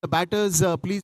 the batters, please.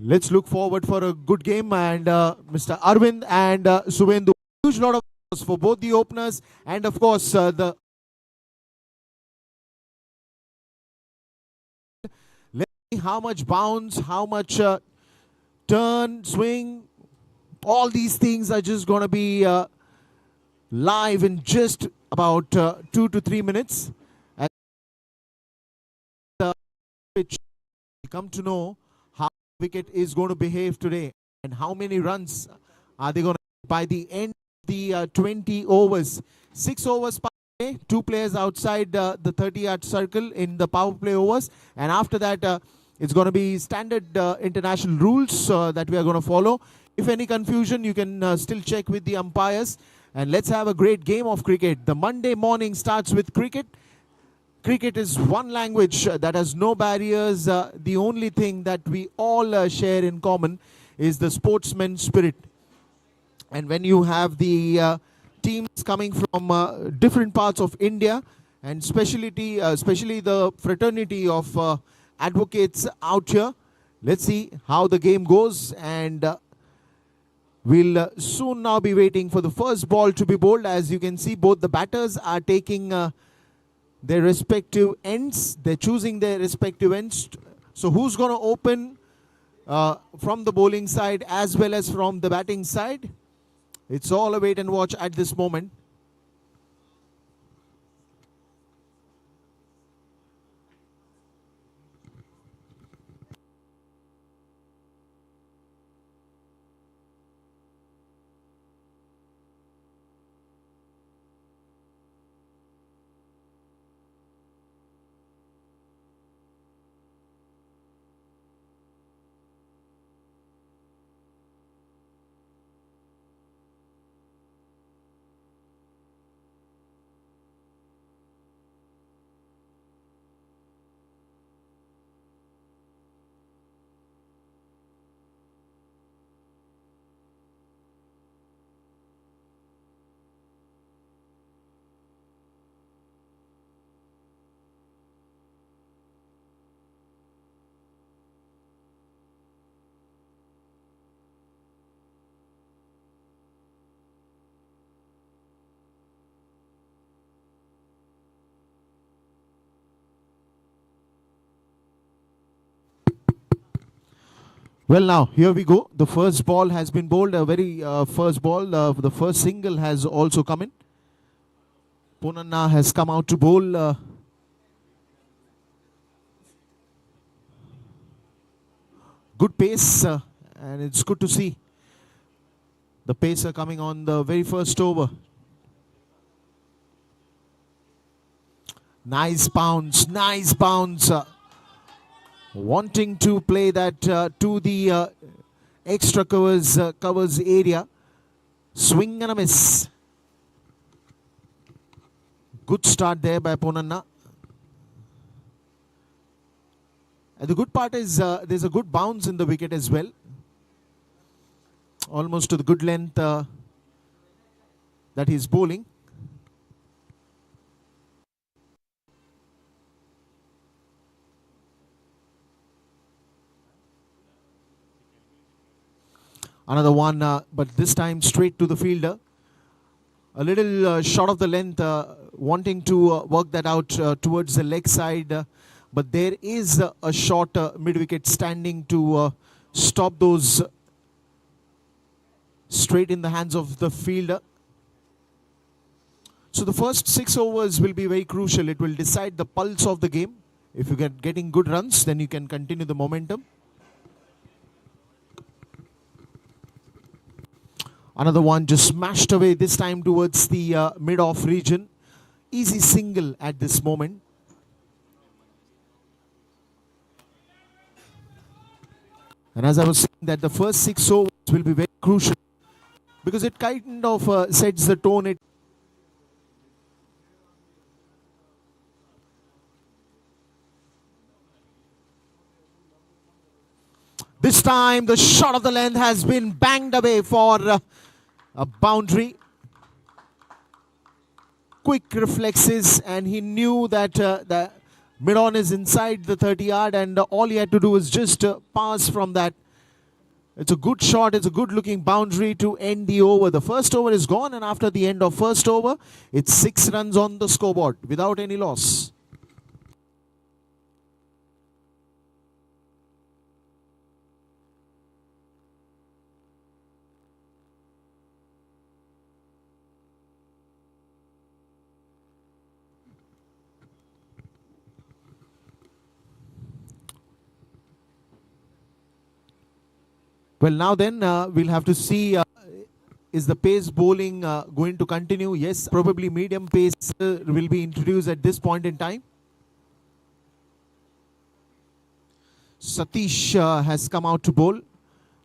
Let's look forward for a good game, and Mr. Arvind and Shubhendu. Huge lot of applause for both the openers, and of course the. Let's see how much bounce, how much turn, swing. All these things are just going to be live in just about 2 to 3 minutes. And which we come to know how the wicket is going to behave today and how many runs are they going to by the end of the 20 overs. 6 overs per day, 2 players outside the 30-yard circle in the power play overs, and after that it's going to be standard international rules that we are going to follow. If any confusion, you can still check with the umpires, and let's have a great game of cricket. The Monday morning starts with cricket. Cricket is one language that has no barriers. The only thing that we all share in common is the sportsman spirit. And when you have the teams coming from different parts of India, and especially the fraternity of advocates out here, let's see how the game goes, and we'll soon now be waiting for the first ball to be bowled. As you can see, both the batters are taking their respective ends. They're choosing their respective ends. So who's going to open from the bowling side as well as from the batting side? It's all a wait and watch at this moment. Well, now here we go. The first ball has been bowled. A very first ball. The first single has also come in. Ponneri has come out to bowl. Good pace, and it's good to see the pacer coming on the very first over. Nice bounce, nice bounce. wanting to play that to the extra covers area. Swing and a miss. Good start there by Ponneri. And the good part is there's a good bounce in the wicket as well. Almost to the good length that he's bowling. Another one, but this time straight to the fielder. A little short of the length, wanting to work that out towards the leg side. But there is a short mid-wicket standing to stop those straight in the hands of the fielder. So the first 6 overs will be very crucial. It will decide the pulse of the game. If you get getting good runs, then you can continue the momentum. Another one just smashed away, this time towards the mid-off region. Easy single at this moment. And as I was saying, that the first 6 overs will be very crucial because it kind of sets the tone. This time the shot of the length has been banged away for a boundary. Quick reflexes, and he knew that the mid-on is inside the 30-yard, and all he had to do was just pass from that. It's a good shot. It's a good-looking boundary to end the over. The first over is gone, and after the end of first over, it's 6 runs on the scoreboard without any loss. Well, now then, we'll have to see, is the pace bowling going to continue? Yes, probably medium pace will be introduced at this point in time. Satish has come out to bowl.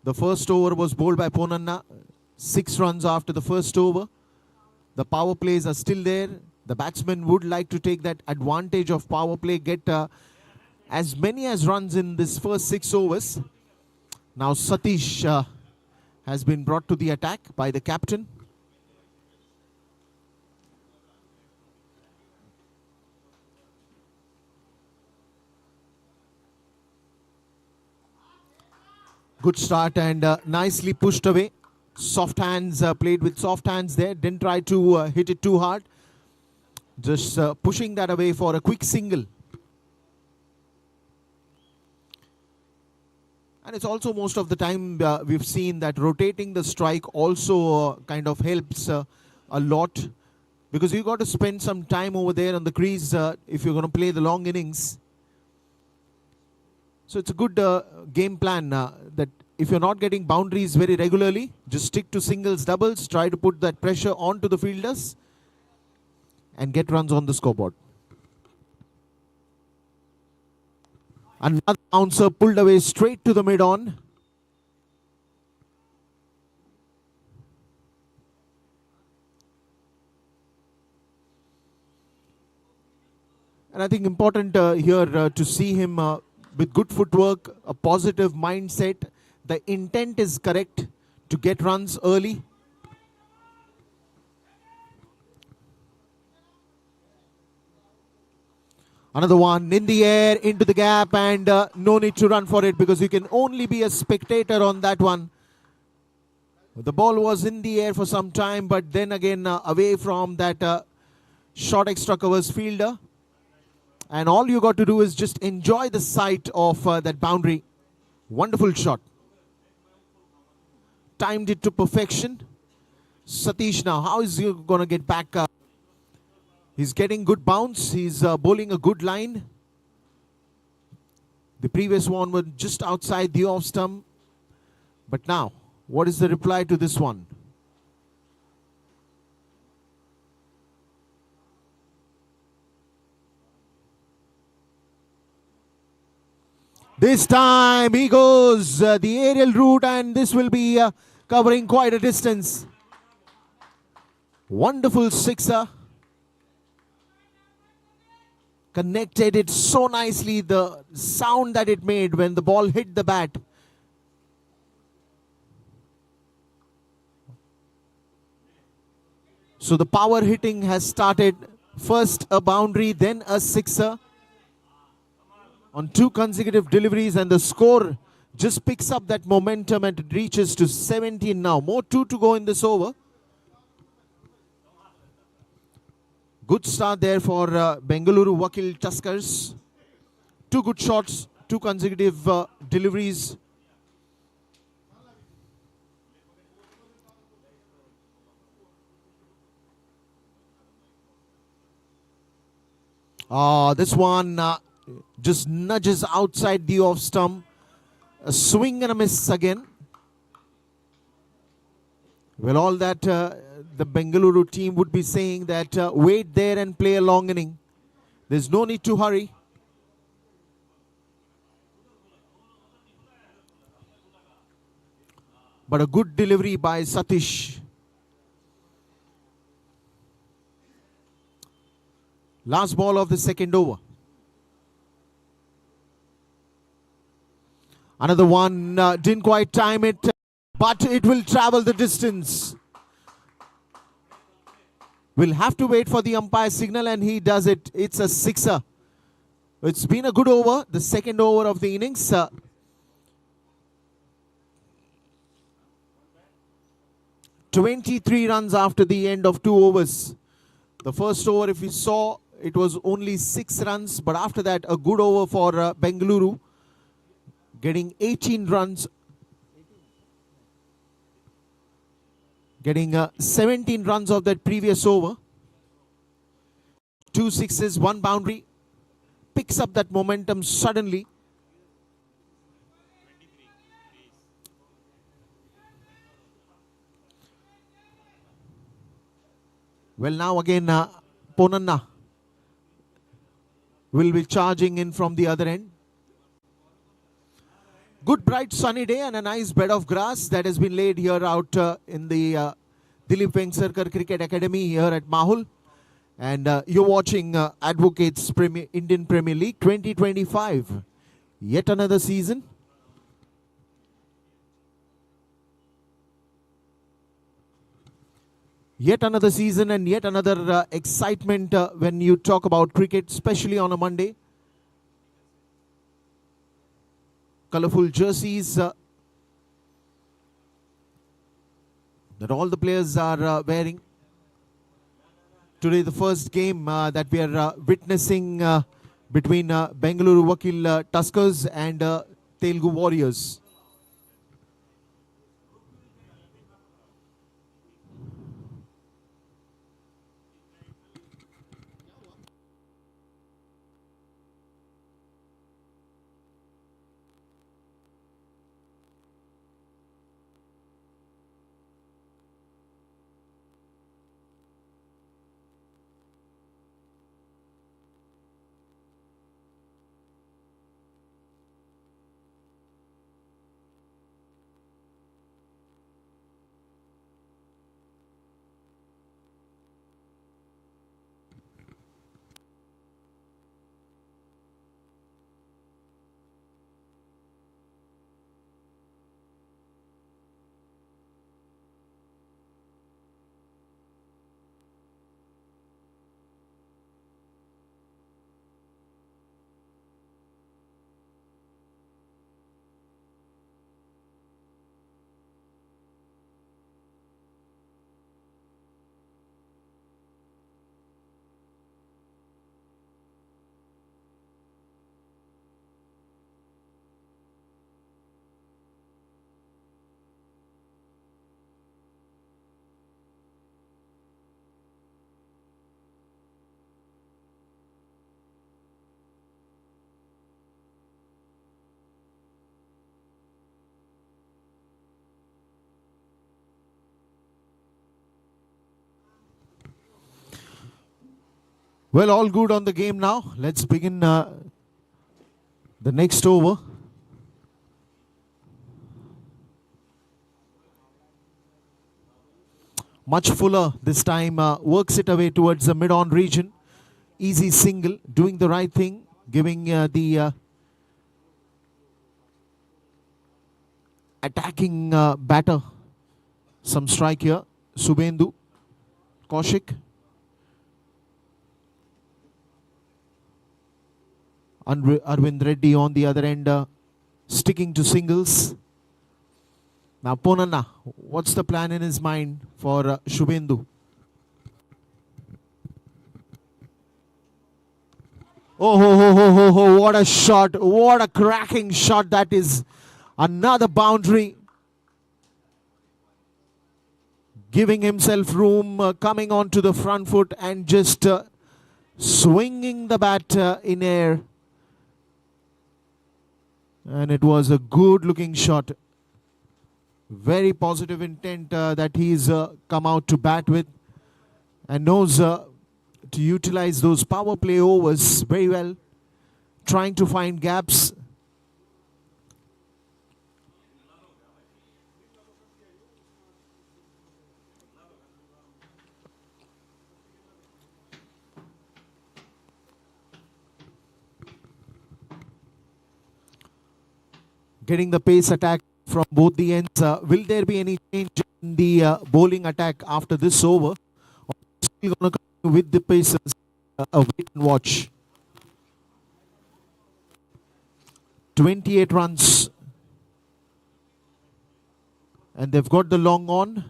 The first over was bowled by Ponneri. 6 runs after the first over. The power plays are still there. The batsman would like to take that advantage of power play, get as many as runs in this first 6 overs. Now Satish has been brought to the attack by the captain. Good start and nicely pushed away. Soft hands, played with soft hands there. Didn't try to hit it too hard. Just pushing that away for a quick single. And it's also most of the time we've seen that rotating the strike also kind of helps a lot, because you've got to spend some time over there on the crease if you're going to play the long innings. So it's a good game plan that if you're not getting boundaries very regularly, just stick to singles, doubles, try to put that pressure onto the fielders and get runs on the scoreboard. Another bouncer pulled away straight to the mid-on. And I think important here to see him with good footwork, a positive mindset. The intent is correct to get runs early. Another one in the air, into the gap, and no need to run for it because you can only be a spectator on that one. The ball was in the air for some time, but then again away from that short extra covers fielder. And all you got to do is just enjoy the sight of that boundary. Wonderful shot. Timed it to perfection. Satish now, how is he going to get back? He's getting good bounce. He's bowling a good line. The previous one was just outside the off stump. But now, what is the reply to this one? This time he goes the aerial route, and this will be covering quite a distance. Wonderful sixer. Connected it so nicely, the sound that it made when the ball hit the bat. So the power hitting has started. First a boundary, then a sixer on 2 consecutive deliveries, and the score just picks up that momentum and it reaches to 17 now. More 2 to go in this over. Good start there for Bengaluru Vakil Tuskers. 2 good shots, 2 consecutive deliveries. This one just nudges outside the off stump. A swing and a miss again. Well, all that the Bengaluru team would be saying that wait there and play a long inning. There's no need to hurry. But a good delivery by Satish. Last ball of the second over. Another one, didn't quite time it, but it will travel the distance. We'll have to wait for the umpire signal, and he does it. It's a sixer. It's been a good over, the second over of the innings. 23 runs after the end of 2 overs. The first over, if you saw, it was only 6 runs, but after that, a good over for Bengaluru, getting 18 runs, getting 17 runs of that previous over. 2 sixes, 1 boundary, picks up that momentum suddenly. Well, now again, Ponneri will be charging in from the other end. Good bright sunny day and a nice bed of grass that has been laid here out in the Dilip Vengsarkar Cricket Academy here at Mahul. And you're watching Advocates Indian Premier League 2025. Yet another season. Yet another season and yet another excitement when you talk about cricket, especially on a Monday. Colorful jerseys that all the players are wearing. Today the first game that we are witnessing between Bengaluru Vakil Tuskers and Telugu Warriors. Well, all good on the game now. Let's begin the next over. Much fuller this time, works it away towards the mid-on region. Easy single, doing the right thing, giving the attacking batter some strike here. Shubhendu, Kaushik. Arvind Reddy on the other end, sticking to singles. Now Ponneri, what's the plan in his mind for Shubhendu? Oh, what a shot. What a cracking shot that is. Another boundary. Giving himself room, coming onto the front foot and just swinging the bat in air. And it was a good looking shot. Very positive intent that he's come out to bat with, and knows to utilize those power play overs very well, trying to find gaps. Getting the pace attack from both the ends. Will there be any change in the bowling attack after this over? Or still going to continue with the paces? Wait and watch. 28 runs. And they've got the long on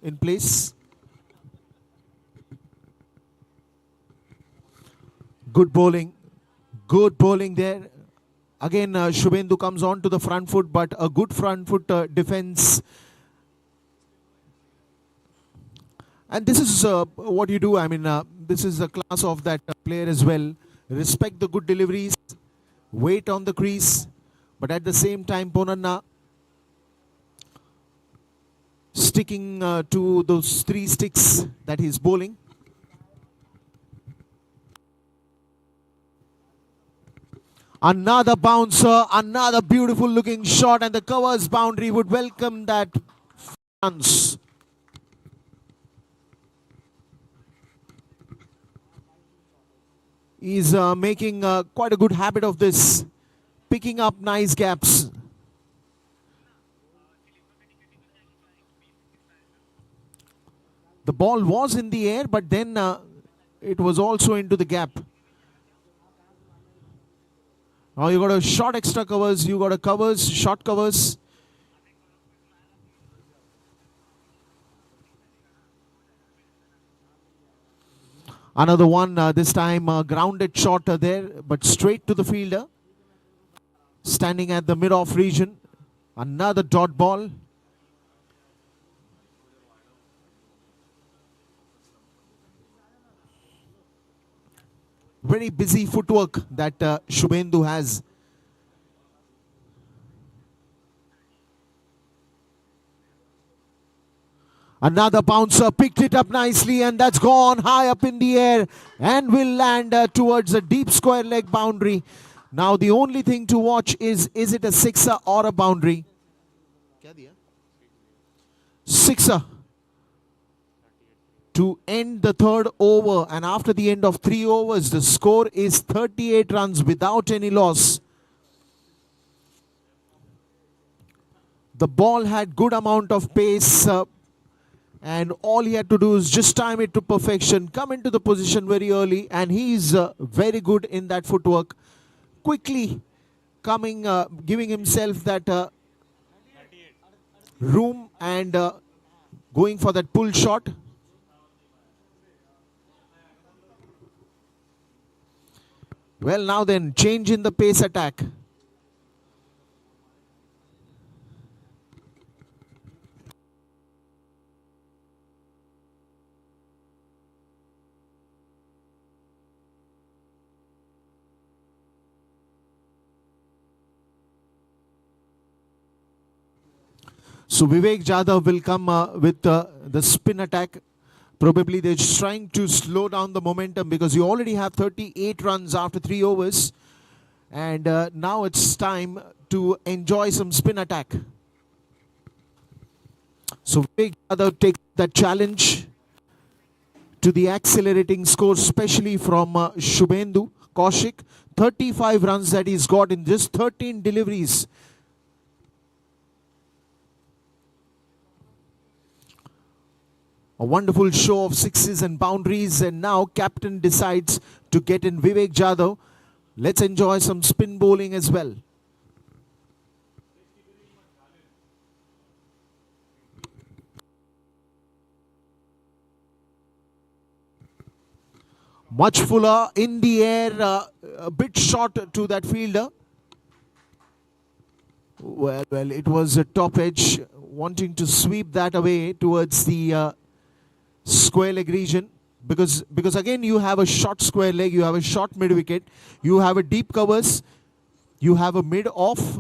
in place. Good bowling. Good bowling there. Again, Shubhendu comes on to the front foot, but a good front foot defense. And this is what you do. I mean, this is the class of that player as well. Respect the good deliveries, wait on the crease, but at the same time, Ponneri sticking to those 3 sticks that he's bowling. Another bouncer, another beautiful looking shot, and the covers boundary would welcome that runs. He's making quite a good habit of this, picking up nice gaps. The ball was in the air, but then it was also into the gap. Now you got a short extra covers, you got a covers, short covers. Another one, this time grounded shot there, but straight to the fielder. Standing at the mid-off region. Another dot ball. Very busy footwork that Shubhendu has. Another bouncer picked it up nicely, and that's gone high up in the air and will land towards a deep square leg boundary. Now the only thing to watch is it a sixer or a boundary? Sixer. To end the 3rd over, and after the end of 3 overs, the score is 38 runs without any loss. The ball had good amount of pace, and all he had to do is just time it to perfection, come into the position very early, and he's very good in that footwork. Quickly coming, giving himself that room and going for that pull shot. Well, now then, change in the pace attack. So Vivek Jadhav will come with the spin attack. Probably they're just trying to slow down the momentum because you already have 38 runs after 3 overs. And now it's time to enjoy some spin attack. So Vivek Jadhav takes that challenge to the accelerating score, especially from Shubhendu. Kaushik, 35 runs that he's got in just 13 deliveries. A wonderful show of sixes and boundaries, and now captain decides to get in Vivek Jadhav. Let's enjoy some spin bowling as well. Much fuller in the air, a bit short to that fielder. Well, it was a top edge, wanting to sweep that away towards the square leg region, because again you have a short square leg, you have a short mid wicket, you have a deep covers, you have a mid off,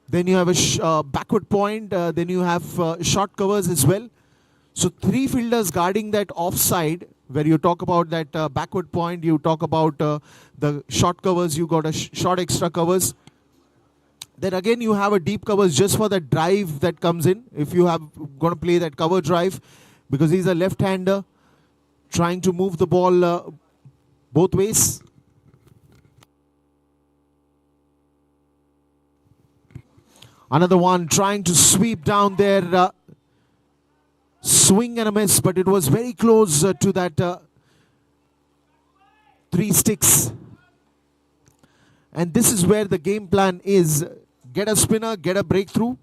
then you have a backward point, then you have short covers as well. So three fielders guarding that offside, where you talk about that backward point, you talk about the short covers, you got a short extra covers. Then again you have a deep covers just for the drive that comes in, if you have going to play that cover drive, because he's a left-hander trying to move the ball both ways. Another one trying to sweep down there, swing and a miss, but it was very close to that 3 sticks. And this is where the game plan is. Get a spinner, get a breakthrough.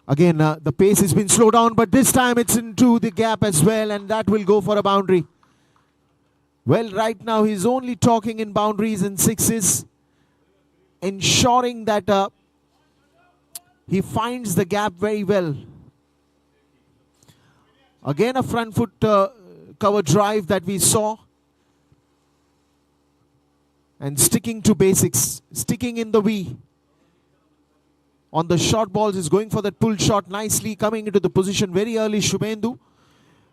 Again, the pace has been slowed down, but this time it's into the gap as well, and that will go for a boundary. Well, right now he's only talking in boundaries and sixes, ensuring that he finds the gap very well. Again, a front foot cover drive that we saw. And sticking to basics, sticking in the V. On the short balls, is going for that pull shot nicely, coming into the position very early, Shubhendu.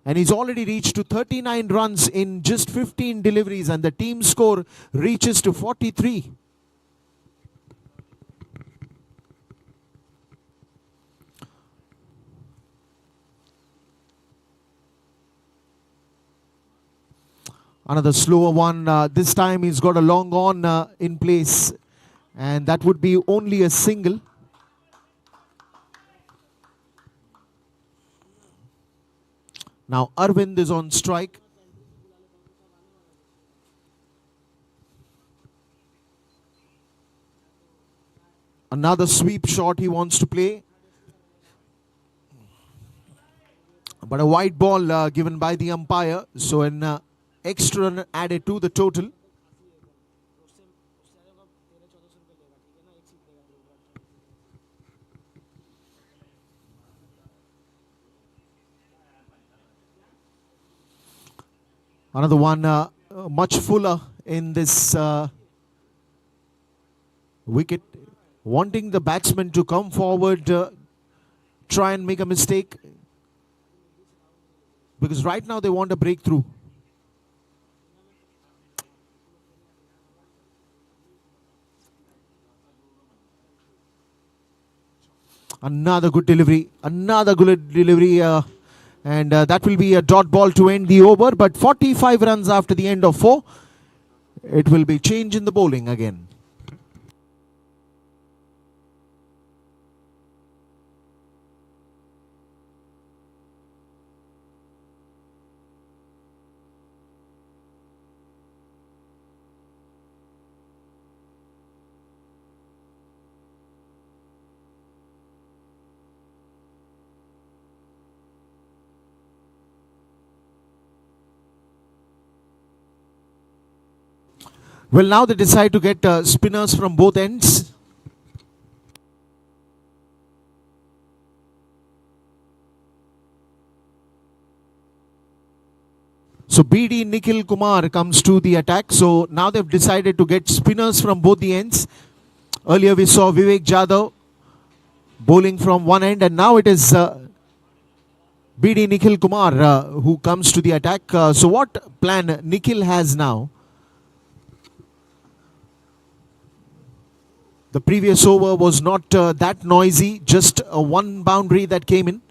And he's already reached to 39 runs in just 15 deliveries, and the team score reaches to 43. Another slower one. This time he's got a long on in place, and that would be only a single. Now Arvind is on strike. Another sweep shot he wants to play. But a wide ball given by the umpire. So an extra run added to the total. Another one much fuller in this wicket, wanting the batsman to come forward, try and make a mistake, because right now they want a breakthrough. Another good delivery, and that will be a dot ball to end the over. But 45 runs after the end of 4, it will be change in the bowling again. Well, now they decide to get spinners from both ends. So BD Nikhil Kumar comes to the attack. So now they've decided to get spinners from both the ends. Earlier we saw Vivek Jadhav bowling from one end, and now it is BD Nikhil Kumar who comes to the attack. So what plan Nikhil has now? The previous over was not that noisy, just one boundary that came in.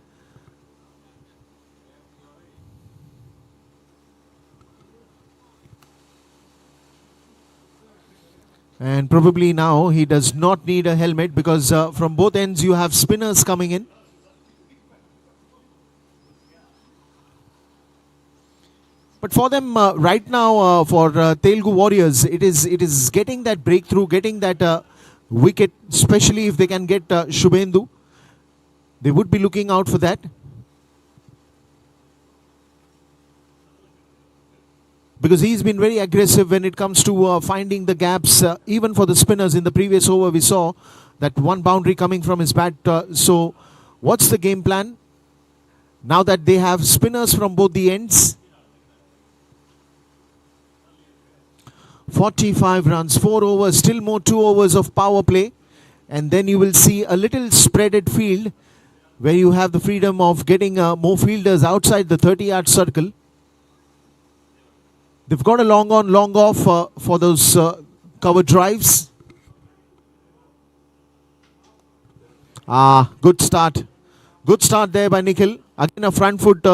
And probably now he does not need a helmet because from both ends you have spinners coming in. But for them right now, for Telugu Warriors, it is getting that breakthrough, getting that wicket, especially if they can get Shubhendu. They would be looking out for that. Because he's been very aggressive when it comes to finding the gaps, even for the spinners. In the previous over, we saw that one boundary coming from his bat. So, what's the game plan? Now that they have spinners from both the ends. 45 runs, 4 overs, still more 2 overs of power play. And then you will see a little spreaded field where you have the freedom of getting more fielders outside the 30-yard circle. They've got a long on, long off for those cover drives. Good start. Good start there by Nikhil. Again a front foot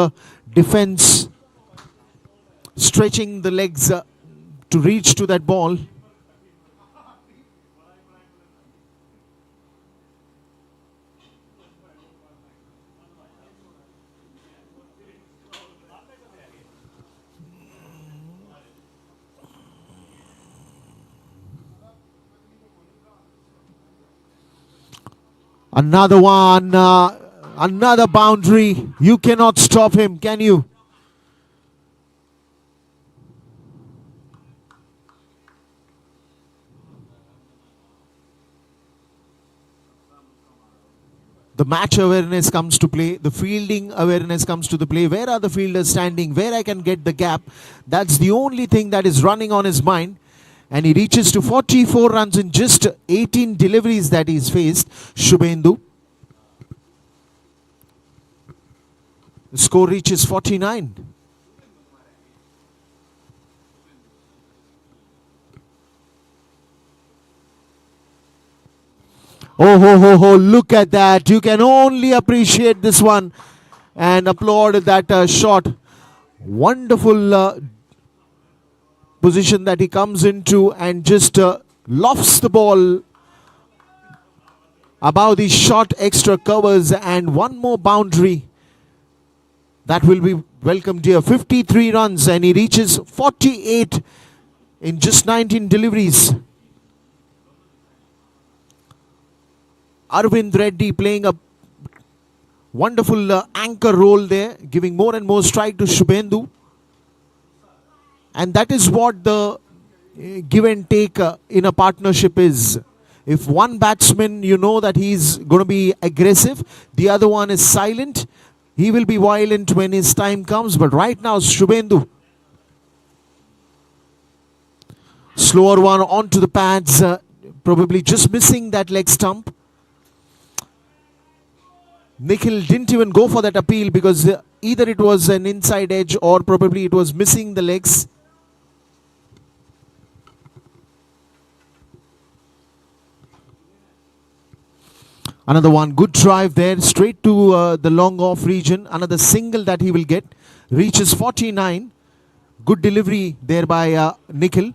defense. Stretching the legs to reach to that ball. Another one, another boundary. You cannot stop him, can you? The match awareness comes to play. The fielding awareness comes to the play. Where are the fielders standing? Where I can get the gap? That's the only thing that is running on his mind. And he reaches to 44 runs in just 18 deliveries that he's faced. Shubhendu. The score reaches 49. Oh, ho, ho, ho, look at that. You can only appreciate this one and applaud that shot. Wonderful position that he comes into and just lofts the ball above the short extra covers, and one more boundary that will be welcomed here. 53 runs and he reaches 48 in just 19 deliveries. Arvind Reddy playing a wonderful anchor role there, giving more and more strike to Shubhendu. And that is what the give and take in a partnership is. If one batsman, you know that he's going to be aggressive, the other one is silent. He will be violent when his time comes. But right now, Shubhendu. Slower one onto the pads, probably just missing that leg stump. Nikhil didn't even go for that appeal because either it was an inside edge or probably it was missing the legs. Another one, good drive there, straight to the long off region. Another single that he will get. Reaches 49. Good delivery there by Nikhil.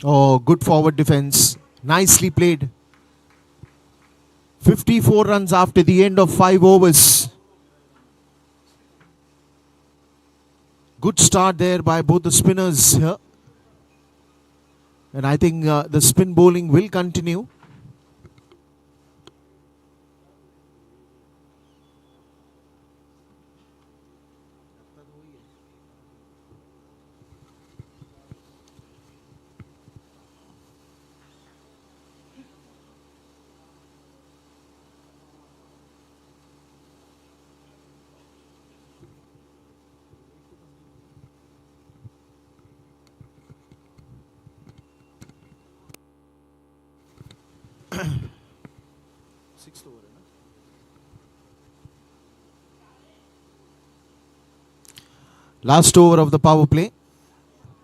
Oh, good forward defense. Nicely played. 54 runs after the end of 5 overs. Good start there by both the spinners here. And I think the spin bowling will continue. Last over of the power play.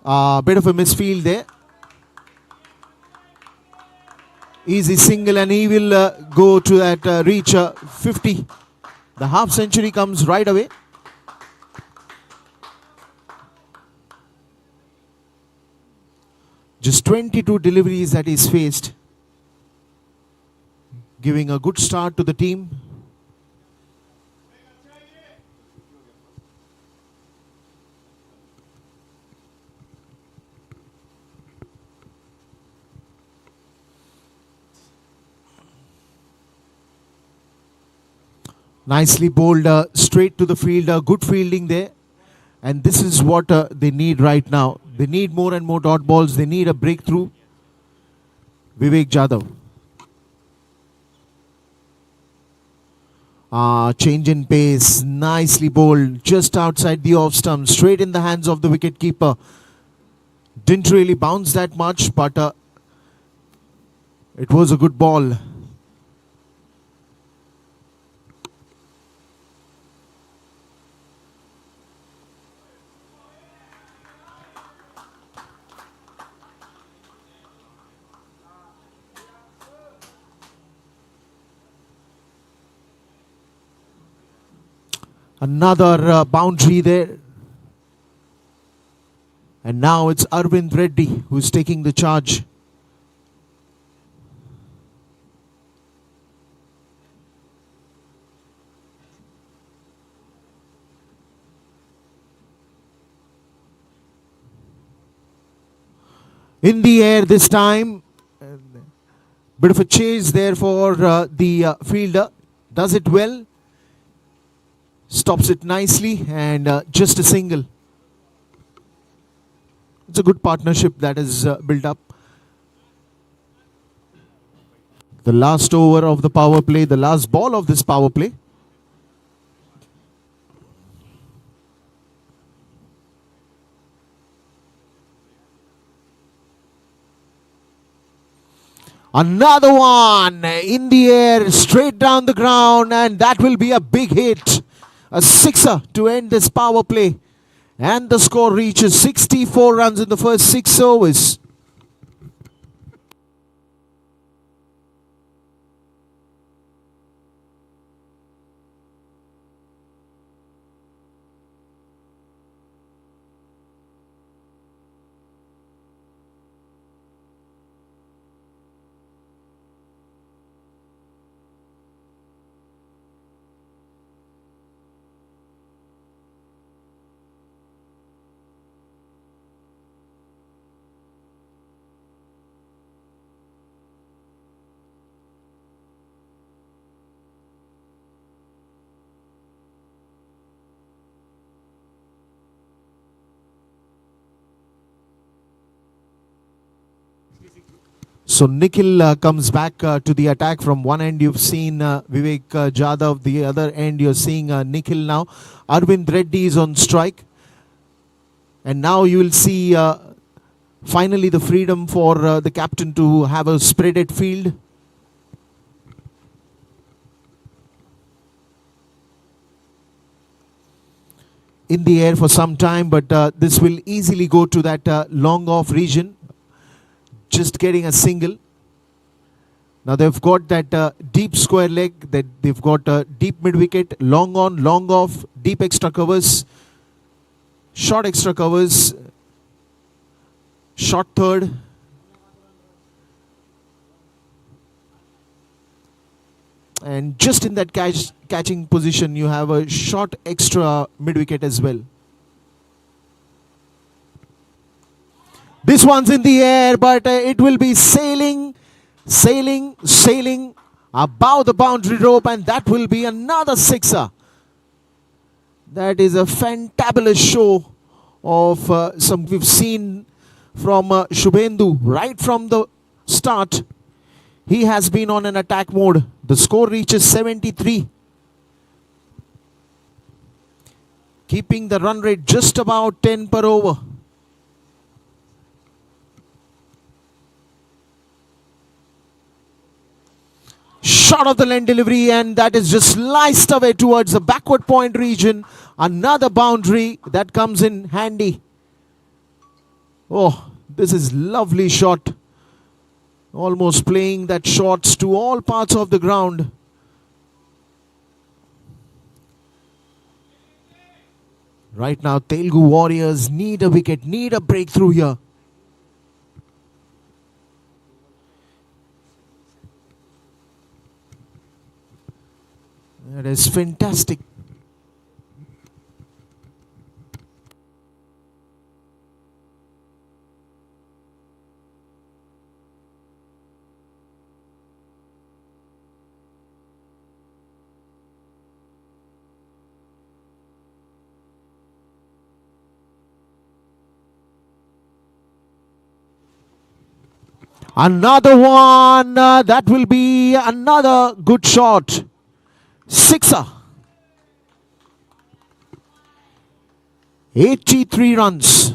Bit of a misfield there. Easy single and he will go to that reach 50. The half century comes right away. Just 22 deliveries that he's faced. Giving a good start to the team. Nicely bowled straight to the field. Good fielding there. And this is what they need right now. They need more and more dot balls. They need a breakthrough. Vivek Jadhav. Change in pace. Nicely bowled. Just outside the off stump. Straight in the hands of the wicket keeper. Didn't really bounce that much, but it was a good ball. Another boundary there. And now it's Arvind Reddy who's taking the charge. In the air this time. Bit of a chase there for the fielder. Does it well. Stops it nicely and just a single. It's a good partnership that is built up. The last over of the power play, the last ball of this power play. Another one in the air, straight down the ground, and that will be a big hit. A sixer to end this power play. And the score reaches 64 runs in the first 6 overs. So Nikhil comes back to the attack. From one end you've seen Vivek Jadhav, the other end you're seeing Nikhil now. Arvind Reddy is on strike. And now you will see finally the freedom for the captain to have a spreaded field. In the air for some time, but this will easily go to that long off region. Just getting a single. Now they've got that deep square leg, that they've got deep mid wicket, long on, long off, deep extra covers, short extra covers, short third. And just in that catching position, you have a short extra mid wicket as well. This one's in the air, but it will be sailing above the boundary rope, and that will be another sixer. That is a fantabulous show of some we've seen from Shubhendu right from the start. He has been on an attack mode. The score reaches 73. Keeping the run rate just about 10 per over. short of the length delivery, and that is just sliced away towards the backward point region. Another boundary that comes in handy. Oh, this is lovely shot. Almost playing that shots to all parts of the ground. Right now, Telugu Warriors need a wicket, need a breakthrough here. That is fantastic. Another one. That will be another good shot. Sixer. 83 runs.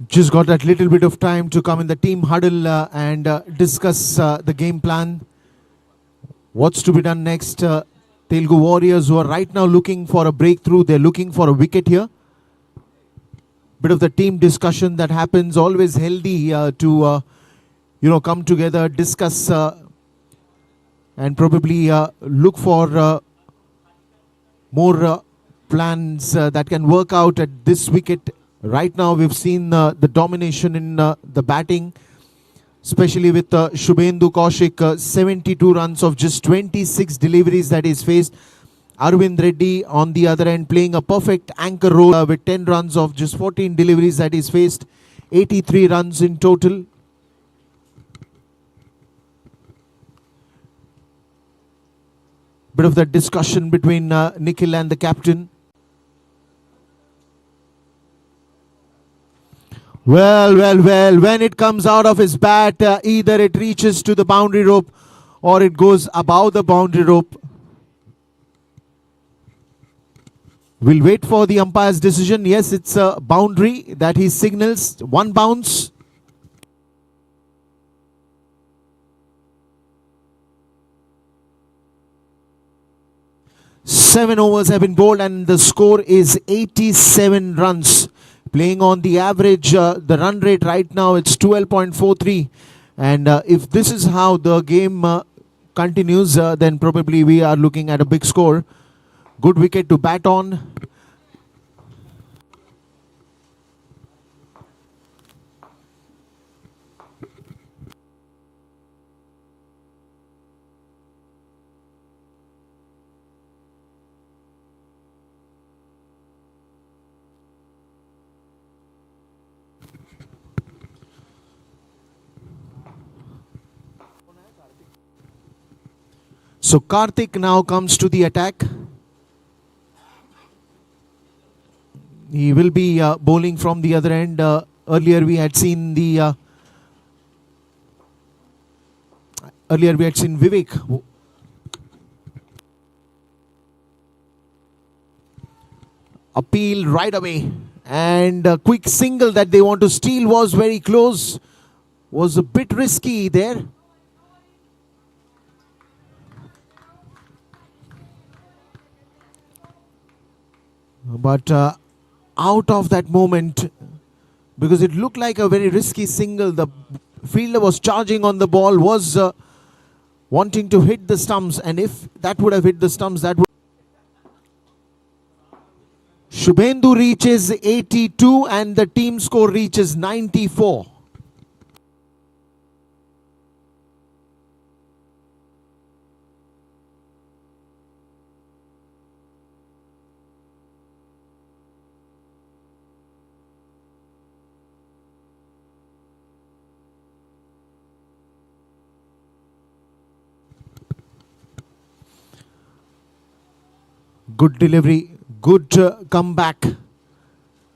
Just got that little bit of time to come in the team huddle and discuss the game plan. What's to be done next? Telugu Warriors, who are right now looking for a breakthrough, they're looking for a wicket here. Bit of the team discussion that happens, always healthy to come together, discuss and probably look for more plans that can work out at this wicket Right now we've seen the domination in the batting, especially with Shubhendu Kaushik, 72 runs of just 26 deliveries that he's faced. Arvind Reddy on the other end playing a perfect anchor role with 10 runs of just 14 deliveries that he's faced. 83 runs in total. Bit of that discussion between Nikhil and the captain. Well, when it comes out of his bat, either it reaches to the boundary rope or it goes above the boundary rope. We'll wait for the umpire's decision. Yes, it's a boundary that he signals. One bounce. Seven overs have been bowled and the score is 87 runs. Playing on the average, the run rate right now, it's 12.43. And if this is how the game continues, then probably we are looking at a big score. Good wicket to bat on. So Karthik now comes to the attack. He will be bowling from the other end. Earlier we had seen Vivek. Appeal right away, and a quick single that they want to steal was very close. Was a bit risky there. But out of that moment, because it looked like a very risky single, the fielder was charging on the ball, was wanting to hit the stumps, and if that would have hit the stumps, that would. Shubhendu reaches 82 and the team score reaches 94. Good delivery, good comeback,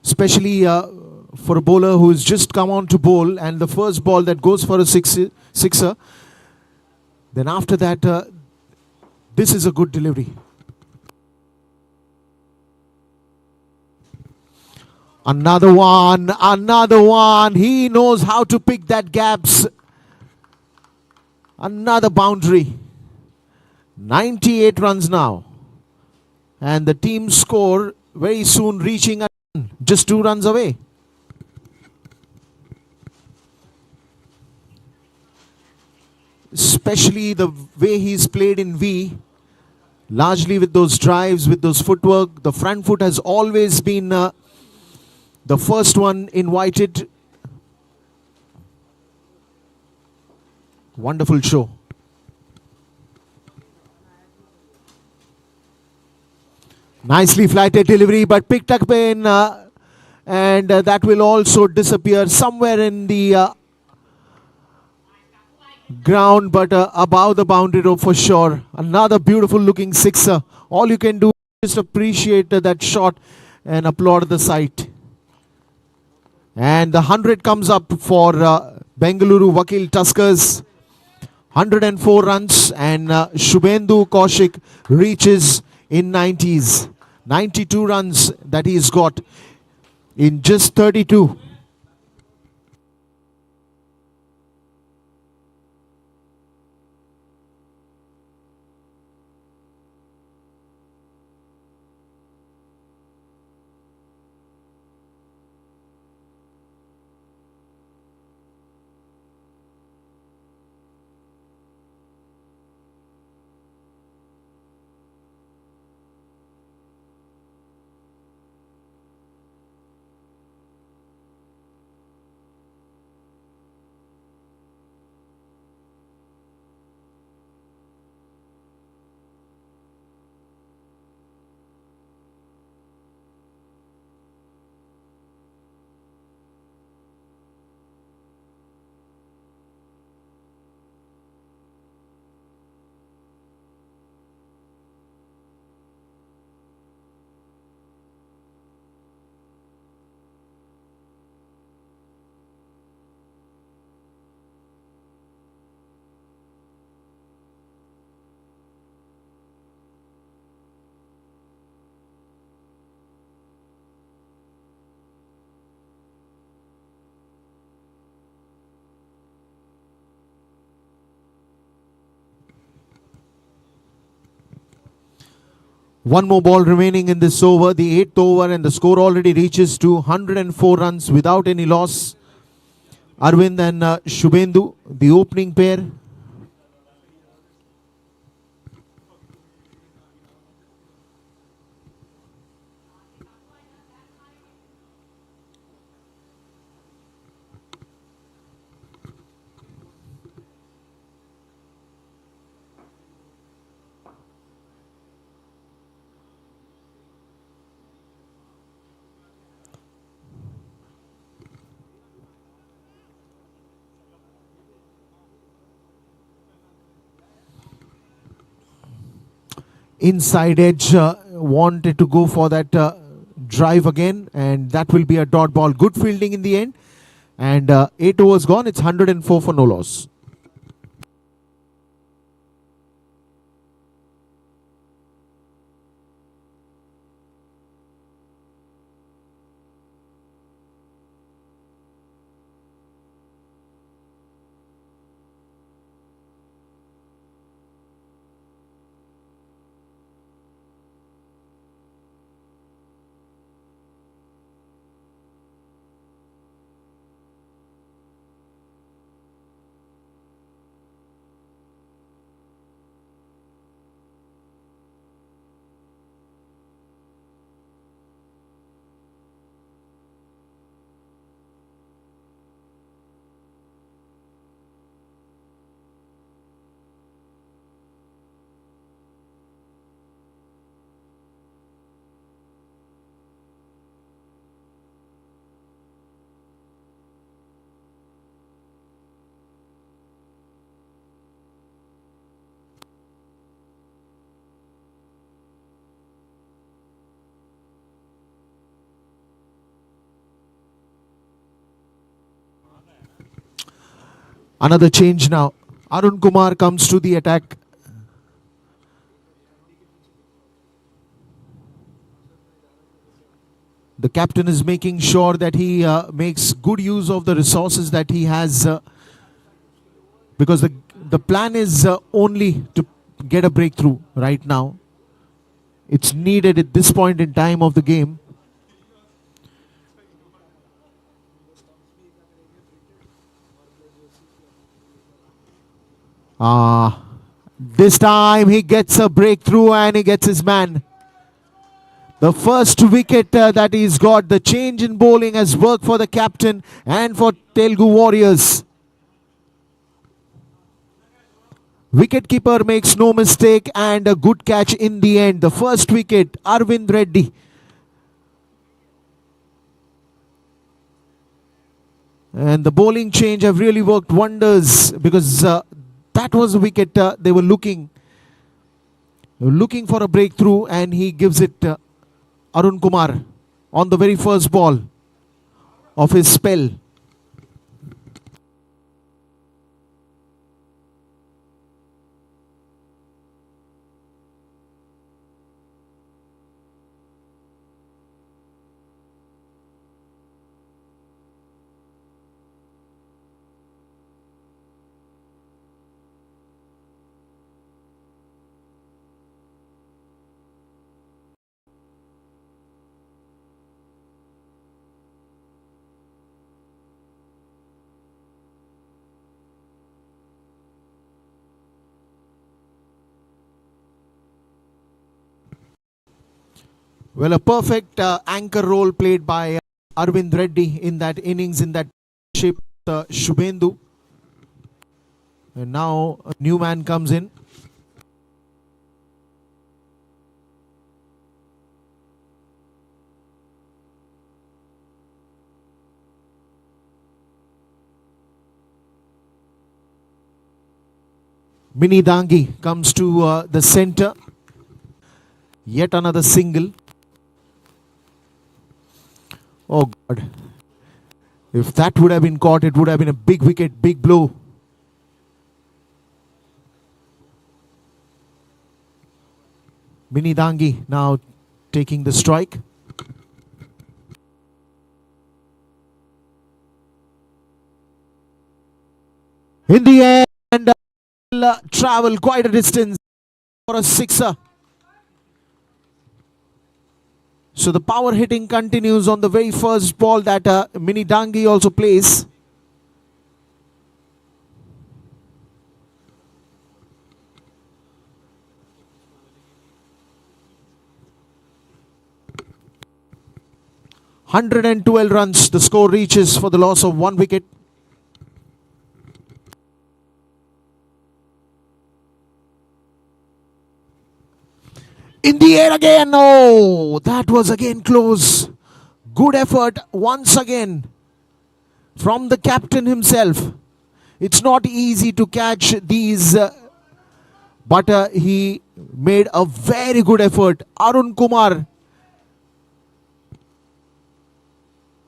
especially for a bowler who's just come on to bowl, and the first ball that goes for a sixer. Then after that, this is a good delivery. Another one. He knows how to pick that gaps. Another boundary. 98 runs now. And the team score very soon reaching just 2 runs away. Especially the way he's played in V, largely with those drives, with those footwork. The front foot has always been the first one invited. Wonderful show. Nicely flighted delivery, but picked up in, and that will also disappear somewhere in the ground, but above the boundary rope for sure. Another beautiful looking sixer. All you can do is just appreciate that shot and applaud the sight. And the 100 comes up for Bengaluru Vakil Tuskers. 104 runs, and Shubhendu Kaushik reaches in 90s. 92 runs that he's got in just 32. One more ball remaining in this over, the 8th over, and the score already reaches to 104 runs without any loss. Arvind and Shubhendu, the opening pair. Inside edge, wanted to go for that drive again, and that will be a dot ball. Good fielding in the end, and 8 overs gone. It's 104 for no loss. Another change now. Arun Kumar comes to the attack. The captain is making sure that he makes good use of the resources that he has, because the plan is only to get a breakthrough right now. It's needed at this point in time of the game. This time he gets a breakthrough and he gets his man. The first wicket that he's got, the change in bowling has worked for the captain and for Telugu Warriors. Wicketkeeper makes no mistake and a good catch in the end. The first wicket, Arvind Reddy. And the bowling change have really worked wonders, because that was a wicket they were looking for a breakthrough, and he gives it Arun Kumar on the very first ball of his spell. Well, a perfect anchor role played by Arvind Reddy in that innings, in that shape, Shubhendu. And now a new man comes in. Mini Dangi comes to the center. Yet another single. Oh God. If that would have been caught, it would have been a big wicket, big blow. Mini Dangi now taking the strike. In the end, travel quite a distance for a sixer. So the power hitting continues on the very first ball that Mini Dangi also plays. ₹112 the score reaches for the loss of 1 wicket. In the air again. Oh, that was again close. Good effort once again from the captain himself. It's not easy to catch these, but he made a very good effort. Arun Kumar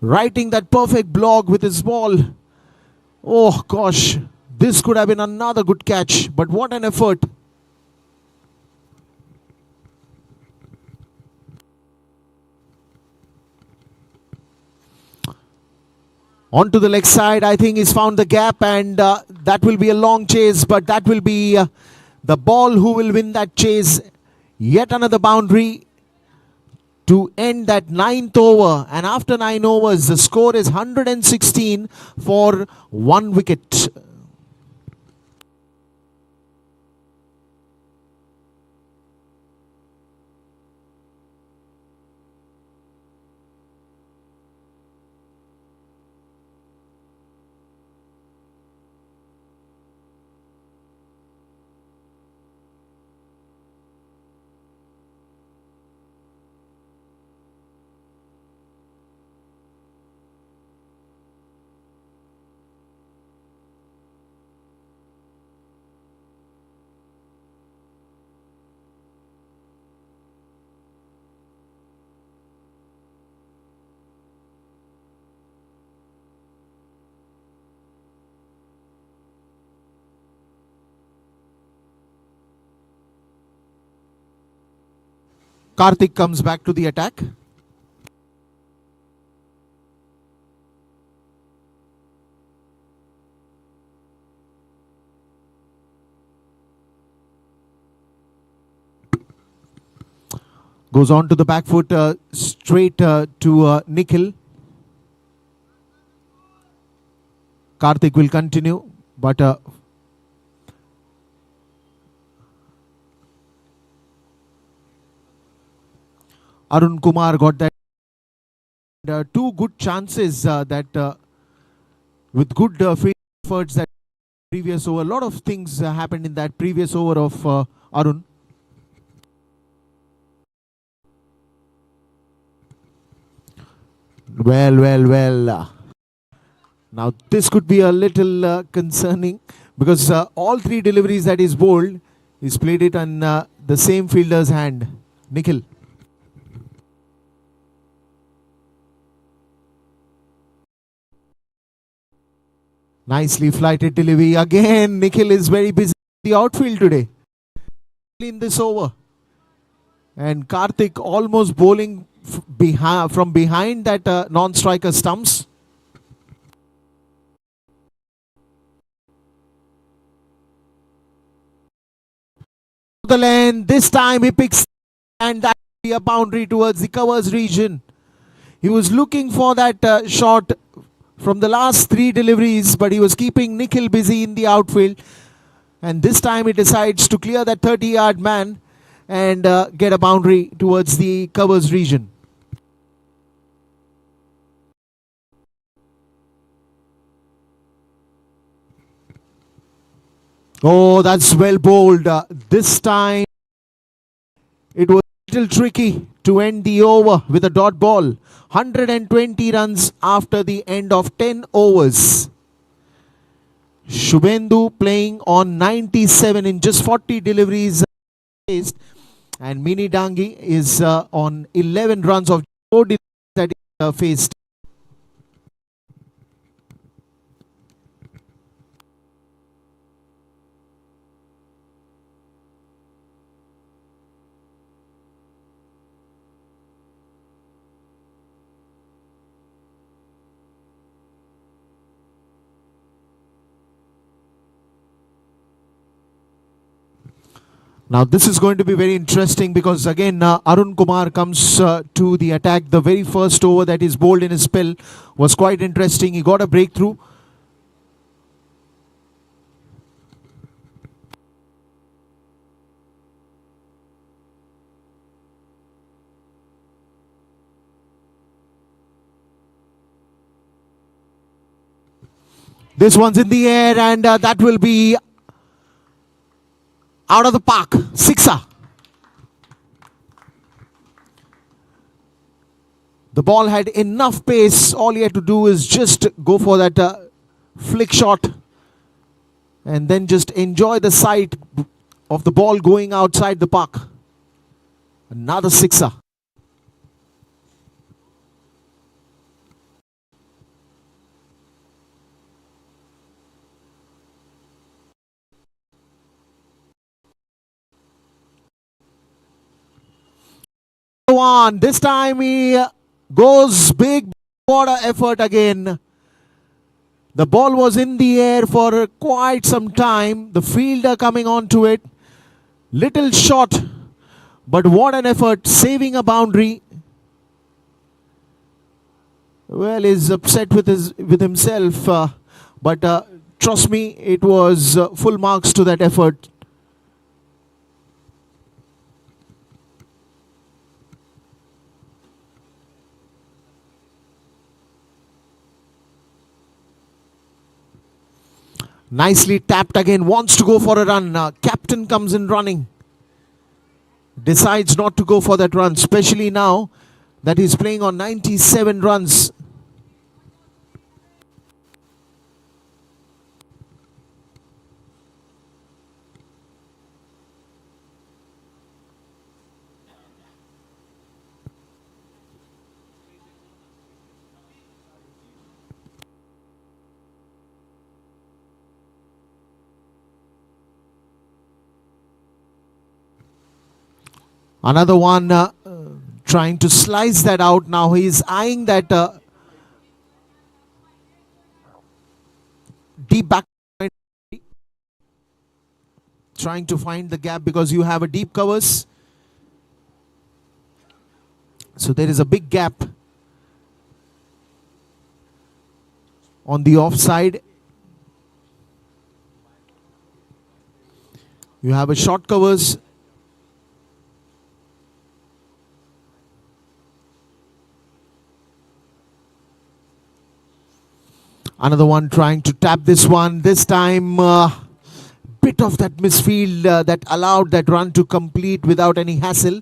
writing that perfect block with his ball. Oh gosh, this could have been another good catch, but what an effort. Onto the leg side, I think he's found the gap, and that will be a long chase, but that will be the ball who will win that chase. Yet another boundary to end that 9th over, and after 9 overs, the score is 116 for 1 wicket. Karthik comes back to the attack. Goes on to the back foot, straight to Nikhil. Karthik will continue, but Arun Kumar got that. Two good chances that with good field efforts that previous over. A lot of things happened in that previous over of Arun. Well. Now this could be a little concerning because all 3 deliveries that is bowled, he's played it on the same fielder's hand, Nikhil. Nicely flighted delivery. Again, Nikhil is very busy in the outfield today in this over. And Karthik almost bowling from behind that non-striker stumps. The lane. This time he picks, and that will be a boundary towards the covers region. He was looking for that shot from the last 3 deliveries, but he was keeping Nikhil busy in the outfield. And this time he decides to clear that 30-yard man and get a boundary towards the covers region. Oh, that's well bowled. This time it was a little tricky to end the over with a dot ball. 120 runs after the end of 10 overs. Shubhendu playing on 97 in just 40 deliveries faced, and Mini Dangi is on 11 runs of 4 deliveries that he faced. Now this is going to be very interesting because again Arun Kumar comes to the attack. The very first over that is bowled in his spell was quite interesting. He got a breakthrough. This one's in the air and that will be out of the park. Sixer. The ball had enough pace. All he had to do is just go for that flick shot and then just enjoy the sight of the ball going outside the park. Another sixer. One. This time he goes big. What an effort again. The ball was in the air for quite some time. The fielder coming onto it. Little short. But what an effort. Saving a boundary. Well, he's upset with himself. But trust me, it was full marks to that effort. Nicely tapped again, wants to go for a run. Captain comes in running. Decides not to go for that run, especially now that he's playing on 97 runs. Another one trying to slice that out. Now he's eyeing that deep back, trying to find the gap because you have a deep covers. So there is a big gap on the offside. You have a short covers. Another one trying to tap this one. This time, bit of that misfield that allowed that run to complete without any hassle.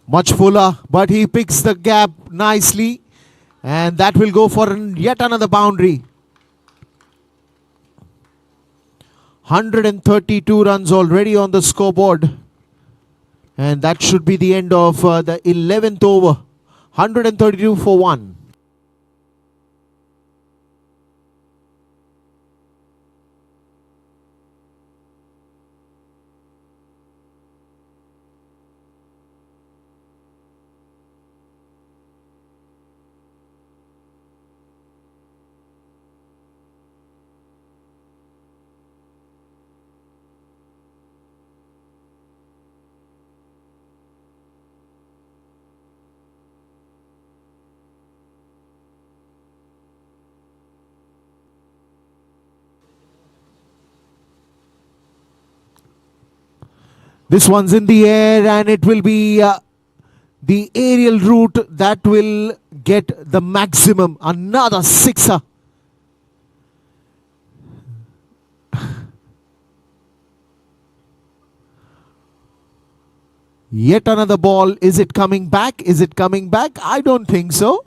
Much fuller, but he picks the gap nicely. And that will go for yet another boundary. 132 runs already on the scoreboard. And that should be the end of the 11th over. 132 for 1. This one's in the air and it will be the aerial route that will get the maximum. Another sixer. Yet another ball. Is it coming back? Is it coming back? I don't think so.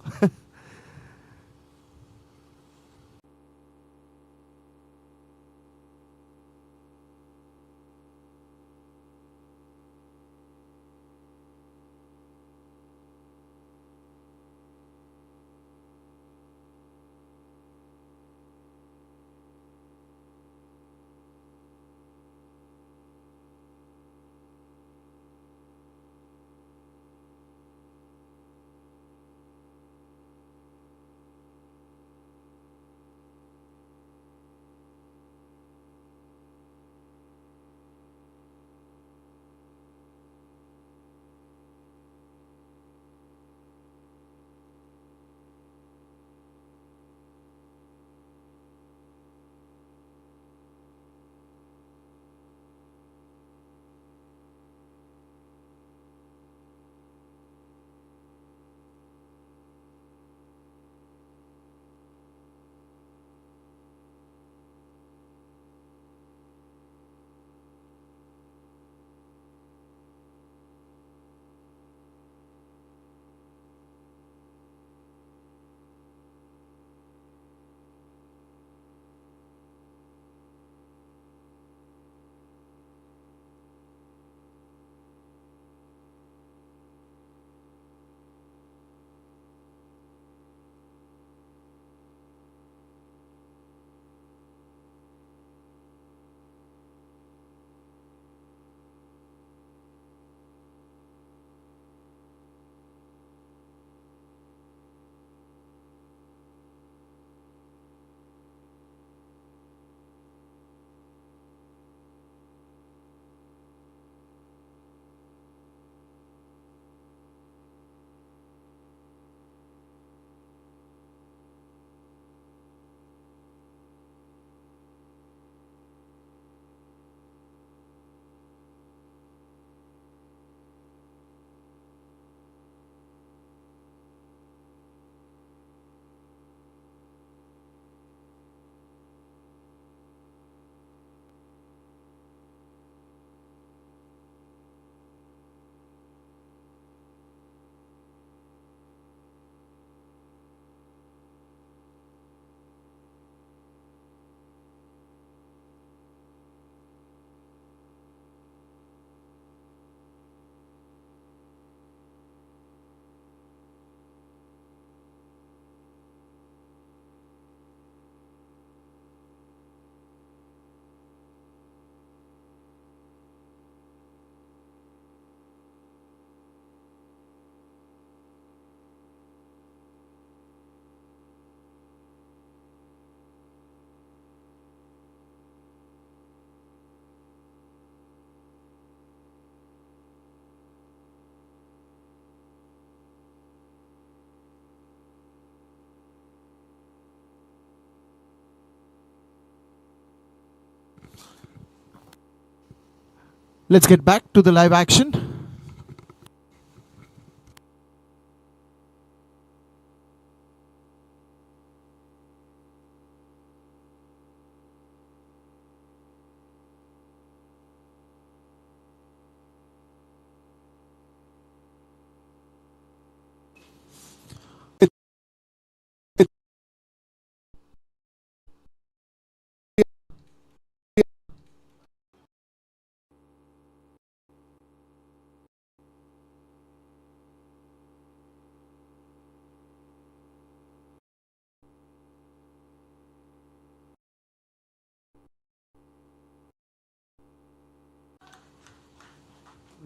Let's get back to the live action.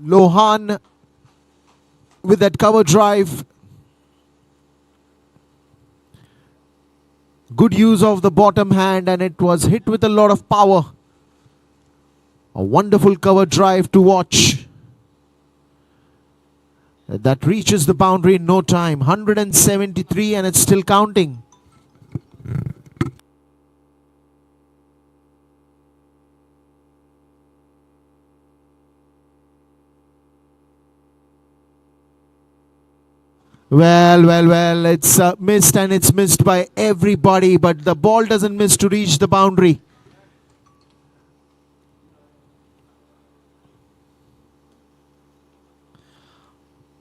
Lohan with that cover drive. Good use of the bottom hand, and it was hit with a lot of power. A wonderful cover drive to watch. That reaches the boundary in no time. 173 and it's still counting. Well, it's missed, and it's missed by everybody, but the ball doesn't miss to reach the boundary.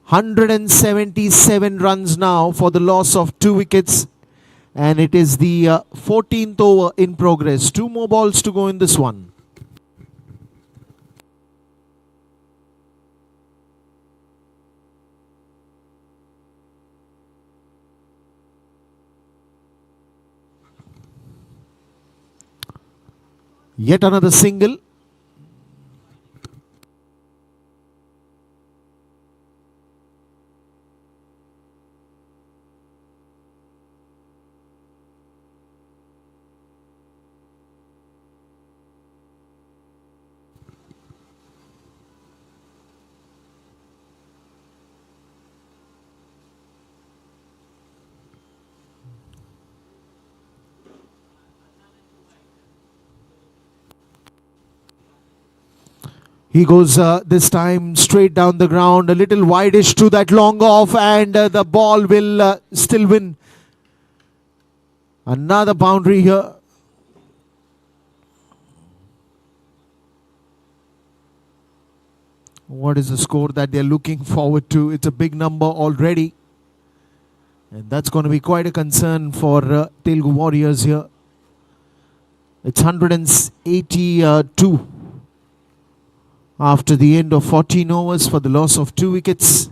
$177 runs now for the loss of 2 wickets, and it is the 14th over in progress. 2 more balls to go in this one. Yet another single. He goes this time straight down the ground, a little wideish to that long off, and the ball will still win. Another boundary here. What is the score that they're looking forward to? It's a big number already. And that's going to be quite a concern for Telugu Warriors here. It's 182. After the end of 14 overs for the loss of 2 wickets.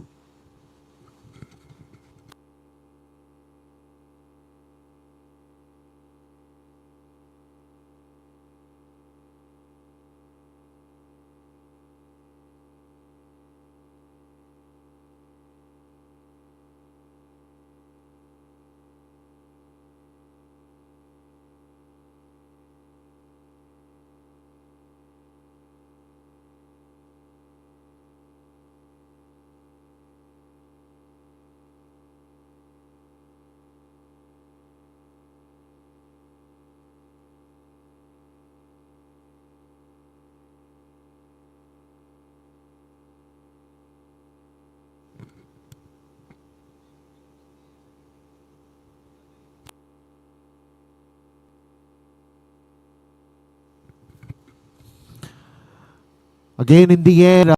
Again in the air.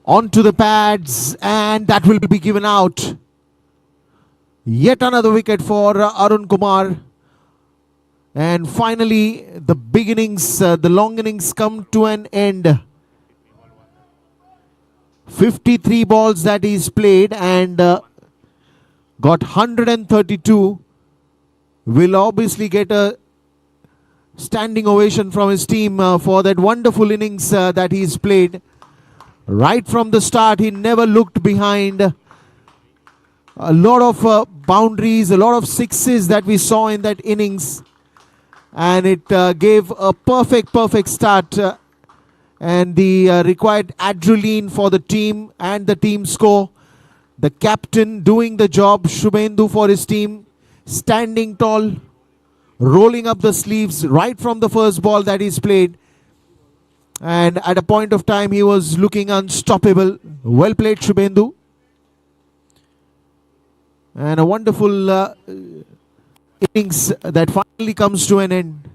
Onto the pads, and that will be given out. Yet another wicket for Arun Kumar. And finally, the big innings, the long innings come to an end. 53 balls that he's played and got 132. Will obviously get a standing ovation from his team for that wonderful innings that he's played. Right from the start, he never looked behind. A lot of boundaries, a lot of sixes that we saw in that innings. And it gave a perfect start. And the required adrenaline for the team and the team score. The captain doing the job, Shubhendu for his team, standing tall, rolling up the sleeves right from the first ball that he's played. And at a point of time, he was looking unstoppable. Well played, Shubhendu. And a wonderful innings that finally comes to an end.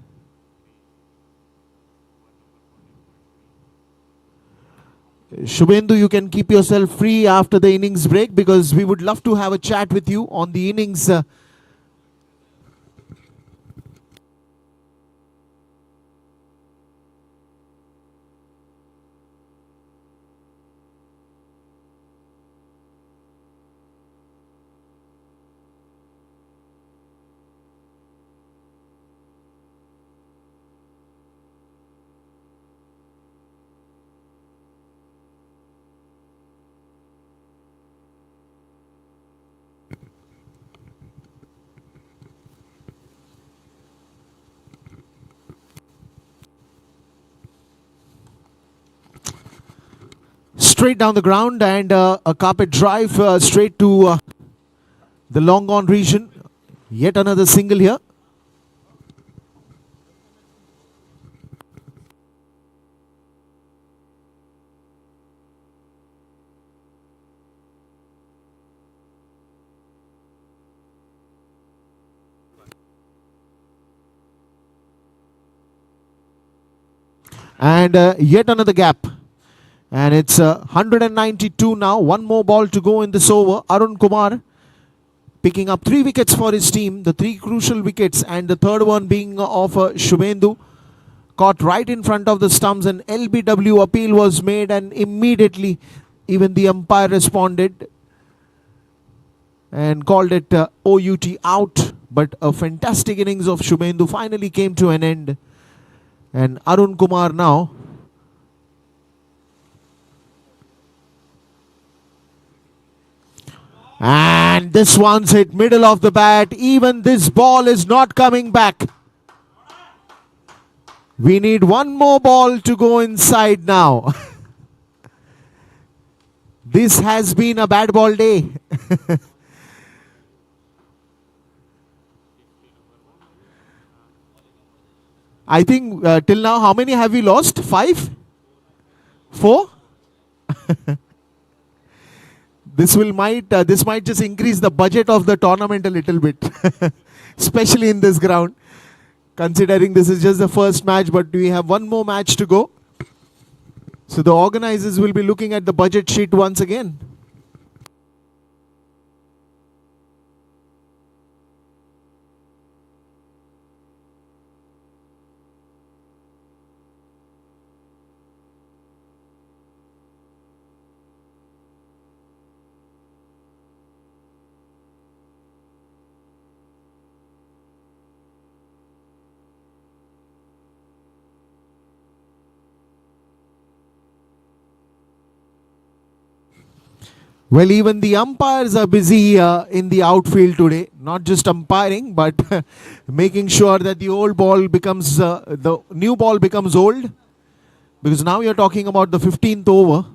Shubhendu, you can keep yourself free after the innings break because we would love to have a chat with you on the innings. Straight down the ground and a carpet drive straight to the long on region. Yet another single here. And yet another gap. And it's 192 now. One more ball to go in this over. Arun Kumar picking up 3 wickets for his team. The 3 crucial wickets, and the third one being of Shubhendu. Caught right in front of the stumps. An LBW appeal was made, and immediately even the umpire responded and called it OUT out. But a fantastic innings of Shubhendu finally came to an end. And Arun Kumar now and this one's hit middle of the bat. Even this ball is not coming back. We need one more ball to go inside now. This has been a bad ball day. I think till now, how many have we lost? 5? 4? This might just increase the budget of the tournament a little bit, especially in this ground. Considering this is just the first match, but we have one more match to go. So the organizers will be looking at the budget sheet once again. Well, even the umpires are busy in the outfield today. Not just umpiring, but making sure that the old ball becomes, the new ball becomes old. Because now you're talking about the 15th over.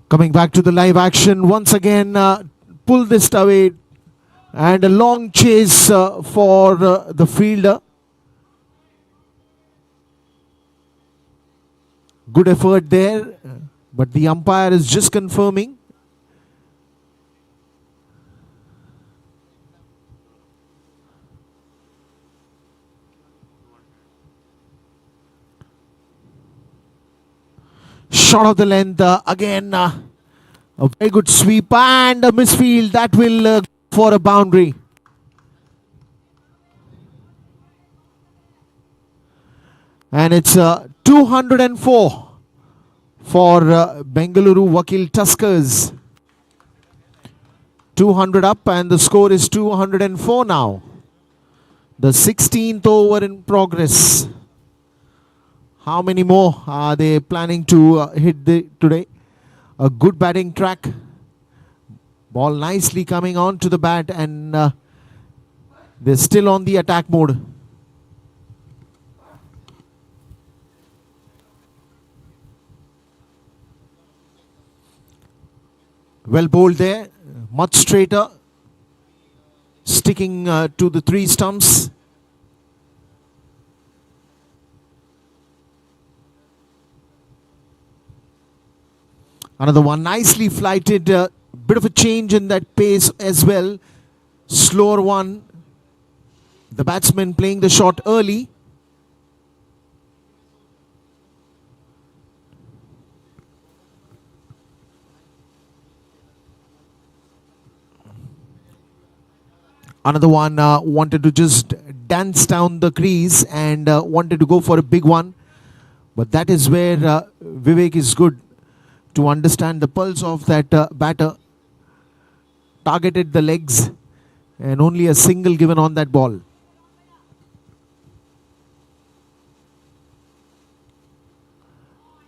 Coming back to the live action once again, pull this away and a long chase for the fielder. Good effort there, but the umpire is just confirming. Shot of the length again. A very good sweep and a misfield that will go for a boundary. And it's 204 for Bengaluru Vakil Tuskers. 200 up and the score is 204 now. The 16th over in progress. How many more are they planning to hit today? A good batting track. Ball nicely coming on to the bat and they're still on the attack mode. Well bowled there. Much straighter. Sticking to the three stumps. Another one nicely flighted, bit of a change in that pace as well. Slower one. The batsman playing the shot early. Another one wanted to just dance down the crease and wanted to go for a big one. But that is where Vivek is good. To understand the pulse of that batter, targeted the legs and only a single given on that ball.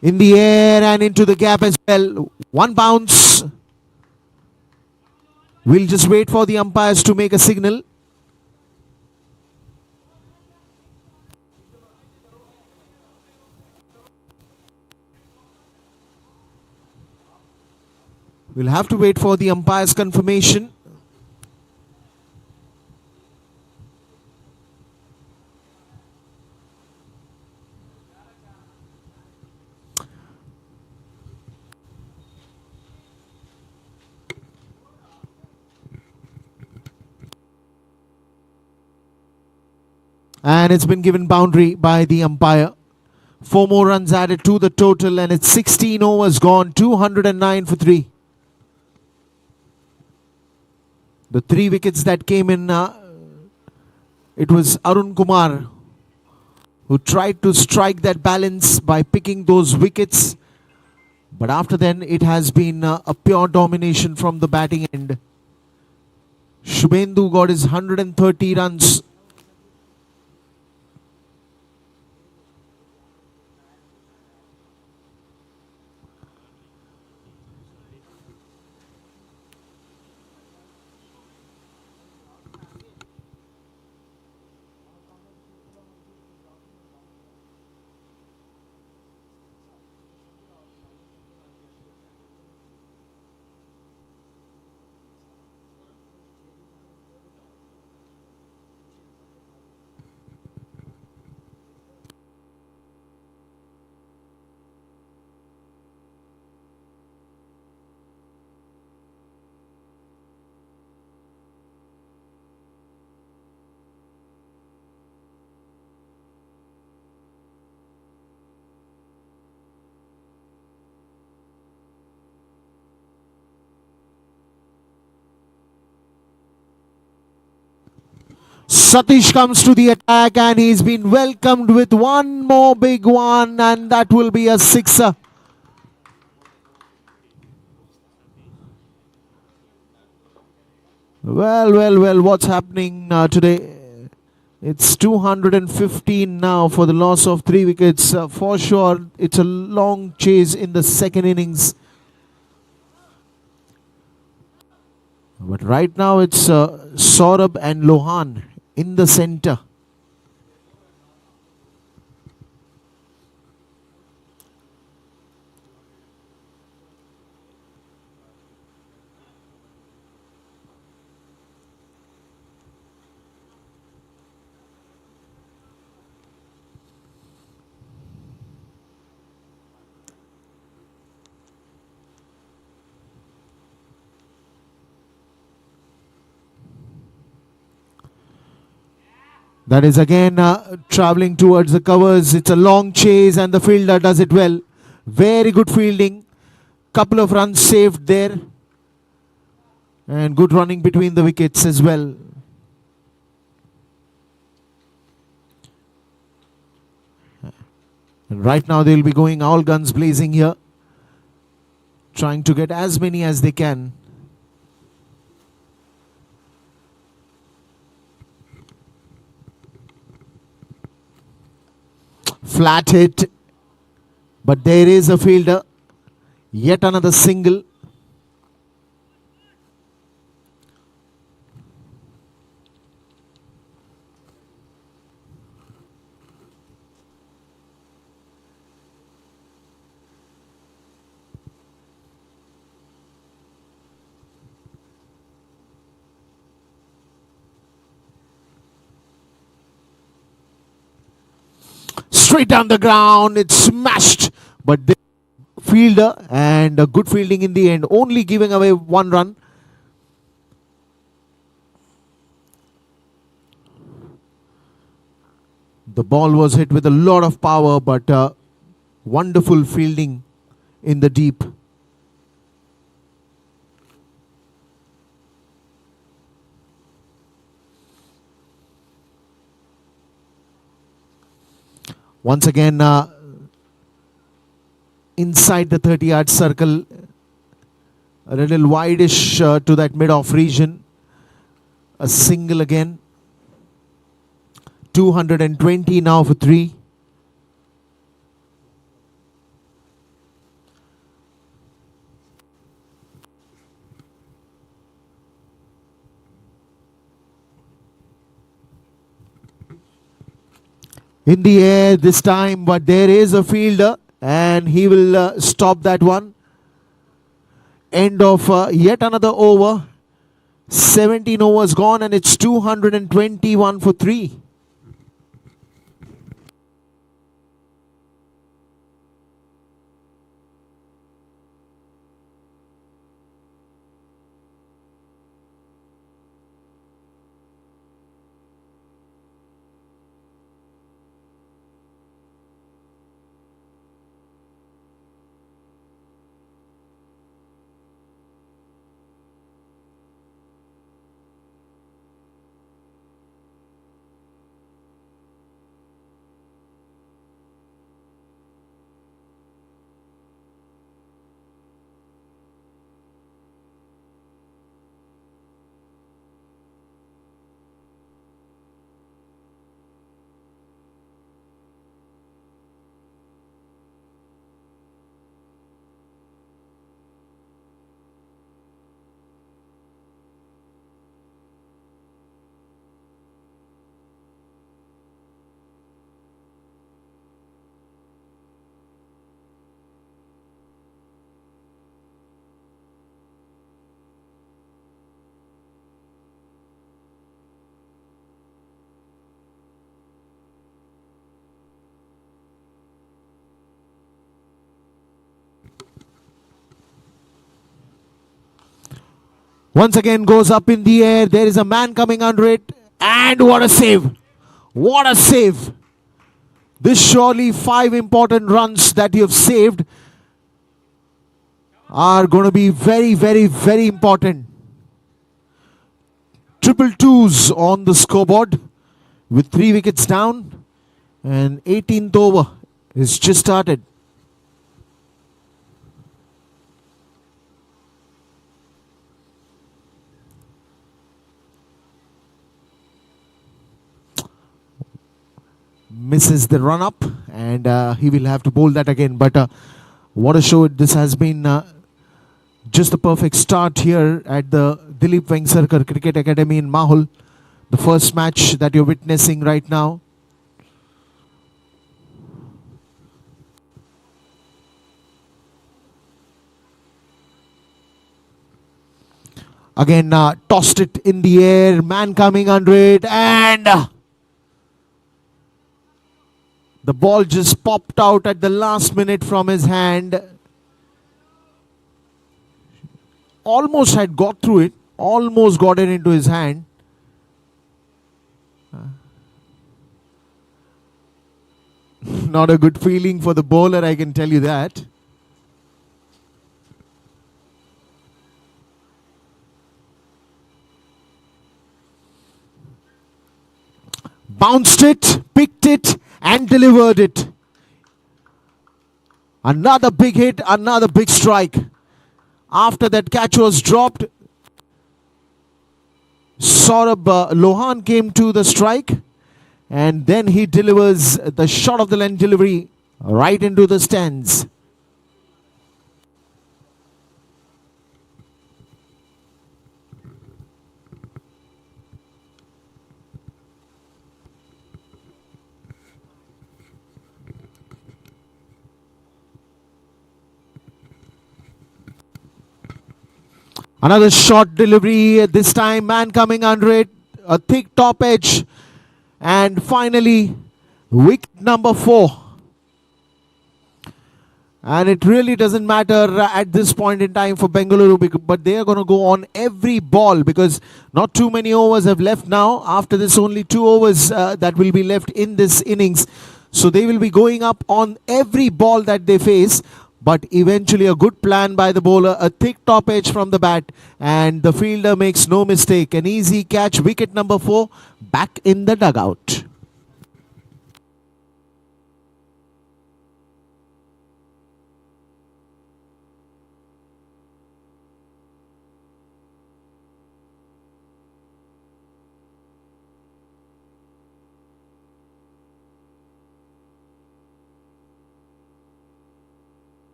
In the air and into the gap as well. One bounce. We'll just wait for the umpires to make a signal. We'll have to wait for the umpire's confirmation. And it's been given boundary by the umpire. 4 more runs added to the total and it's 16 overs gone, 209 for 3. The 3 wickets that came in, it was Kumar who tried to strike that balance by picking those wickets. But after then, it has been a pure domination from the batting end. Shubhendu got his 130 runs. Satish comes to the attack and he's been welcomed with one more big one and that will be a sixer. Well, what's happening today? It's 215 now for the loss of 3 wickets. For sure, it's a long chase in the second innings. But right now it's Saurabh and Lohan in the center. That is again traveling towards the covers. It's a long chase and the fielder does it well. Very good fielding. Couple of runs saved there. And good running between the wickets as well. And right now they'll be going all guns blazing here. Trying to get as many as they can. Flat hit. But there is a fielder. Yet another single. Straight down the ground. It's smashed. But the fielder and a good fielding in the end. Only giving away one run. The ball was hit with a lot of power, but wonderful fielding in the deep. Once again, inside the 30-yard circle, a little wideish to that mid-off region. A single again. 220 now for 3. In the air this time, but there is a fielder and he will stop that one. End of yet another over. 17 overs gone and it's 221 for 3. Once again goes up in the air. There is a man coming under it. And what a save. What a save. This surely 5 important runs that you have saved are going to be very, very, very important. Triple twos on the scoreboard with 3 wickets down. And 18th over is just started. Misses the run up and he will have to bowl that again. But what a show this has been. Just the perfect start here at the Dilip Vengsarkar Cricket Academy in Mahul. The first match that you're witnessing right now. Again tossed it in the air. Man coming under it and... the ball just popped out at the last minute from his hand. Almost had got through it. Almost got it into his hand. Not a good feeling for the bowler, I can tell you that. Bounced it, picked it, and delivered it. Another big hit, another big strike. After that catch was dropped, Saurabh Lohan came to the strike, and then he delivers the shot of the length delivery right into the stands. Another short delivery, this time man coming under it, a thick top edge, and finally wicket number 4. And it really doesn't matter at this point in time for Bengaluru, but they are going to go on every ball because not too many overs have left now. After this, only 2 overs that will be left in this innings. So they will be going up on every ball that they face. But eventually a good plan by the bowler, a thick top edge from the bat, and the fielder makes no mistake. An easy catch, wicket number 4, back in the dugout.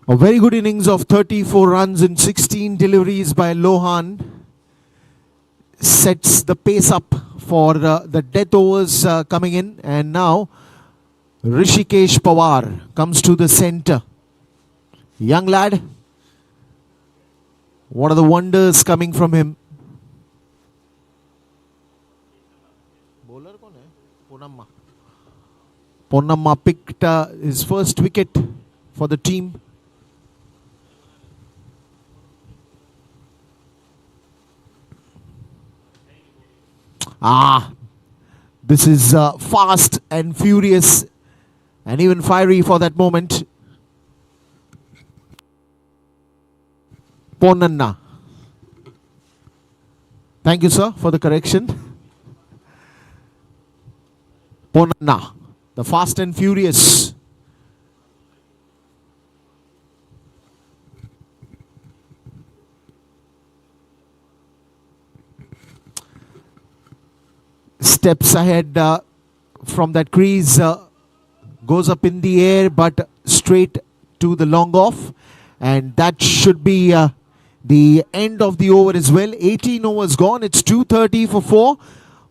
A very good innings of 34 runs in 16 deliveries by Lohan sets the pace up for the death overs coming in. And now Rishikesh Pawar comes to the center. Young lad, what are the wonders coming from him? Bowler kaun hai? Ponnamma. Ponnamma picked his first wicket for the team. This is fast and furious and even fiery for that moment. Ponnanna. Thank you, sir, for the correction. Ponnanna, the fast and furious. Steps ahead from that crease, goes up in the air but straight to the long off, and that should be the end of the over as well. 18 overs gone, it's 230 for 4.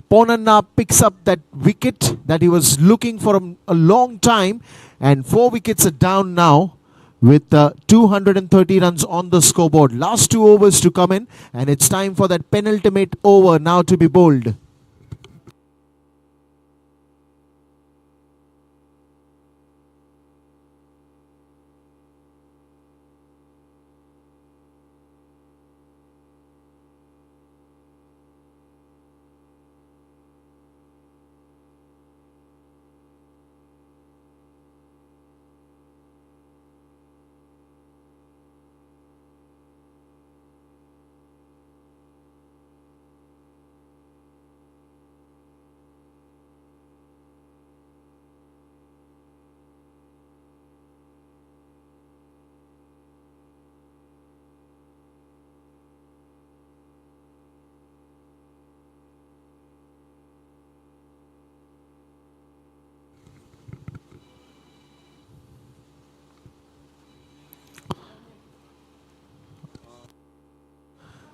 Ponnanna picks up that wicket that he was looking for a long time, and 4 wickets are down now with 230 runs on the scoreboard. Last 2 overs to come in, and it's time for that penultimate over now to be bowled.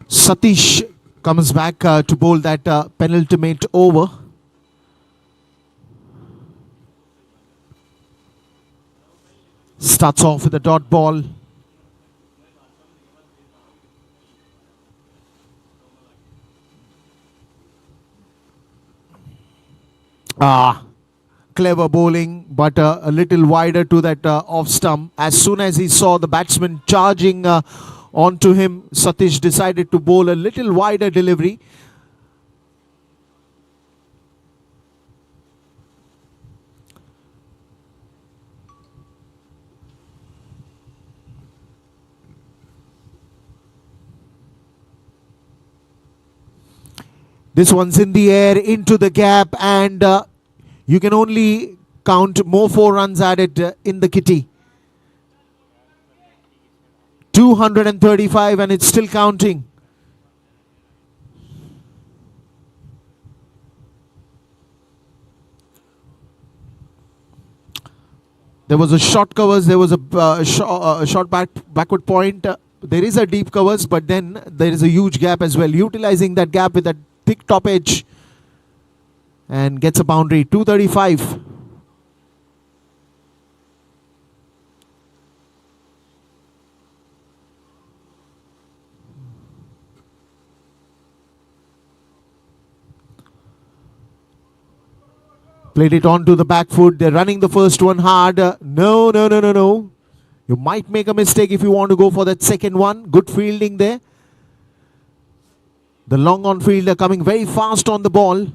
Satish comes back to bowl that penultimate over. Starts off with a dot ball. clever bowling, but a little wider to that off stump. As soon as he saw the batsman charging onto him, Satish decided to bowl a little wider delivery. This one's in the air, into the gap, and you can only count more 4 runs added in the kitty. 235, and it's still counting. There was a short covers, there was a short backward point. There is a deep covers, but then there is a huge gap as well. Utilizing that gap with a thick top edge and gets a boundary. 235. Played it onto the back foot. They're running the first one hard. No. You might make a mistake if you want to go for that second one. Good fielding there. The long on fielder coming very fast on the ball.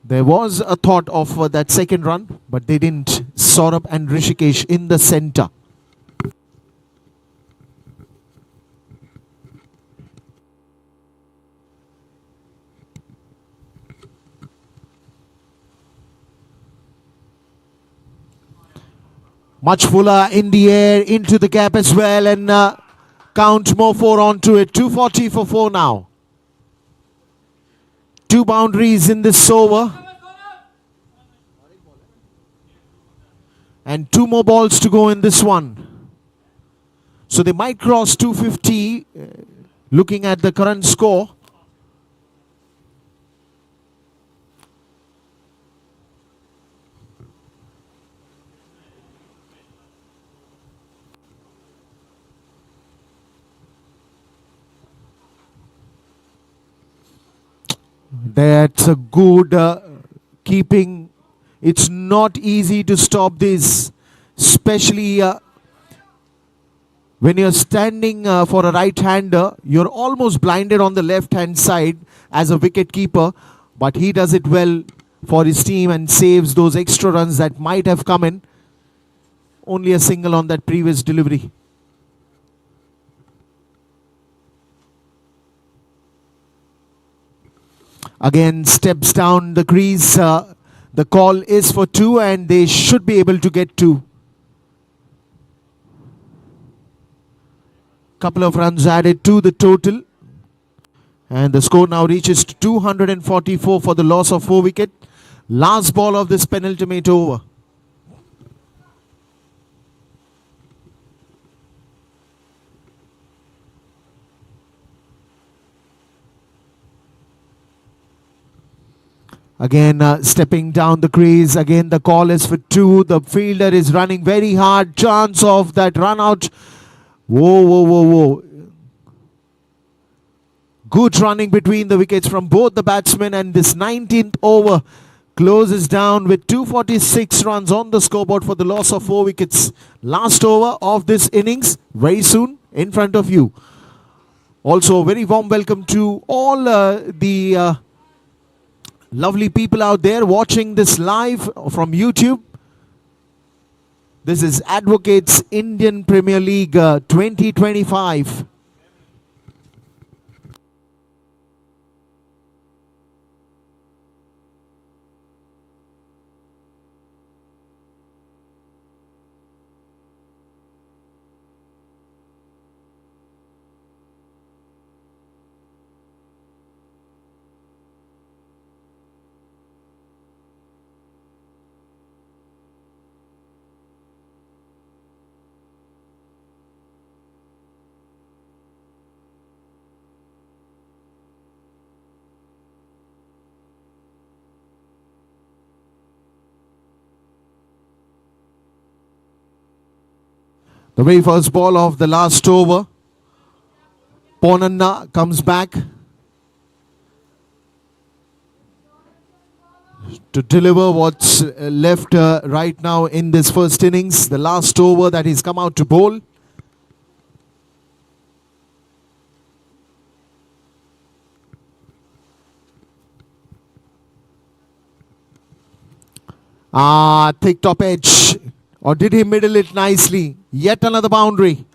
There was a thought of that second run, but they didn't. Saurabh and Rishikesh in the center. Much fuller in the air, into the gap as well, and count more 4 onto it. 240 for 4 now. 2 boundaries in this over. And 2 more balls to go in this one. So they might cross 250 looking at the current score. That's a good keeping. It's not easy to stop this, especially when you're standing for a right-hander. You're almost blinded on the left-hand side as a wicket keeper, but he does it well for his team and saves those extra runs that might have come in. Only a single on that previous delivery. Again, steps down the crease. The call is for 2, and they should be able to get 2. Couple of runs added to the total. And the score now reaches 244 for the loss of 4 wicket. Last ball of this penultimate over. Again, stepping down the crease. Again, the call is for 2. The fielder is running very hard. Chance of that run out. Whoa. Good running between the wickets from both the batsmen, and this 19th over closes down with 246 runs on the scoreboard for the loss of 4 wickets. Last over of this innings, very soon in front of you. Also, a very warm welcome to all the lovely people out there watching this live from YouTube. This is Advocates Indian Premier League 2025. The very first ball of the last over. Ponneri comes back. to deliver what's left right now in this first innings. The last over that he's come out to bowl. Thick top edge. Or did he middle it nicely? Yet another boundary.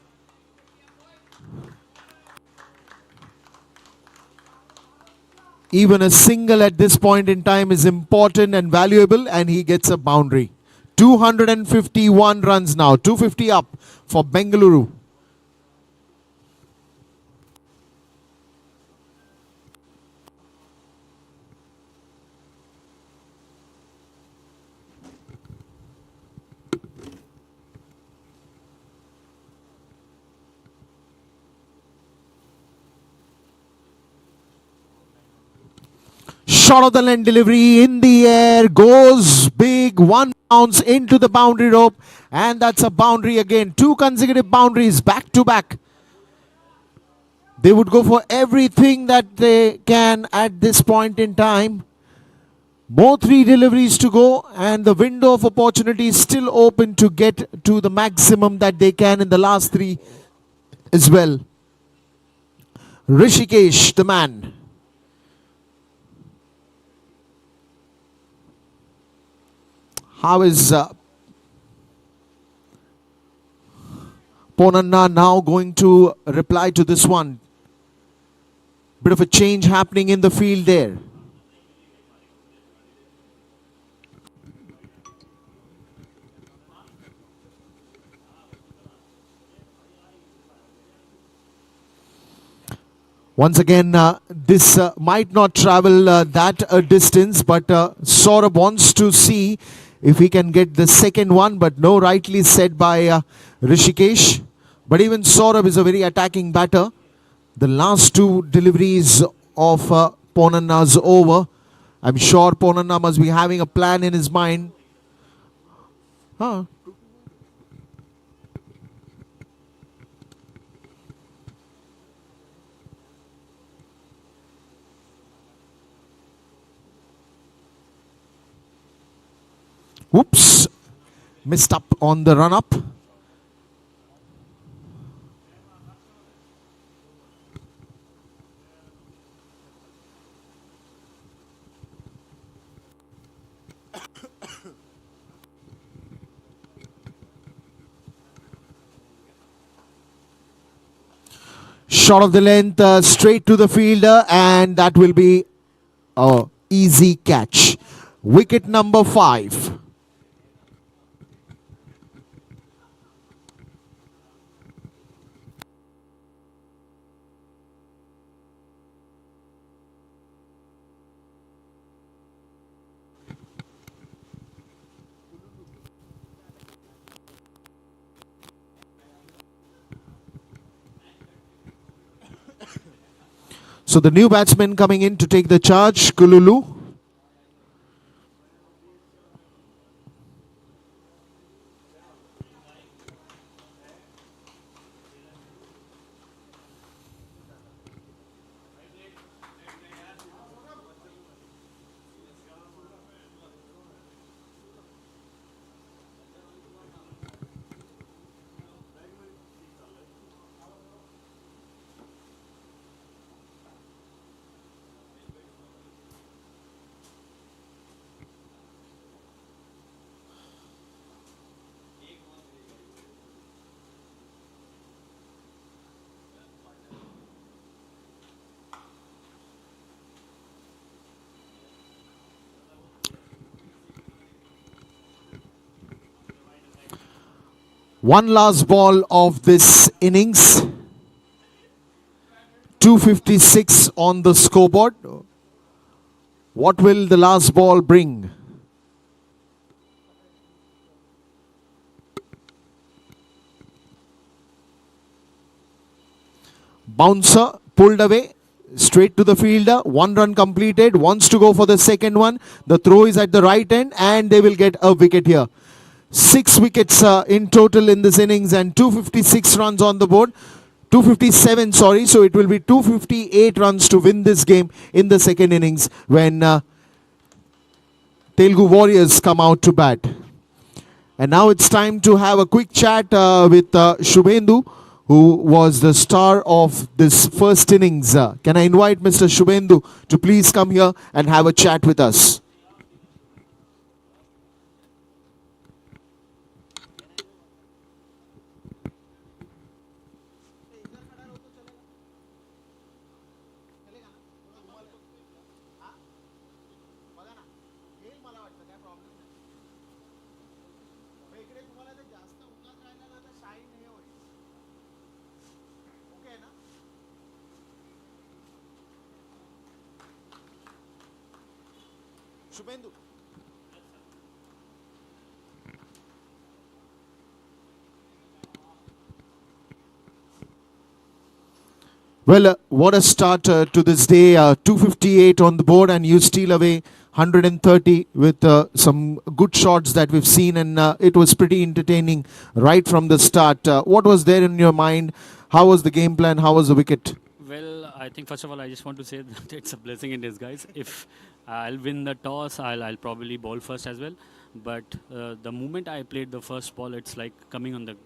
Even a single at this point in time is important and valuable, and he gets a boundary. 251 runs now. 250 up for Bengaluru. Short of the length delivery in the air, goes big, one bounce into the boundary rope, and that's a boundary again. 2 consecutive boundaries back to back. They would go for everything that they can at this point in time. More 3 deliveries to go, and the window of opportunity is still open to get to the maximum that they can in the last 3 as well. Rishikesh, the man. How is Ponneri now going to reply to this one? Bit of a change happening in the field there. Once again, this might not travel that distance, but Saurabh wants to see if he can get the second one, but no, rightly said by Rishikesh. But even Saurabh is a very attacking batter. The last 2 deliveries of Ponneri's over. I'm sure Ponneri must be having a plan in his mind. Whoops, missed up on the run up. Short of the length, straight to the fielder, and that will be a easy catch. Wicket number 5. So the new batsman coming in to take the charge, Kululu. One last ball of this innings. 256 on the scoreboard. What will the last ball bring? Bouncer pulled away. Straight to the fielder. 1 run completed. Wants to go for the second one. The throw is at the right end, and they will get a wicket here. 6 wickets in total in this innings, and 256 runs on the board. 257, sorry. So it will be 258 runs to win this game in the second innings when Telugu Warriors come out to bat. And now it's time to have a quick chat with Shubhendu, who was the star of this first innings. Can I invite Mr. Shubhendu to please come here and have a chat with us? Shubhendu. Well, what a start to this day. 258 on the board, and you steal away 130 with some good shots that we've seen, and it was pretty entertaining right from the start. What was there in your mind? How was the game plan? How was the wicket? Well, I think first of all, I just want to say that it's a blessing in disguise. If I'll win the toss, I'll probably bowl first as well. But the moment I played the first ball, it's like coming on the,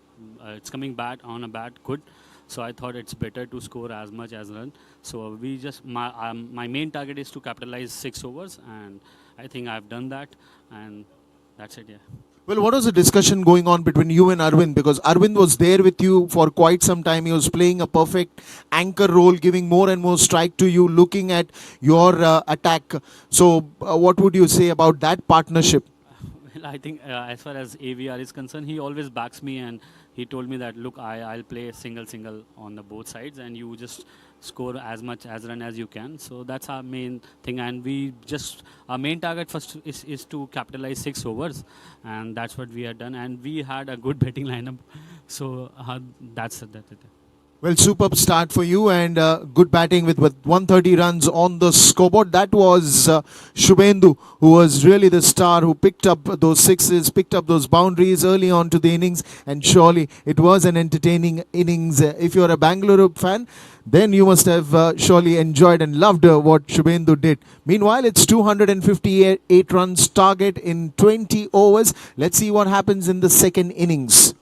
it's coming bat on a bat good. So I thought it's better to score as much as run. So we just my main target is to capitalize 6 overs, and I think I've done that, and that's it. Yeah. Well, what was the discussion going on between you and Arvind? Because Arvind was there with you for quite some time. He was playing a perfect anchor role, giving more and more strike to you, looking at your attack. So, what would you say about that partnership? Well, I think as far as AVR is concerned, he always backs me, and he told me that look, I'll play single on the both sides, and you just score as much as run as you can. So that's our main thing, and we just our main target first is to capitalize 6 overs, and that's what we had done, and we had a good betting lineup. So that's it. Well, superb start for you, and good batting with 130 runs on the scoreboard. That was Shubhendu, who was really the star, who picked up those sixes, picked up those boundaries early on to the innings, and surely it was an entertaining innings. If you're a Bengaluru fan, then you must have surely enjoyed and loved what Shubhendu did. Meanwhile, it's 258 runs target in 20 overs. Let's see what happens in the second innings.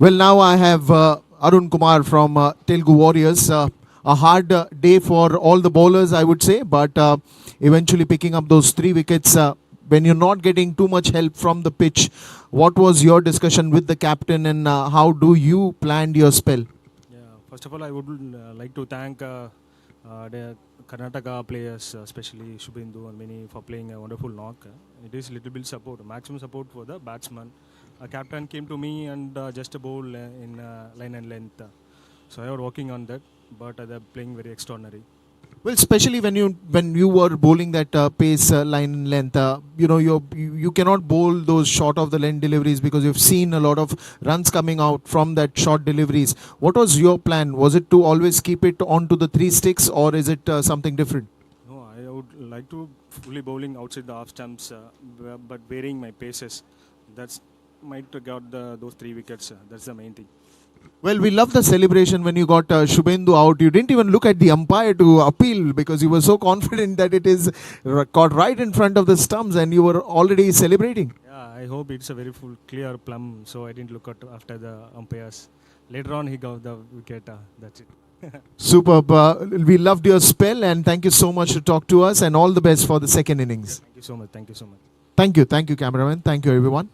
Well, now I have Arun Kumar from Telugu Warriors. A hard day for all the bowlers, I would say, but eventually picking up those 3 wickets when you're not getting too much help from the pitch. What was your discussion with the captain, and how do you plan your spell? Yeah, first of all, I would like to thank the Karnataka players, especially Shubhendu and many, for playing a wonderful knock. It is little bit support, maximum support for the batsman. A captain came to me and just a bowl in line and length. So I was working on that, but they're playing very extraordinary. Well, especially when you were bowling that pace line length, you cannot bowl those short of the length deliveries because you've seen a lot of runs coming out from that short deliveries. What was your plan? Was it to always keep it onto the 3 sticks, or is it something different? No, I would like to fully bowling outside the off stumps, but varying my paces. That's might got those 3 wickets. That's the main thing. Well, we love the celebration when you got Shubhendu out. You didn't even look at the umpire to appeal because you were so confident that it is caught right in front of the stumps, and you were already celebrating. Yeah, I hope it's a very full clear plum, so I didn't look at after the umpires. Later on, he got the wicket. That's it. Superb. We loved your spell, and thank you so much to talk to us, and all the best for the second innings. Thank you so much. Thank you so much. Thank you, cameraman. Thank you, everyone.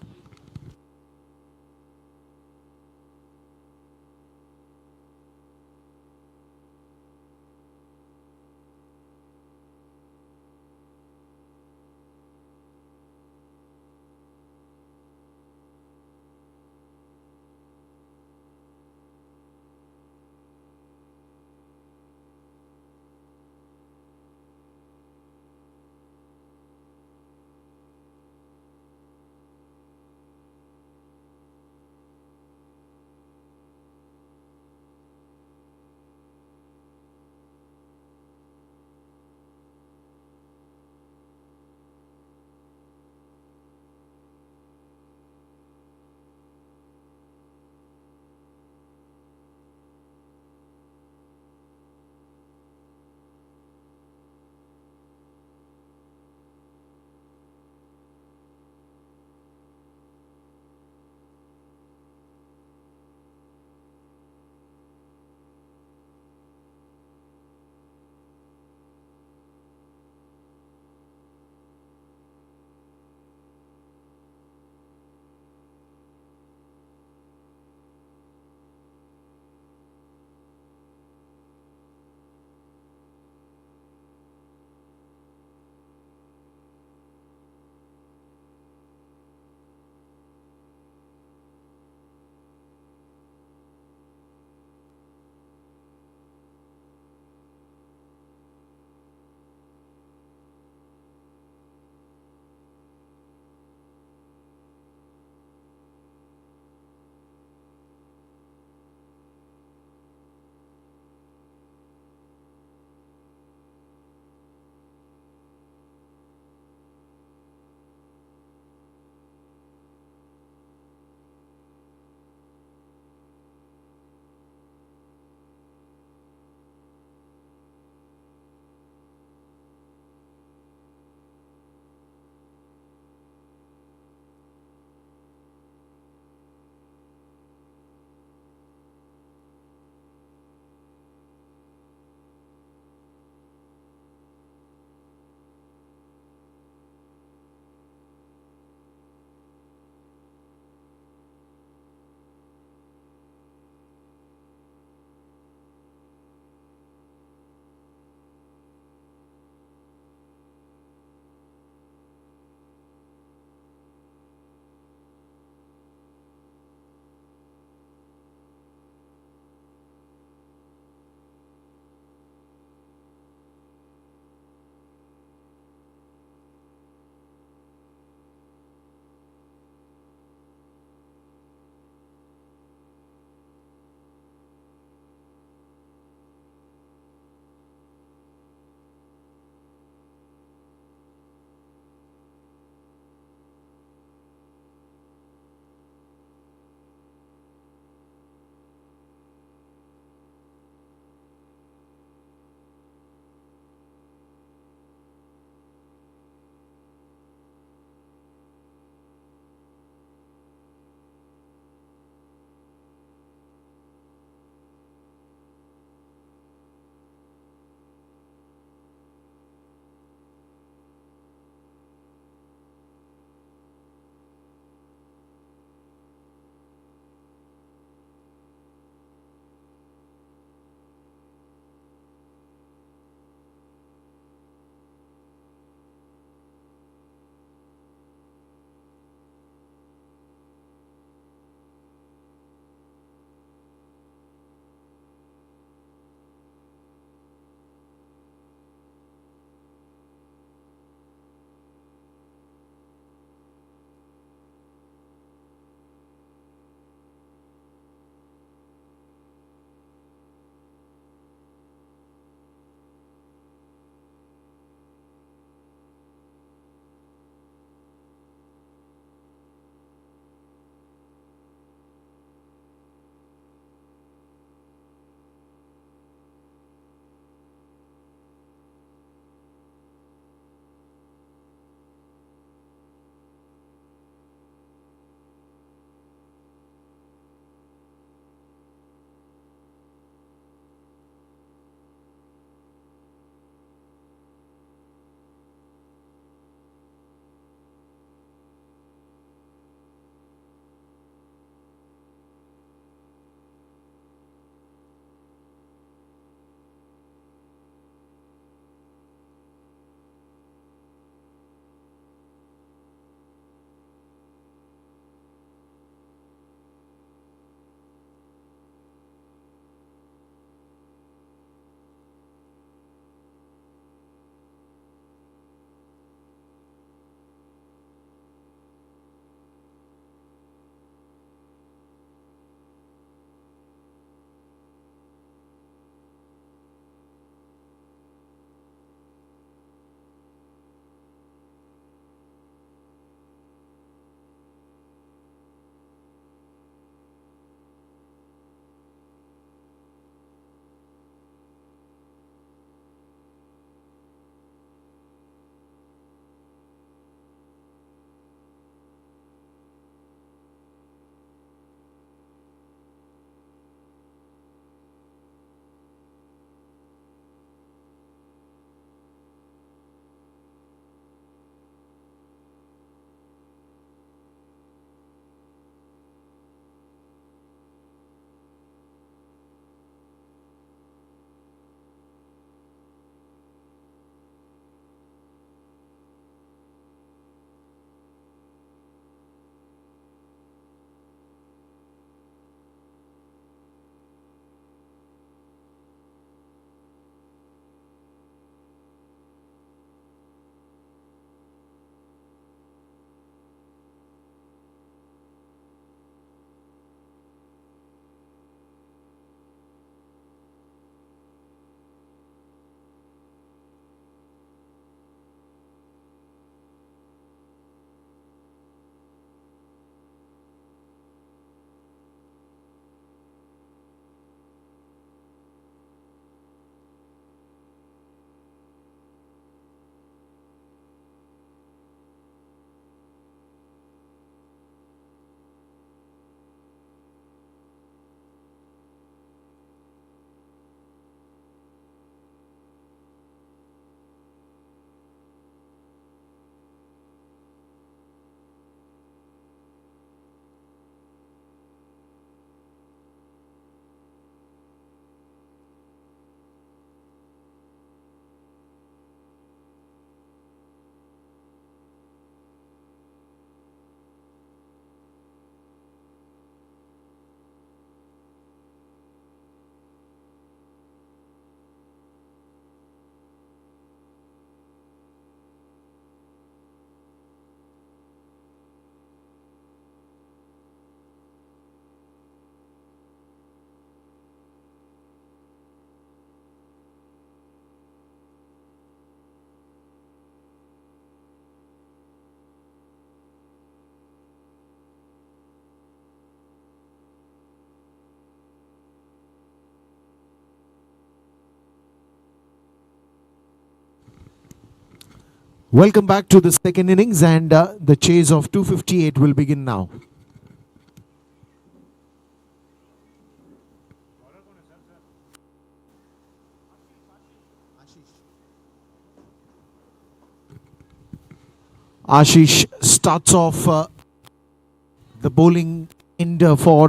Welcome back to the second innings, and the chase of 258 will begin now. Ashish starts off the bowling end for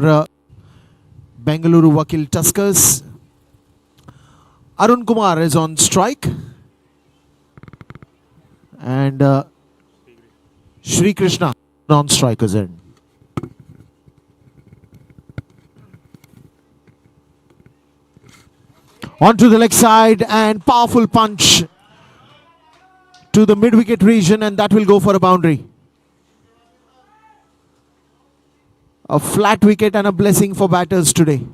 Bengaluru Vakil Tuskers. Arun Kumar is on strike. And Shri Krishna on strikers end. Onto the leg side and powerful punch to the mid-wicket region, and that will go for a boundary. A flat wicket and a blessing for batters today.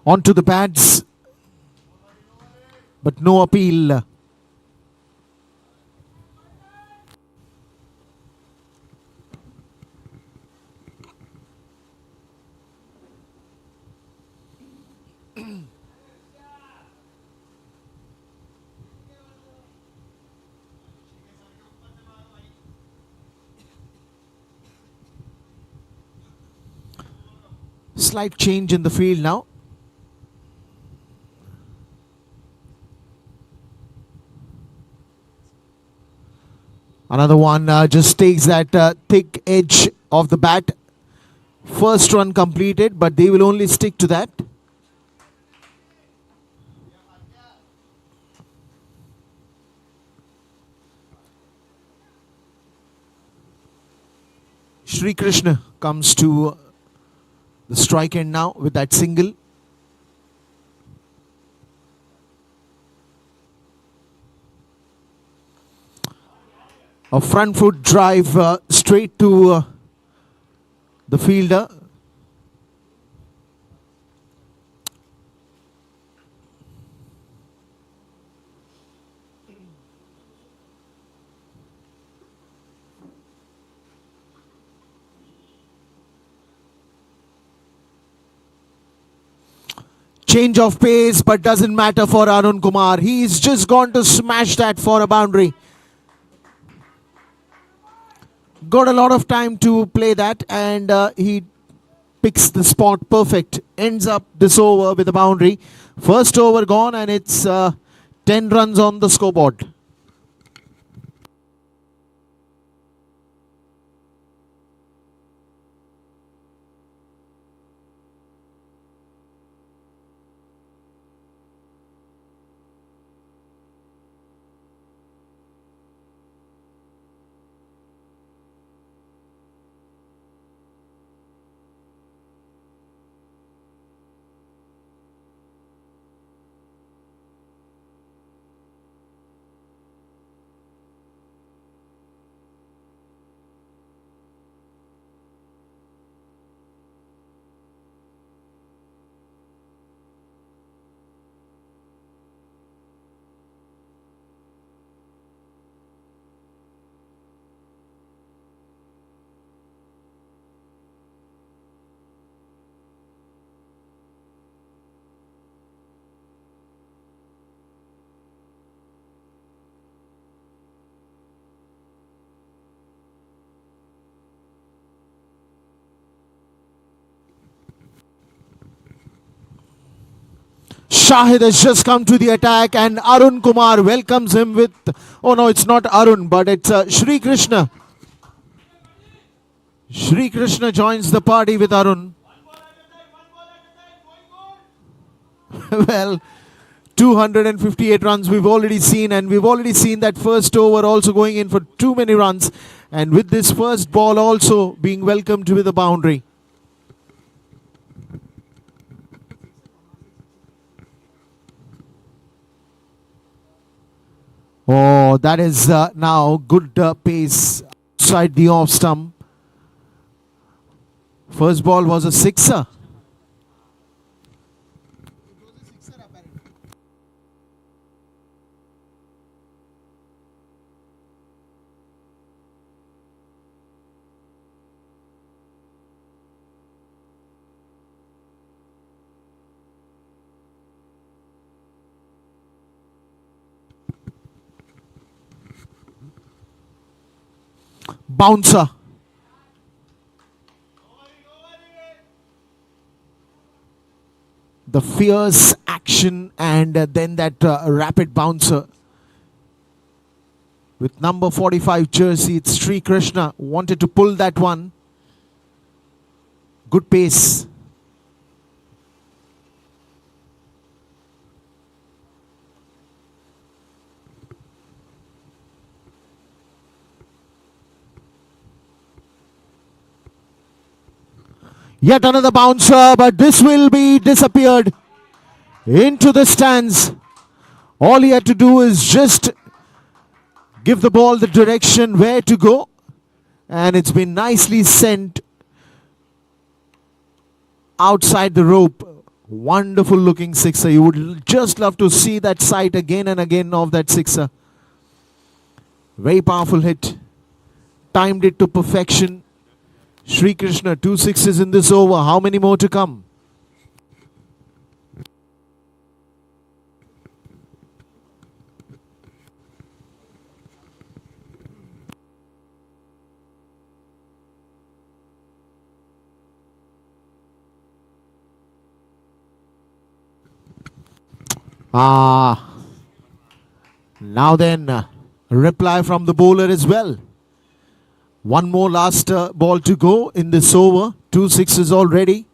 Onto the pads, but no appeal. Slight change in the field now. Another one just takes that thick edge of the bat. First run completed, but they will only stick to that. Shri Krishna comes to the strike end now with that single. A front foot drive straight to the fielder. Change of pace, but doesn't matter for Arun Kumar. He's just gone to smash that for a boundary. Got a lot of time to play that, and he picks the spot perfect. Ends up this over with a boundary. First over gone, and it's 10 runs on the scoreboard. Shahid has just come to the attack, and Arun Kumar welcomes him with, oh no, it's not Arun, but it's Shri Krishna. Shri Krishna joins the party with Arun. Well, 258 runs we've already seen, and we've already seen that first over also going in for too many runs, and with this first ball also being welcomed with a boundary. Oh, that is now good pace outside the off stump. First ball was a sixer. Bouncer. The fierce action and then that rapid bouncer. With number 45 jersey, it's Sri Krishna. Wanted to pull that one. Good pace. Yet another bouncer, but this will be disappeared into the stands. All he had to do is just give the ball the direction where to go, and it's been nicely sent outside the rope. Wonderful looking sixer. You would just love to see that sight again and again of that sixer. Very powerful hit. Timed it to perfection. Sri Krishna, 2 sixes in this over. How many more to come? Now then, a reply from the bowler as well. One more last ball to go in this over. 2 sixes already.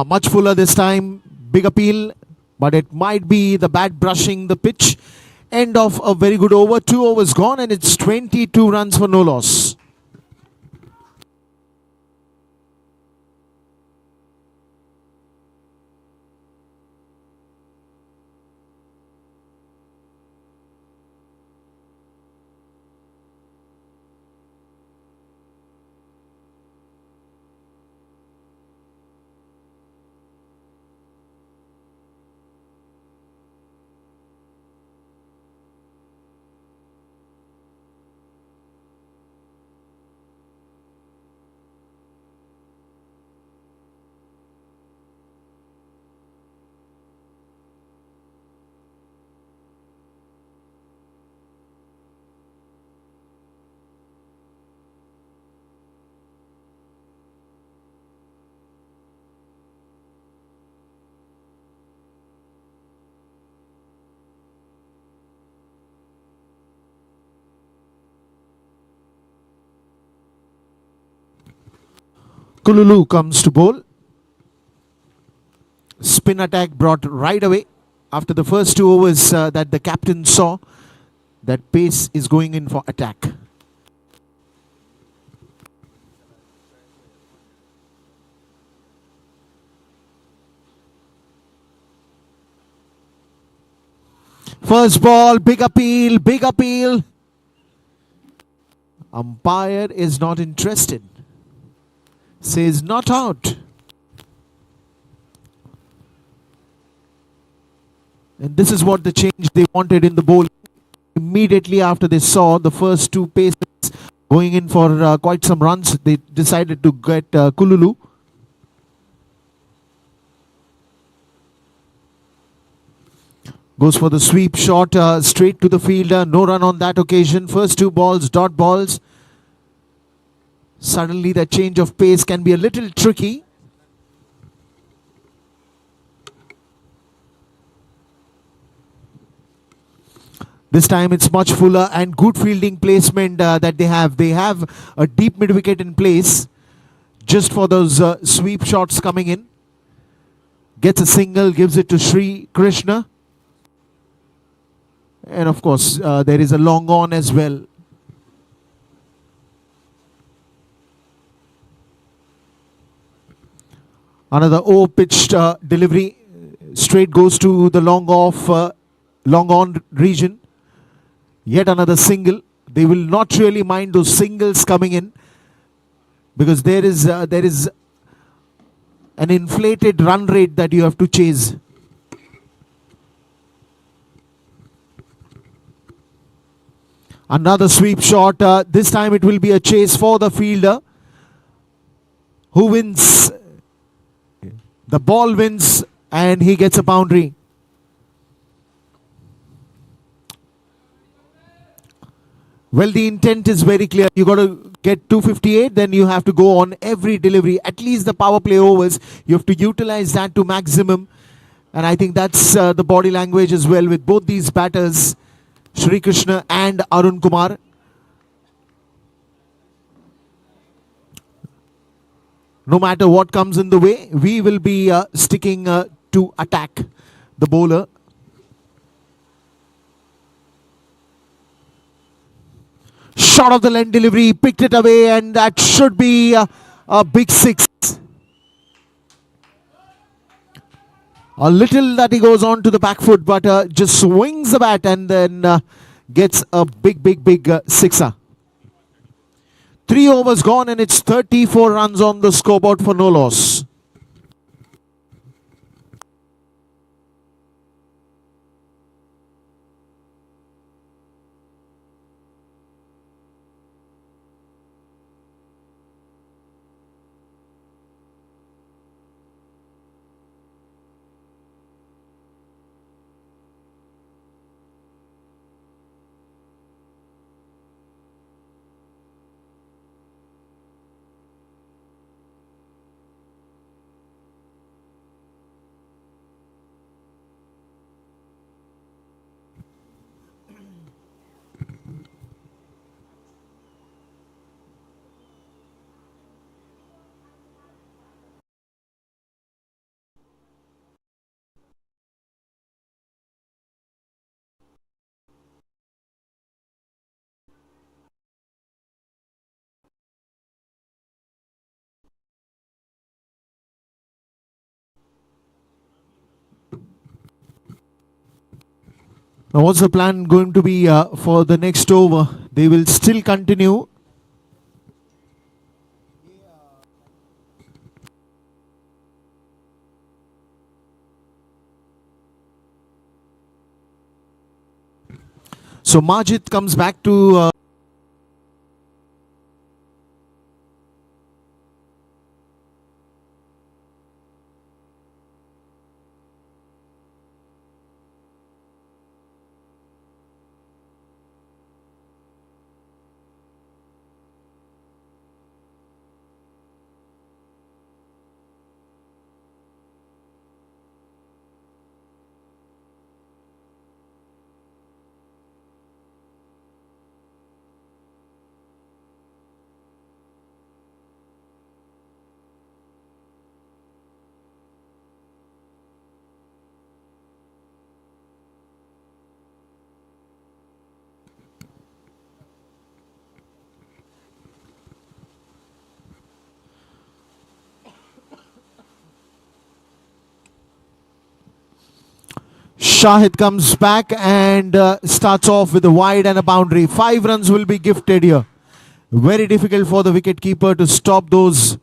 Much fuller this time. Big appeal, but it might be the bat brushing the pitch. End of a very good over. 2 overs gone, and it's 22 runs for no loss. Kululu comes to bowl. Spin attack brought right away after the first 2 overs that the captain saw. That pace is going in for attack. First ball, big appeal, big appeal. Umpire is not interested. Says not out. And this is what the change they wanted in the bowl. Immediately after they saw the first 2 paces going in for quite some runs, they decided to get Kululu. Goes for the sweep shot straight to the fielder. No run on that occasion. First 2 balls, dot balls. Suddenly the change of pace can be a little tricky. This time it's much fuller and good fielding placement that they have. They have a deep mid wicket in place just for those sweep shots coming in. gets a single, gives it to Sri Krishna. And of course, there is a long on as well. Another pitched delivery. Straight goes to the long off, long on region. Yet another single. They will not really mind those singles coming in, because there is an inflated run rate that you have to chase. Another sweep shot. This time it will be a chase for the fielder, who wins. The ball wins and he gets a boundary. Well, the intent is very clear. You got to get 258, then you have to go on every delivery. At least the power play overs, you have to utilize that to maximum. And I think that's the body language as well with both these batters, Sri Krishna and Arun Kumar. No matter what comes in the way, we will be sticking to attack the bowler. Shot of the length delivery, picked it away, and that should be a big six. A little that he goes on to the back foot, but just swings the bat and then gets a big sixer. 3 overs gone and it's 34 runs on the scoreboard for no loss. Now, what's the plan going to be for the next over? They will still continue. So Majid comes back to Shahid comes back and starts off with a wide and a boundary. 5 runs will be gifted here. Very difficult for the wicket keeper to stop those,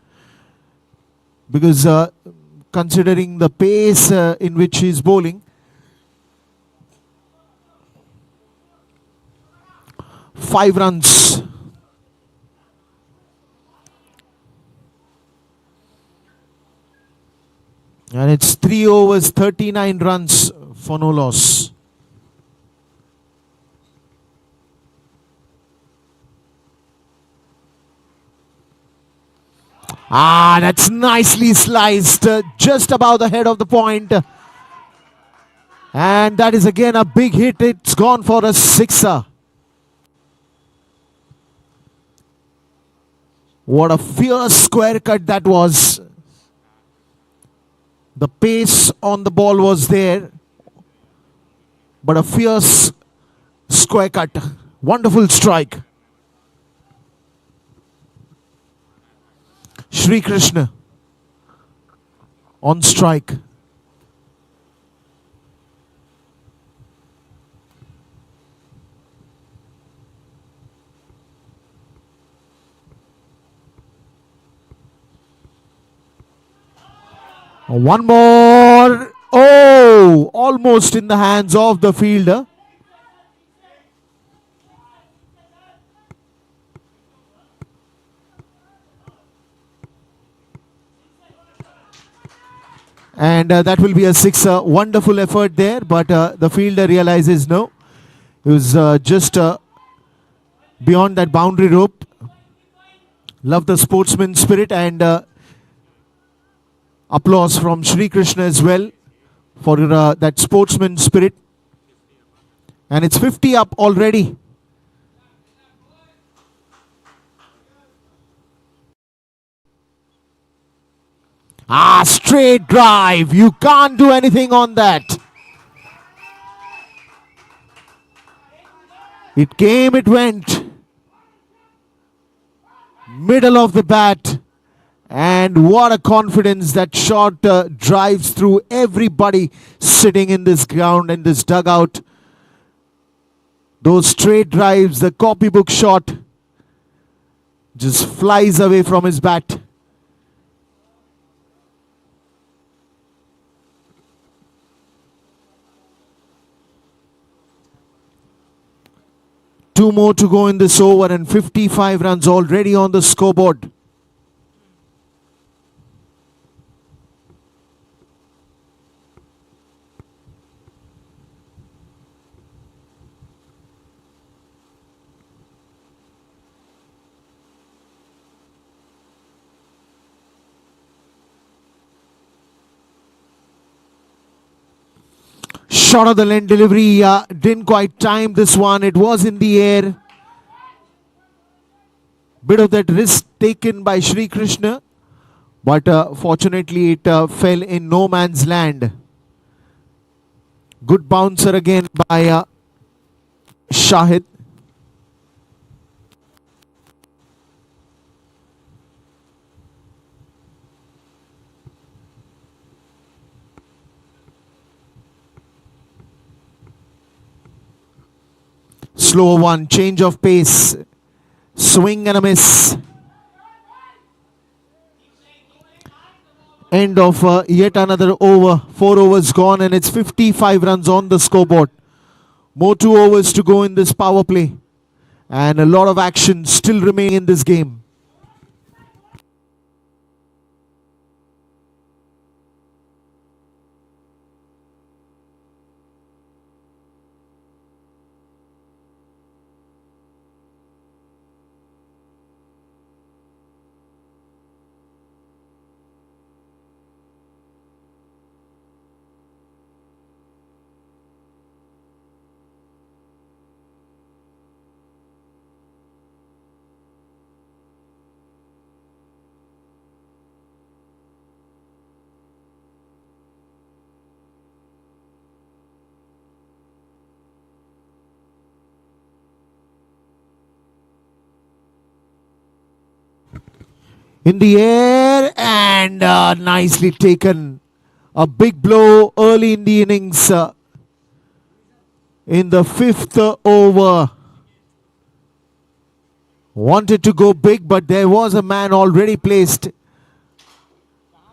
because considering the pace in which he is bowling. 5 runs. And it's 3 overs, 39 runs for no loss. Ah, that's nicely sliced, just above the head of the point. And that is again a big hit. It's gone for a sixer. What a fierce square cut that was. The pace on the ball was there, but a fierce square cut. Wonderful strike. Shri Krishna on strike. One more. Oh, almost in the hands of the fielder. And that will be a sixer. Wonderful effort there, but the fielder realizes no. It was just beyond that boundary rope. Love the sportsman spirit, and applause from Shri Krishna as well for that sportsman spirit. And it's 50 up already. Straight drive. You can't do anything on that. It came, it went. Middle of the bat. And what a confidence that shot drives through everybody sitting in this ground, in this dugout. Those straight drives, the copybook shot just flies away from his bat. Two more to go in this over and 55 runs already on the scoreboard. Short of the lane delivery, didn't quite time this one. It was in the air. Bit of that risk taken by Shri Krishna, but fortunately it fell in no man's land. Good bouncer again by Shahid. Slow one, change of pace, swing and a miss. End of yet another over. 4 overs gone and it's 55 runs on the scoreboard. More 2 overs to go in this power play. And a lot of action still remaining in this game. In the air and nicely taken. A big blow early in the innings in the 5th over. Wanted to go big, but there was a man already placed.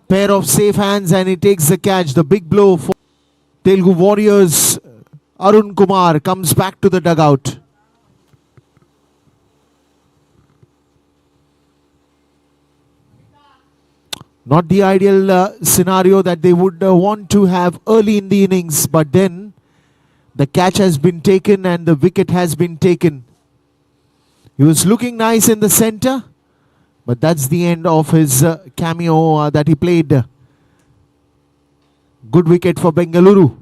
Pair of safe hands and he takes the catch. The big blow for Telugu Warriors. Arun Kumar comes back to the dugout. Not the ideal scenario that they would want to have early in the innings, but then the catch has been taken and the wicket has been taken. He was looking nice in the center, but that's the end of his cameo that he played. Good wicket for Bengaluru.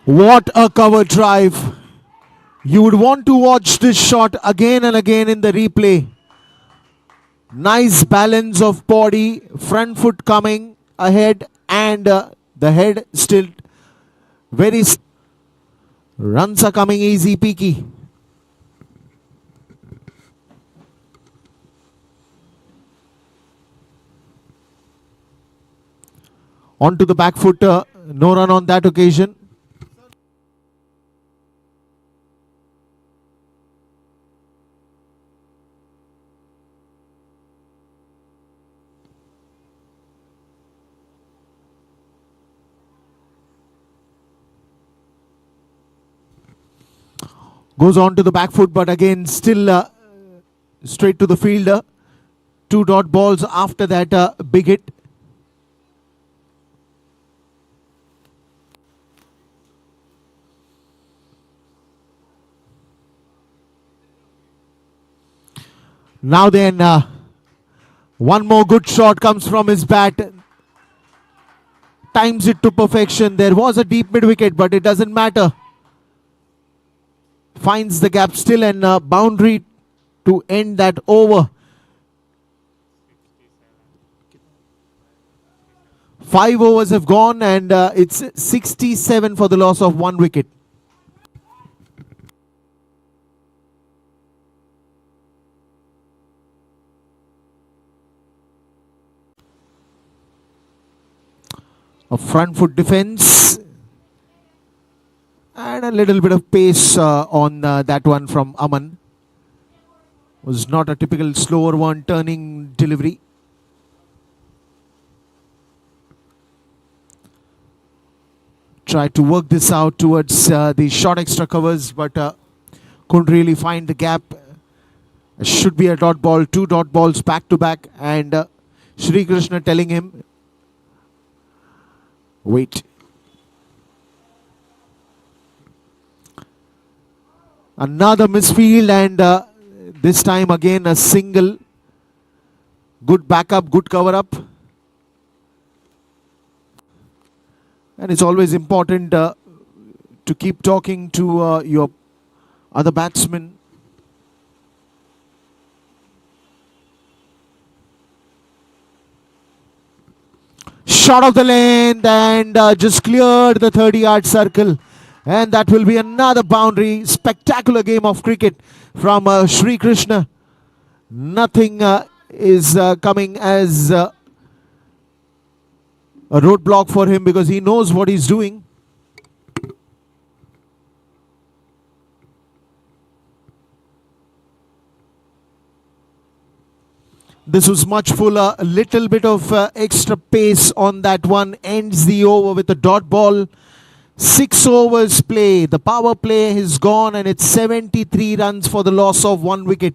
What a cover drive. You would want to watch this shot again and again in the replay. Nice balance of body, front foot coming ahead and the head still very... Runs are coming easy, peaky. Onto the back foot, no run on that occasion. Goes on to the back foot, but again still straight to the fielder. 2 dot balls after that big hit. Now then, one more good shot comes from his bat. Times it to perfection. There was a deep mid wicket, but it doesn't matter. Finds the gap still and boundary to end that over. 5 overs have gone and it's 67 for the loss of 1 wicket. A front foot defense. And a little bit of pace on that one from Aman. Was not a typical slower one turning delivery. Tried to work this out towards the short extra covers, but couldn't really find the gap. Should be a dot ball, 2 dot balls back to back, and Shri Krishna telling him, wait. Another misfield and this time again a single. Good backup, good cover up. And it's always important to keep talking to your other batsmen. Shot of the length and just cleared the 30-yard circle. And that will be another boundary. Spectacular game of cricket from Shri Krishna. Nothing is coming as a roadblock for him because he knows what he's doing. This was much fuller. A little bit of extra pace on that one. Ends the over with a dot ball. 6 overs play. The power play is gone and it's 73 runs for the loss of 1 wicket.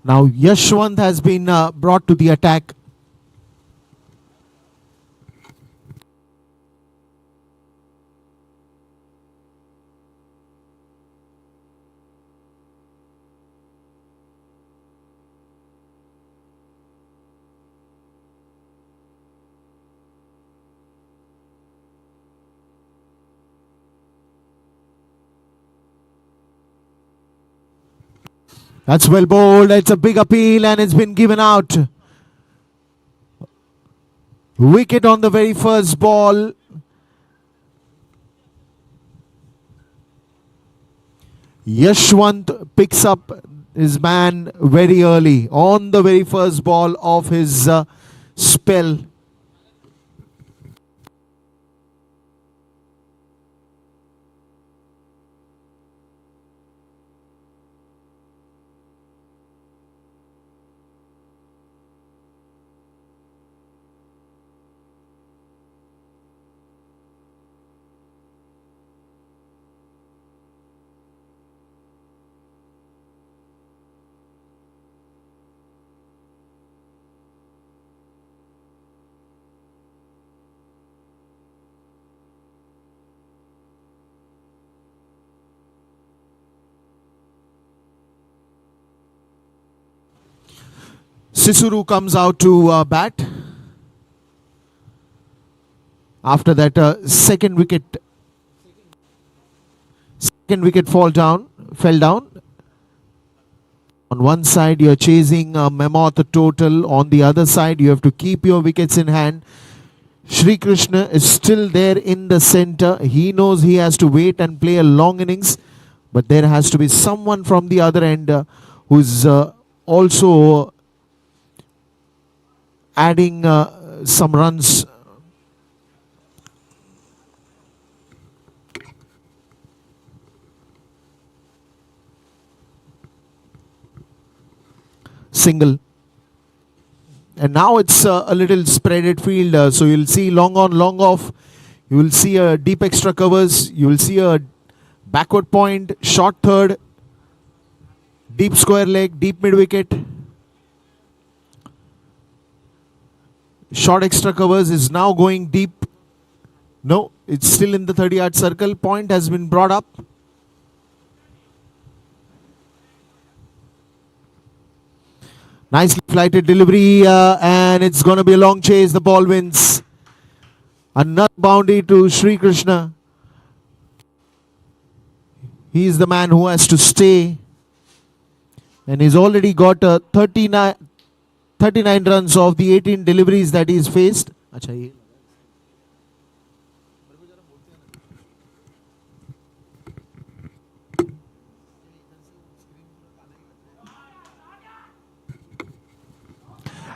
Now Yashwant has been brought to the attack. That's well bowled. It's a big appeal and it's been given out. Wicket on the very first ball. Yashwant picks up his man very early. On the very first ball of his spell. Sisuru comes out to bat. After that, second wicket fell down. On one side, you're chasing Mammoth total. On the other side, you have to keep your wickets in hand. Sri Krishna is still there in the center. He knows he has to wait and play a long innings, but there has to be someone from the other end who's also adding some runs. Single. And now it's a little spreaded field, so you'll see long on, long off. You will see a deep extra covers. You will see a backward point, short third, deep square leg, deep mid wicket. Short extra covers is now going deep. No, it's still in the 30-yard circle. Point has been brought up. Nicely flighted delivery, and it's going to be a long chase. The ball wins. Another boundary to Sri Krishna. He's the man who has to stay. And he's already got 39 runs of the 18 deliveries that he's faced.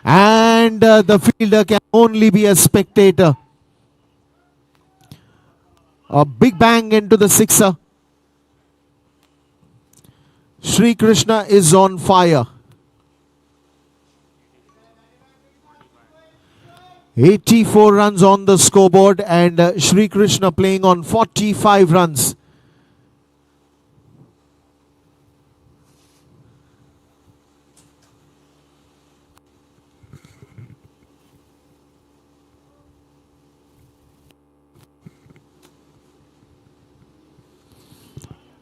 And the fielder can only be a spectator. A big bang into the sixer. Sri Krishna is on fire. 84 runs on the scoreboard, and Sri Krishna playing on 45 runs.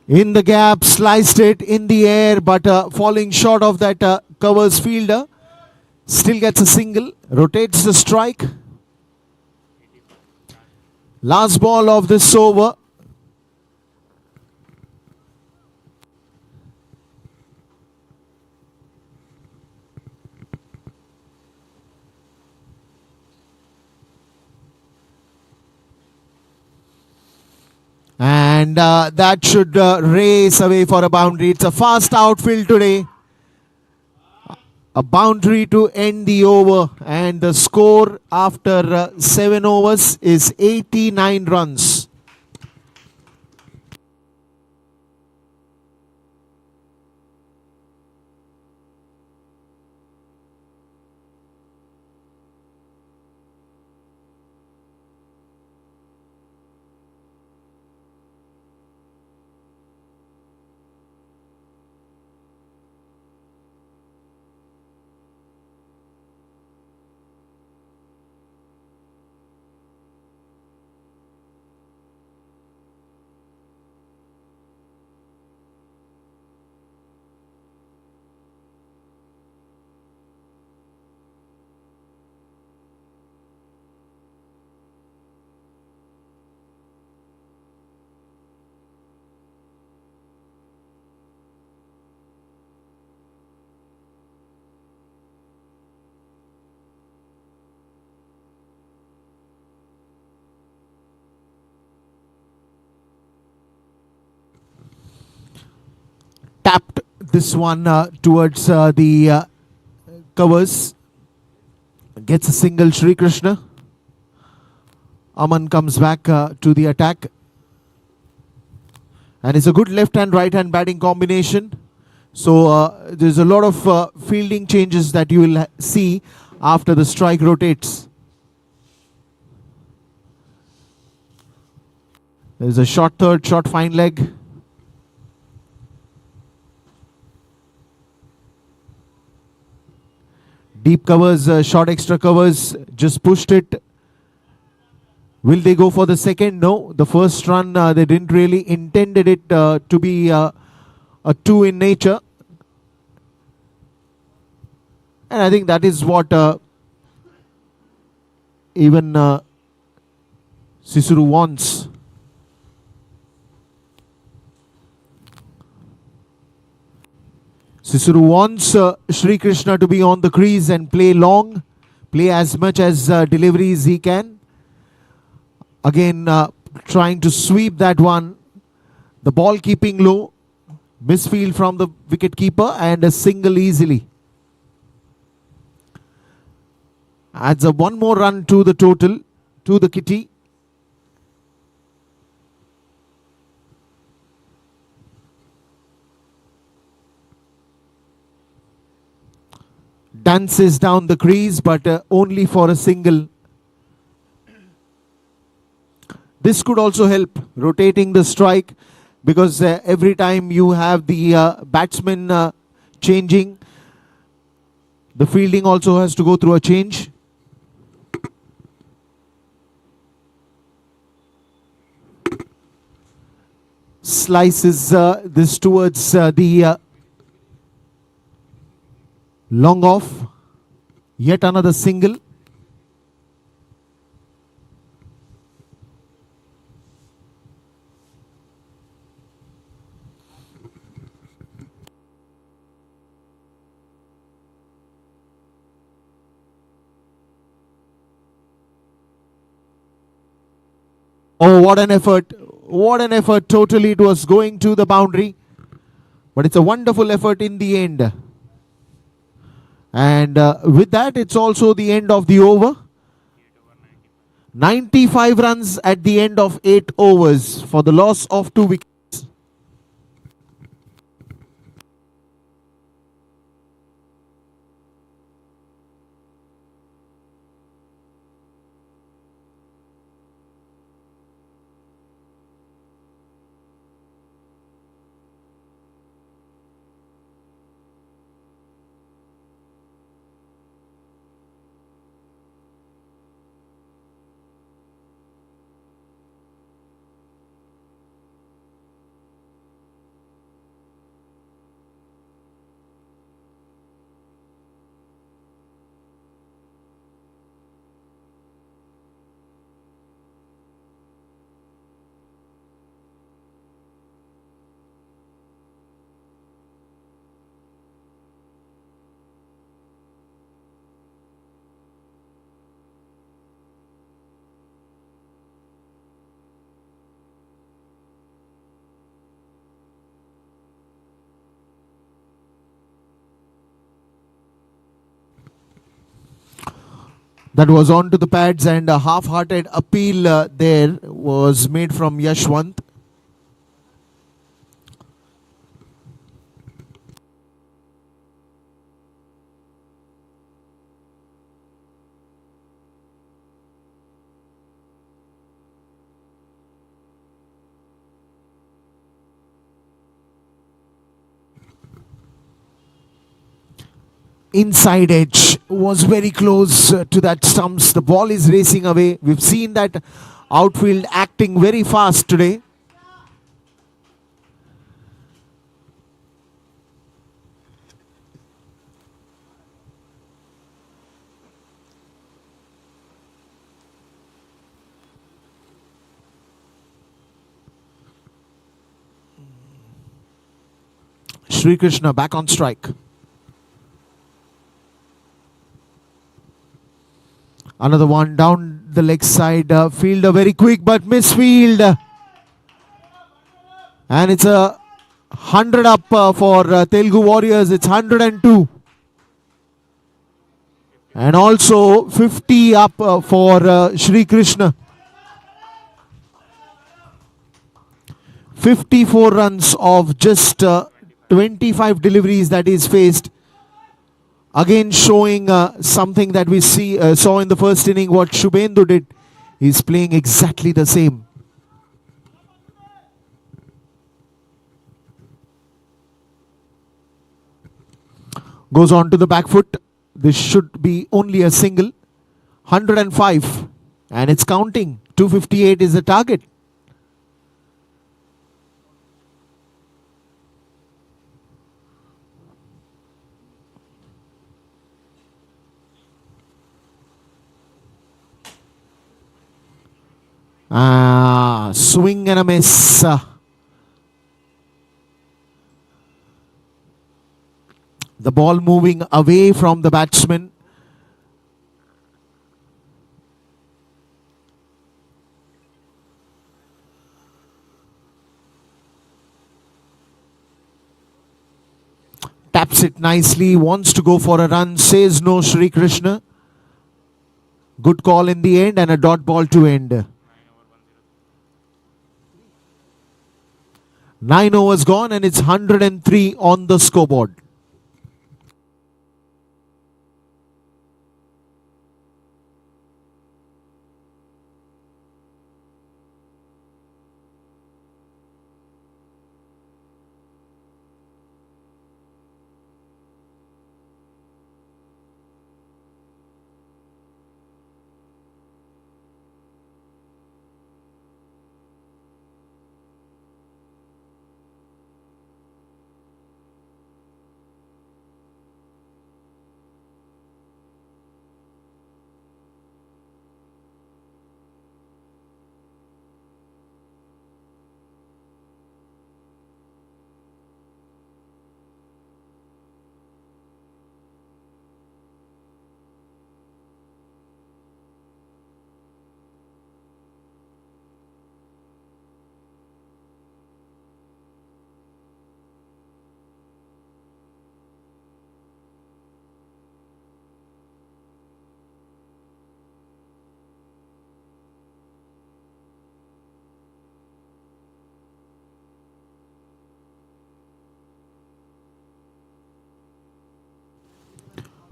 In the gap, sliced it in the air, but falling short of that covers fielder. Still gets a single, rotates the strike. Last ball of this over. And that should race away for a boundary. It's a fast outfield today. A boundary to end the over, and the score after 7 overs is 89 runs. Tapped this one towards the covers. Gets a single, Sri Krishna. Aman comes back to the attack. And it's a good left hand, right hand batting combination. So there's a lot of fielding changes that you will see after the strike rotates. There's a short third, short fine leg. Deep covers, short extra covers, just pushed it. Will they go for the second? No. The first run, they didn't really intended it to be a two in nature. And I think that is what even Sisuru wants. Sisuru wants Sri Krishna to be on the crease and play long, play as much as deliveries he can. Again, trying to sweep that one. The ball keeping low. Misfield from the wicket keeper and a single easily. Adds a one more run to the total, to the kitty. Dances down the crease, but only for a single. This could also help rotating the strike, because every time you have the batsman changing, the fielding also has to go through a change. Slices this towards the long off. Yet another single. Oh, what an effort. What an effort. Totally it was going to the boundary. But it's a wonderful effort in the end. And with that, it's also the end of the over. 95 runs at the end of 8 overs for the loss of 2 wickets. That was on to the pads, and a half-hearted appeal there was made from Yashwant. Inside edge was very close to that stumps. The ball is racing away. We've seen that outfield acting very fast today. Sri Krishna back on strike. Another one down the leg side. Fielder very quick, but misfield. And it's a 100 up for Telugu Warriors. It's 102. And also 50 up for Sri Krishna. 54 runs of just 25 deliveries that is faced. Again showing something that we saw in the first inning, what Shubhendu did. He's playing exactly the same. Goes on to the back foot. This should be only a single. 105. And it's counting. 258 is the target. Swing and a miss. The ball moving away from the batsman. Taps it nicely, wants to go for a run, says no, Shri Krishna. Good call in the end and a dot ball to end. 9 overs gone and it's 103 on the scoreboard.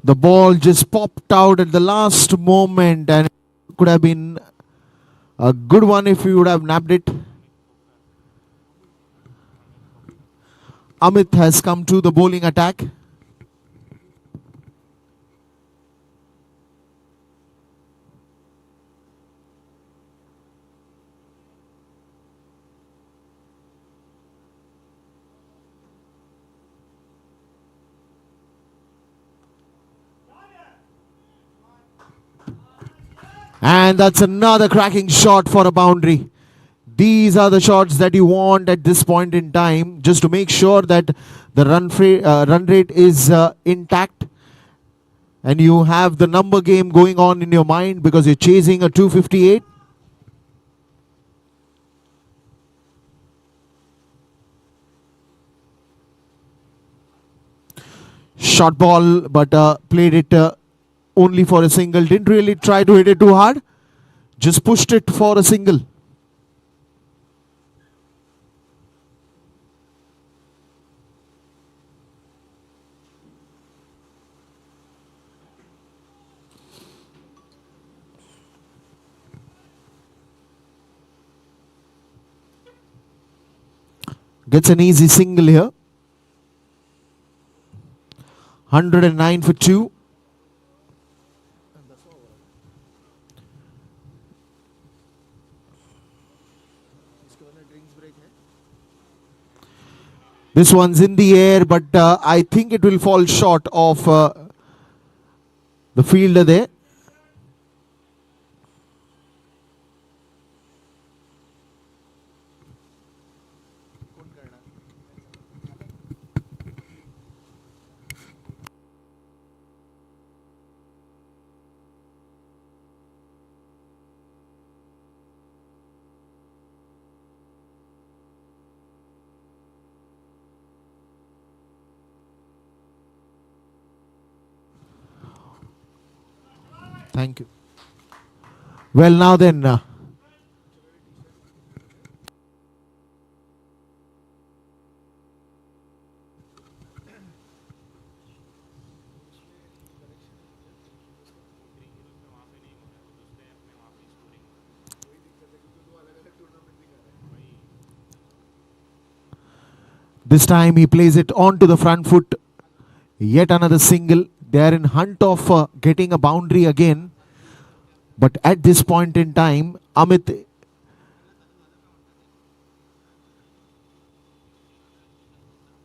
The ball just popped out at the last moment and it could have been a good one if we would have nabbed it. Amit has come to the bowling attack. And that's another cracking shot for a boundary. These are the shots that you want at this point in time, just to make sure that the run rate is intact and you have the number game going on in your mind because you're chasing a 258. Short ball, but played it only for a single. Didn't really try to hit it too hard. Just pushed it for a single. Gets an easy single here. 109 for 2. This one's in the air, but I think it will fall short of the fielder there. Thank you. Well, now then. This time he plays it onto the front foot. Yet another single. They are in hunt of getting a boundary again. But at this point in time, Amit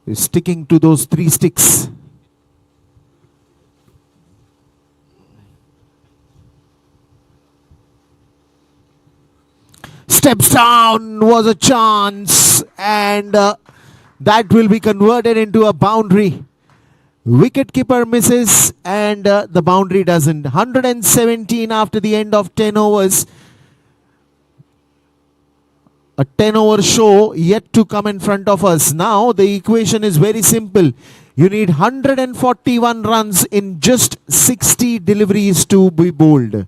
is sticking to those 3 sticks. steps down, was a chance, and that will be converted into a boundary. Wicket keeper misses, and the boundary doesn't. 117 after the end of 10 overs. A 10-over show yet to come in front of us. Now the equation is very simple. You need 141 runs in just 60 deliveries to be bowled.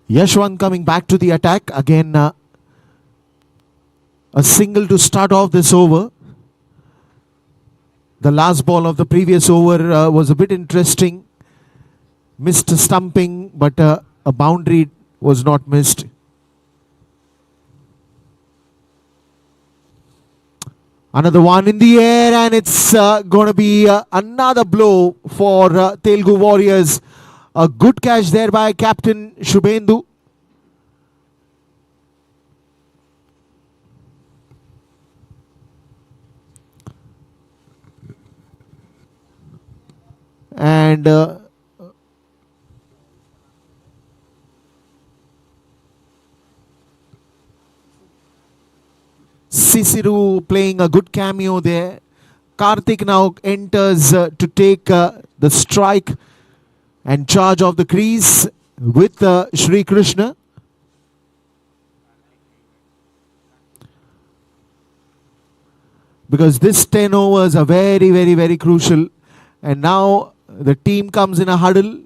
Yashwan coming back to the attack. Again, a single to start off this over. The last ball of the previous over was a bit interesting. Missed stumping, but a boundary was not missed. Another one in the air, and it's going to be another blow for Telugu Warriors. A good catch there by Captain Shubhendu. And Sisiru playing a good cameo there. Karthick now enters to take the strike and charge of the crease with Shri Krishna. Because this 10 overs are very, very, very crucial. And now the team comes in a huddle,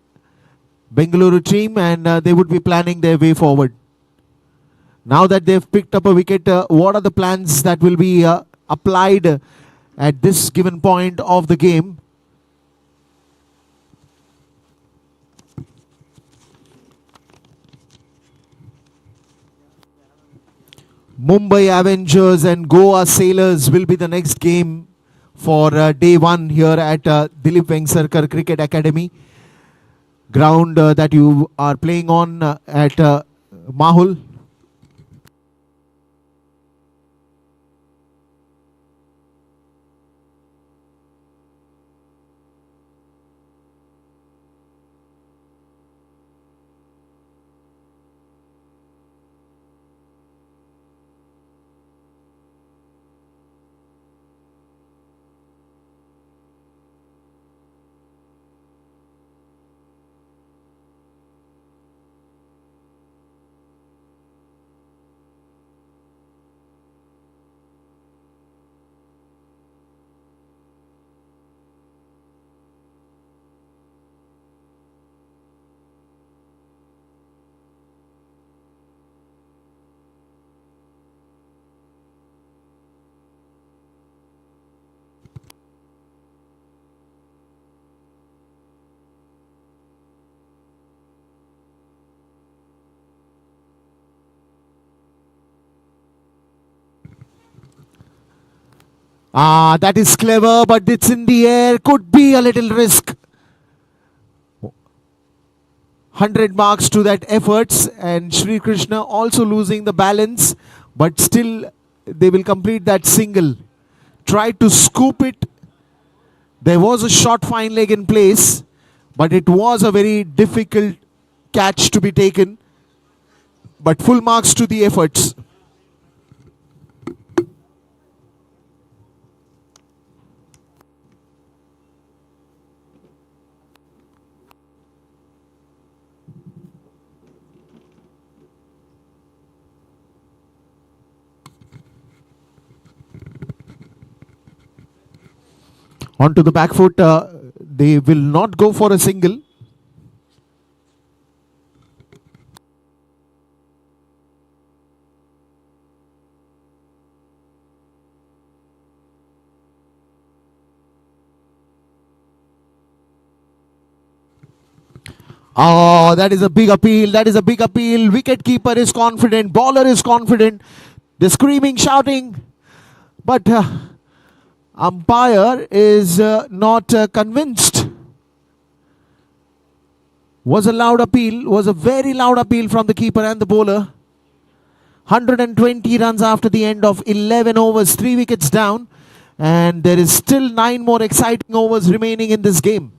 Bengaluru team, and they would be planning their way forward. Now that they've picked up a wicket, what are the plans that will be applied at this given point of the game? Mumbai Avengers and Goa Sailors will be the next game for day one here at Dilip Vengsarkar Cricket Academy. Ground that you are playing on at Mahul. That is clever, but it's in the air. Could be a little risk. 100 marks to that efforts, and Shri Krishna also losing the balance, but still they will complete that single. Tried to scoop it. There was a short fine leg in place, but it was a very difficult catch to be taken. But full marks to the efforts. Onto the back foot, they will not go for a single. Oh, that is a big appeal. That is a big appeal. Wicket keeper is confident. Bowler is confident. They're screaming, shouting. But umpire is not convinced. Was a loud appeal. Was a very loud appeal from the keeper and the bowler. 120 runs after the end of 11 overs. 3 wickets down. And there is still 9 more exciting overs remaining in this game.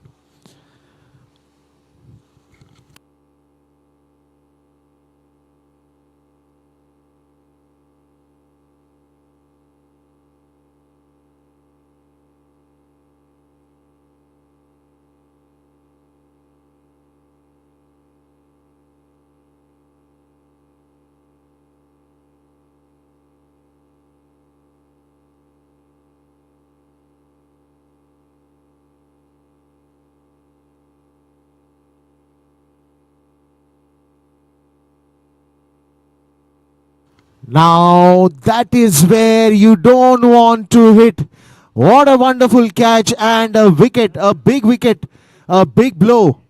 Now that is where you don't want to hit. What a wonderful catch and a wicket, a big wicket, a big blow.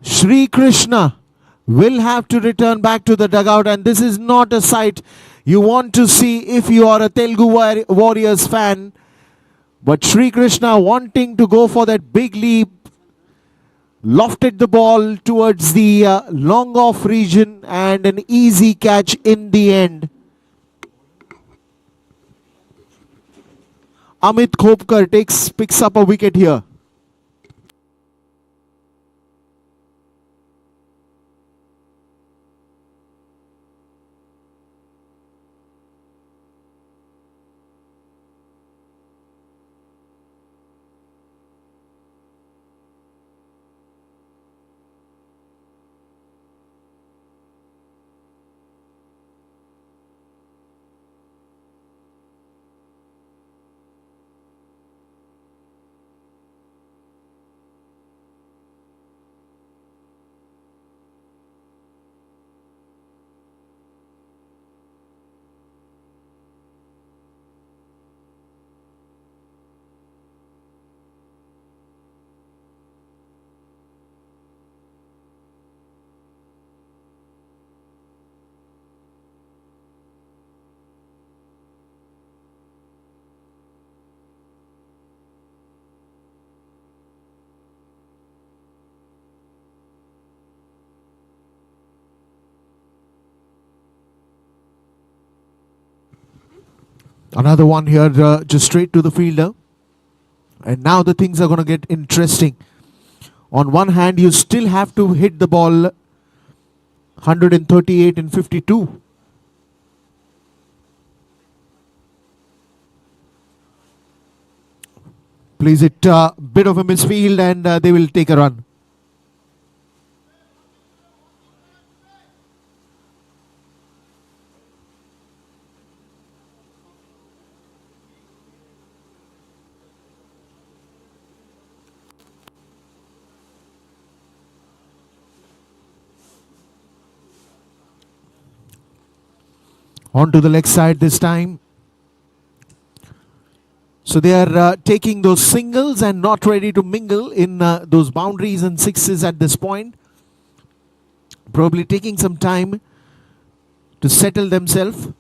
Shri Krishna will have to return back to the dugout, and this is not a sight you want to see if you are a Telugu Warriors fan. But Shri Krishna wanting to go for that big leap, lofted the ball towards the long off region and an easy catch in the end. Amit Khopkar picks up a wicket here. Another one here, just straight to the fielder. And now the things are going to get interesting. On one hand, you still have to hit the ball 138 and 52. Plays it bit of a misfield, and they will take a run. On to the leg side this time. So they are taking those singles and not ready to mingle in those boundaries and sixes at this point. Probably taking some time to settle themselves.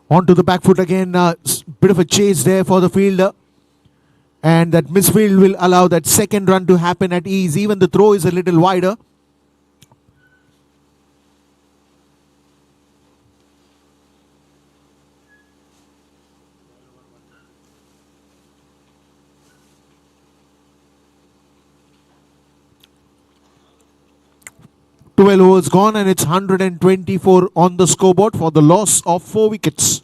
Onto the back foot again, bit of a chase there for the fielder. And that misfield will allow that second run to happen at ease. Even the throw is a little wider. Twelve overs gone, and it's 124 on the scoreboard for the loss of 4 wickets.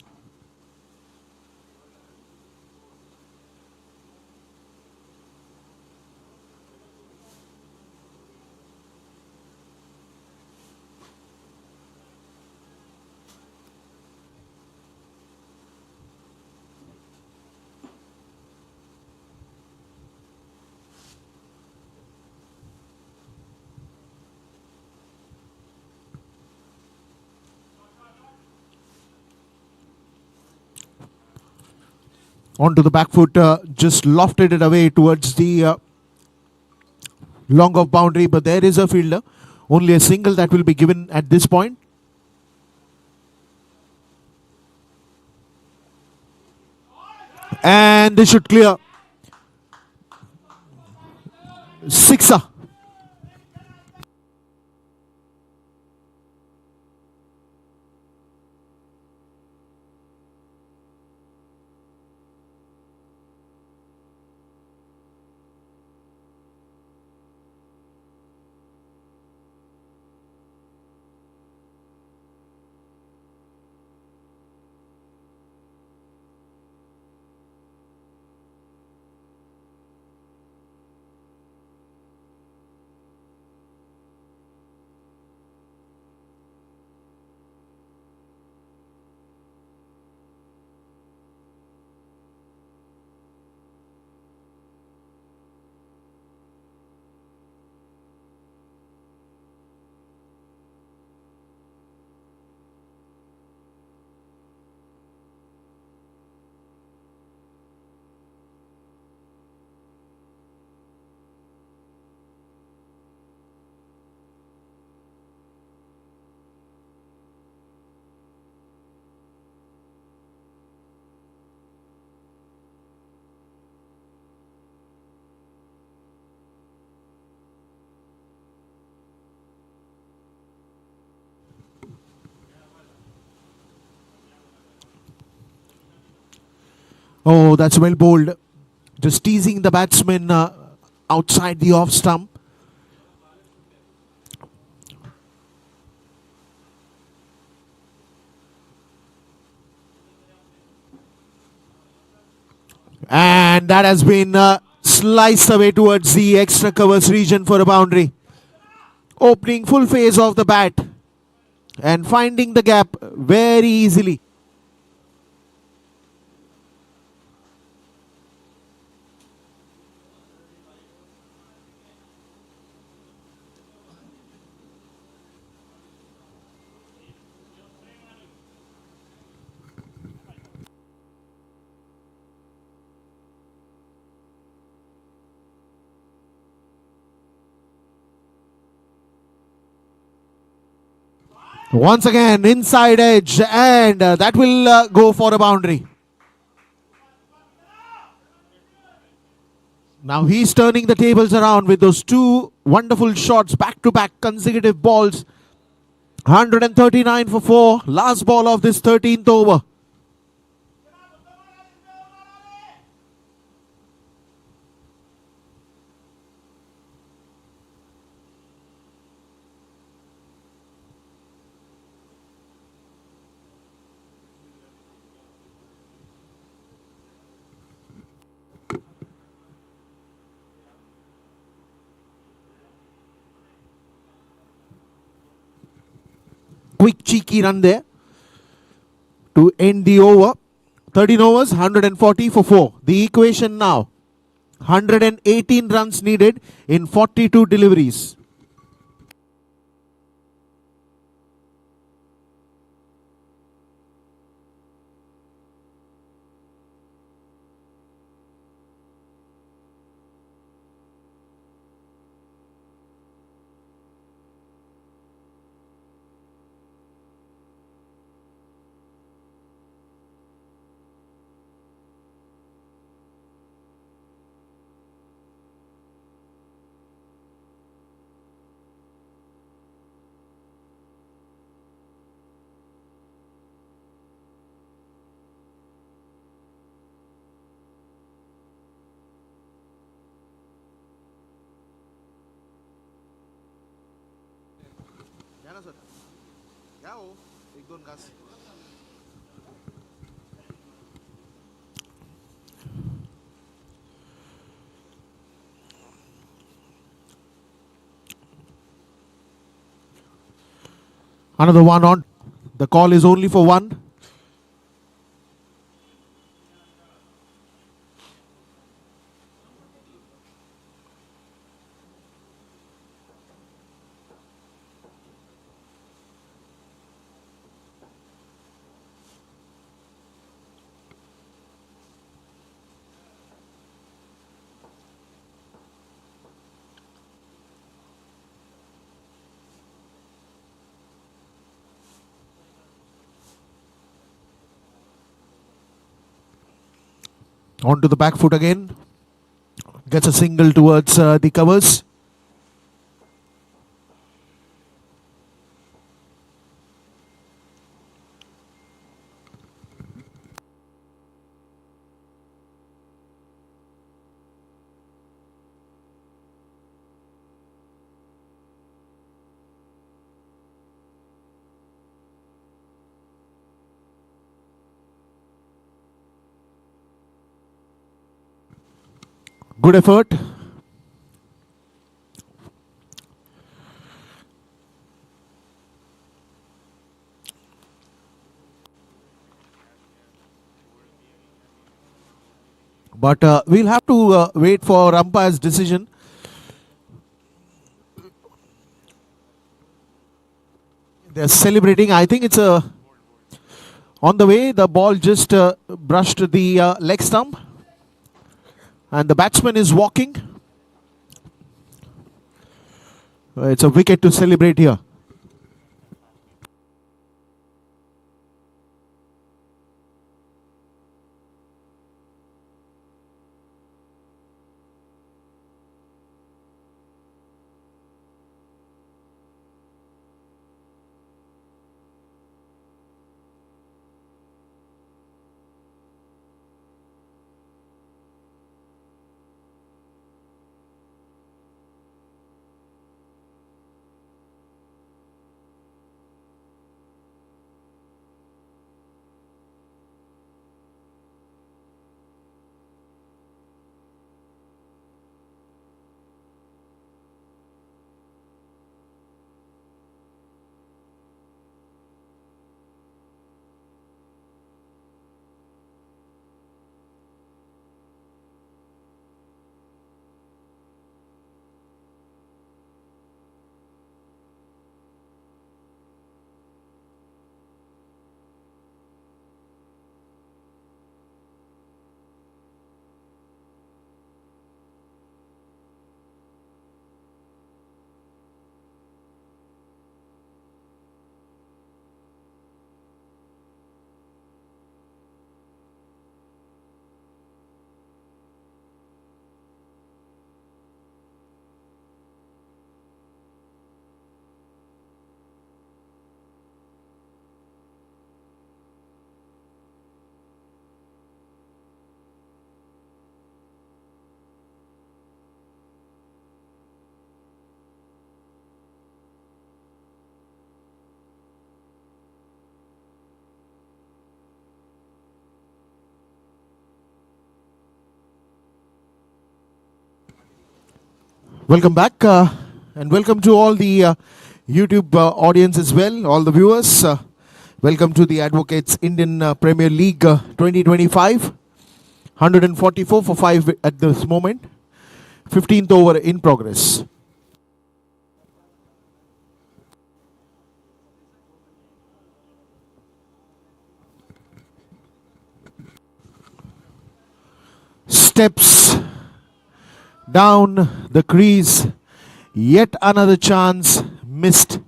onto the back foot, just lofted it away towards the long off boundary, but there is a fielder. Only a single that will be given at this point. And they should clear. Sixer. Oh, that's well bowled. Just teasing the batsman outside the off stump. And that has been sliced away towards the extra covers region for a boundary. Opening full phase of the bat and finding the gap very easily. Once again, inside edge, and that will go for a boundary. Now he's turning the tables around with those two wonderful shots, back-to-back consecutive balls. 139 for 4, last ball of this 13th over. Quick cheeky run there to end the over. 13 overs, 140 for 4. The equation now, 118 runs needed in 42 deliveries. Another one on. The call is only for one. Onto the back foot again. Gets a single towards the covers. Good effort. But we'll have to wait for umpire's decision. They're celebrating. I think it's on the way. The ball just brushed the leg stump. And the batsman is walking. It's a wicket to celebrate here. Welcome back and welcome to all the YouTube audience as well, all the viewers. Welcome to the Advocates Indian Premier League 2025. 144 for 5 at this moment. 15th over in progress. Steps down the crease. Yet another chance missed.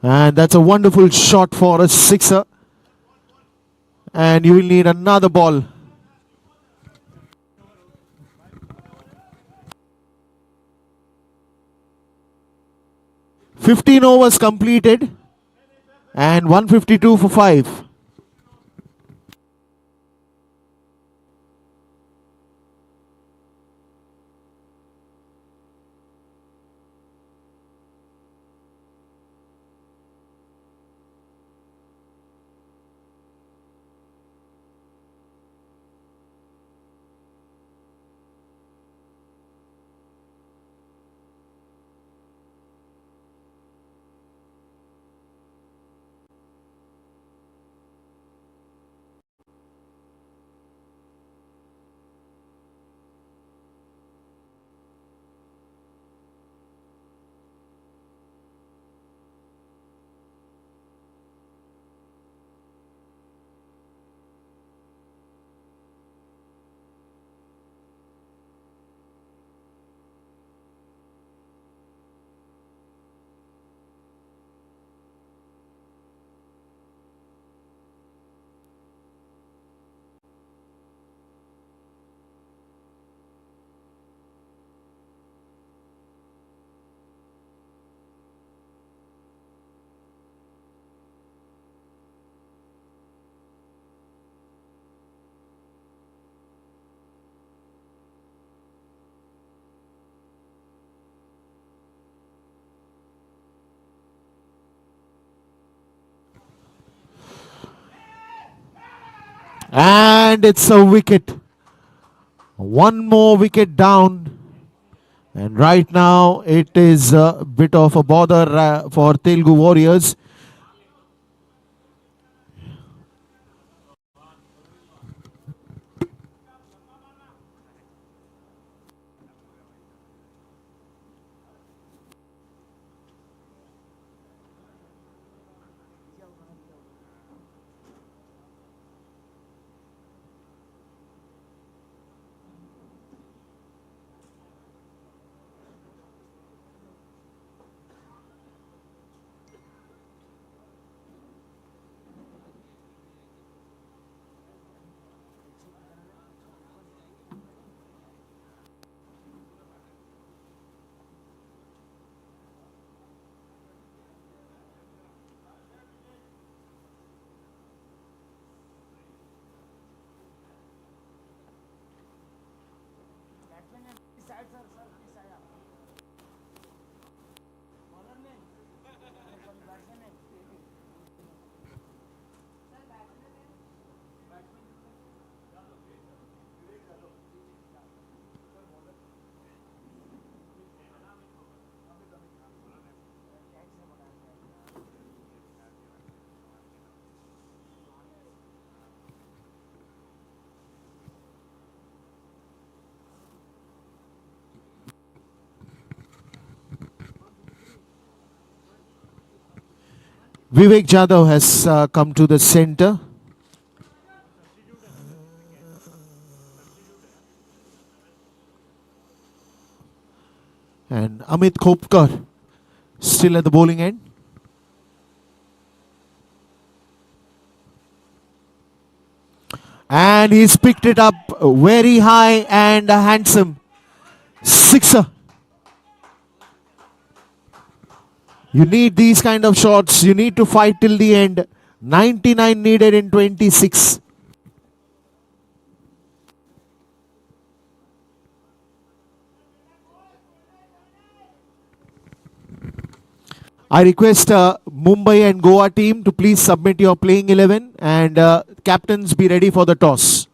And that's a wonderful shot for a sixer. And you will need another ball. "15 overs completed and 152 for 5. And it's a wicket. One more wicket down. And right now it is a bit of a bother for Telugu Warriors. Vivek Jadhav has come to the center. And Amit Khopkar still at the bowling end. And he's picked it up very high and handsome. Sixer. You need these kind of shots. You need to fight till the end. 99 needed in 26. I request Mumbai and Goa team to please submit your playing 11 and captains be ready for the toss.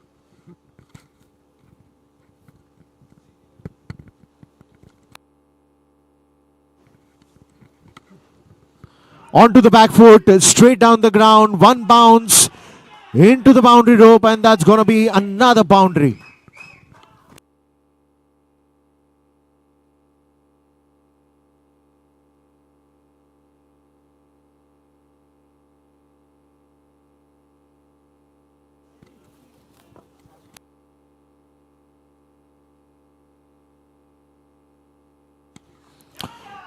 Onto the back foot, straight down the ground, one bounce into the boundary rope, and that's going to be another boundary.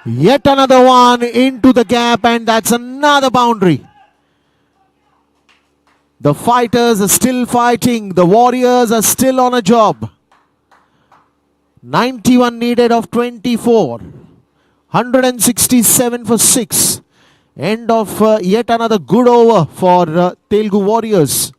Yet another one into the gap, and that's another boundary. The fighters are still fighting. The Warriors are still on a job. 91 needed of 24. 167 for 6. End of yet another good over for Telugu Warriors.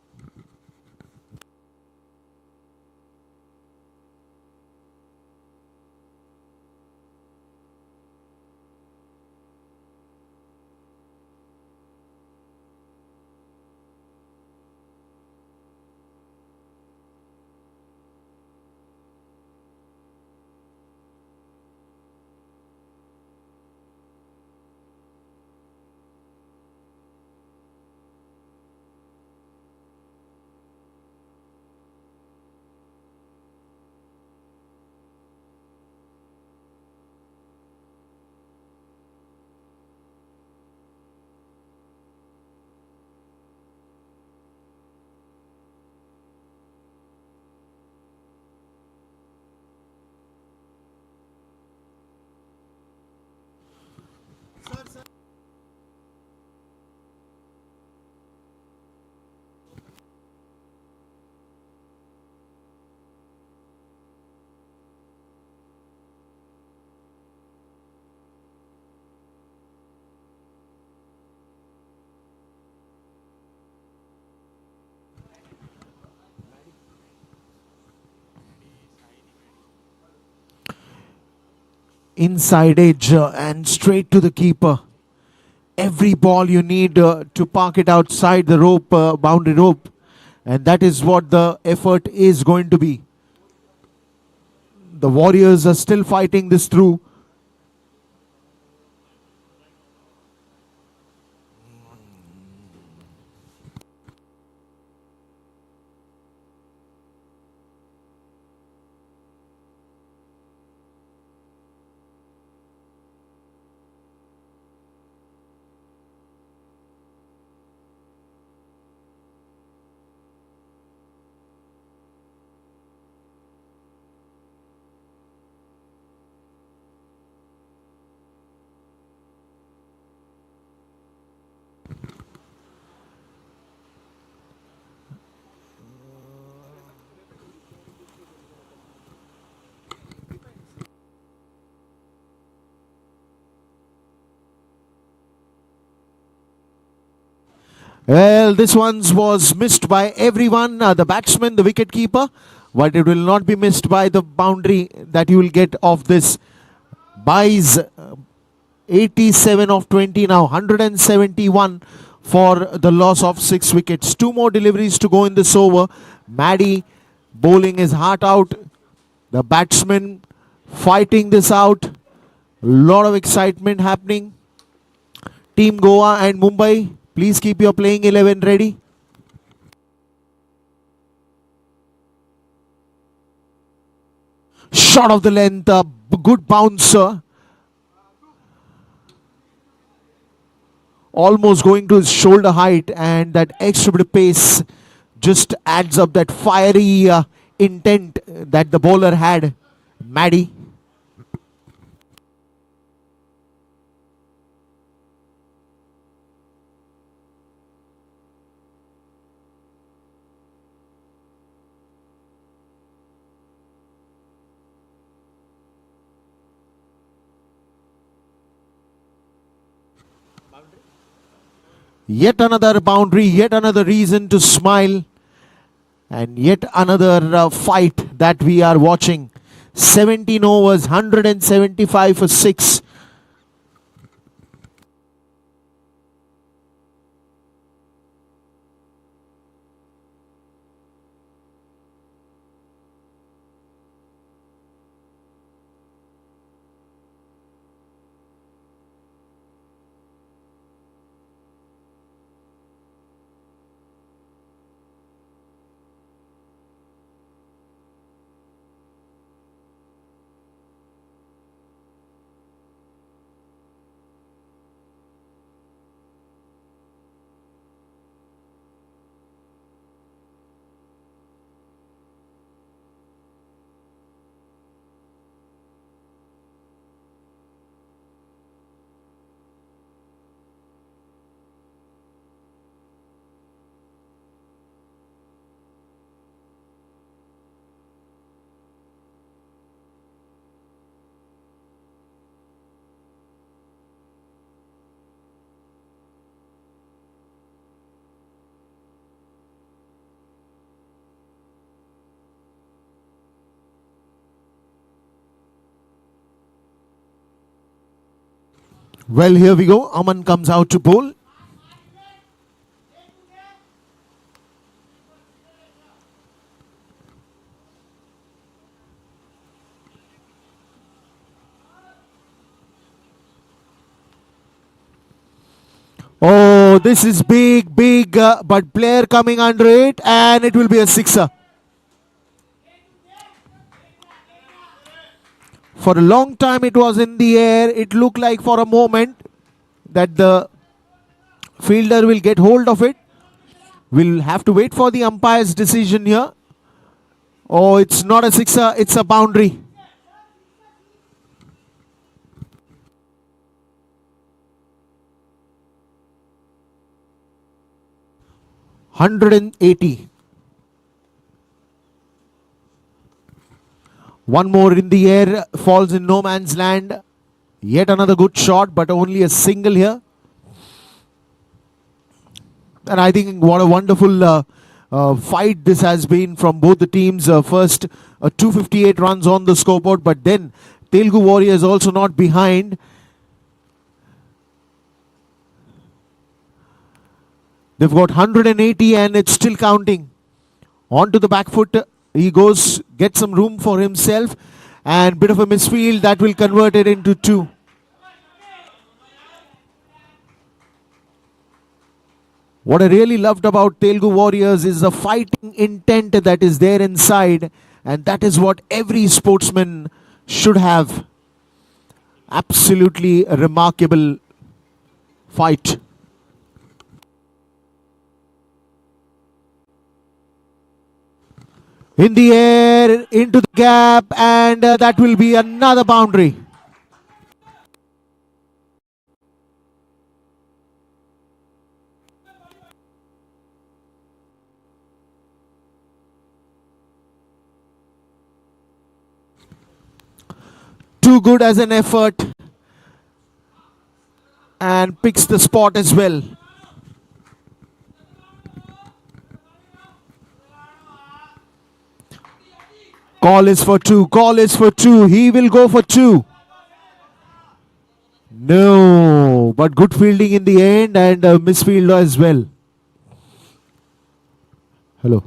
Inside edge and straight to the keeper. Every ball you need to park it outside the rope, boundary rope. And that is what the effort is going to be. The Warriors are still fighting this through. Well, this one was missed by everyone, the batsman, the wicket keeper, but it will not be missed by the boundary that you will get off this. Buys 87 of 20 now, 171 for the loss of 6 wickets. 2 more deliveries to go in this over. Maddie bowling his heart out. The batsman fighting this out. A lot of excitement happening. Team Goa and Mumbai, please keep your playing 11 ready. Shot of the length, a good bouncer. Almost going to his shoulder height, and that extra bit of pace just adds up that fiery intent that the bowler had. Maddie. Yet another boundary, yet another reason to smile, and yet another fight that we are watching. 17 overs, 175 for 6. Well, here we go. Aman comes out to bowl. Oh, this is big, but player coming under it, and it will be a sixer. For a long time it was in the air. It looked like for a moment that the fielder will get hold of it. We'll have to wait for the umpire's decision here. Oh, it's not a sixer, it's a boundary. $180. One more in the air, falls in no man's land. Yet another good shot, but only a single here. And I think what a wonderful fight this has been from both the teams. First, 258 runs on the scoreboard, but then Telugu Warriors also not behind. They've got 180 and it's still counting. On to the back foot. He goes, gets some room for himself. And bit of a misfield that will convert it into 2. What I really loved about Telugu Warriors is the fighting intent that is there inside. And that is what every sportsman should have. Absolutely a remarkable fight. In the air, into the gap, and that will be another boundary. Too good as an effort, and picks the spot as well. Call is for 2. Call is for 2. He will go for 2. No, but good fielding in the end and a misfield as well. Hello.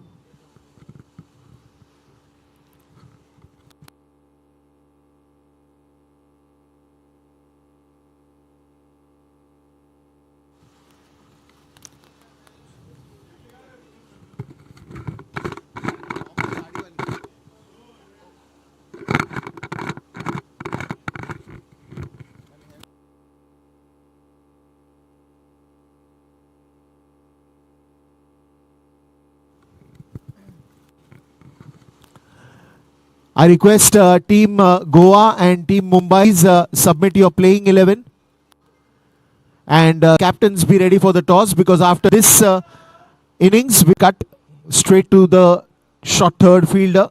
I request Team Goa and Team Mumbai's submit your playing 11. And captains be ready for the toss, because after this innings we cut straight to the short third fielder.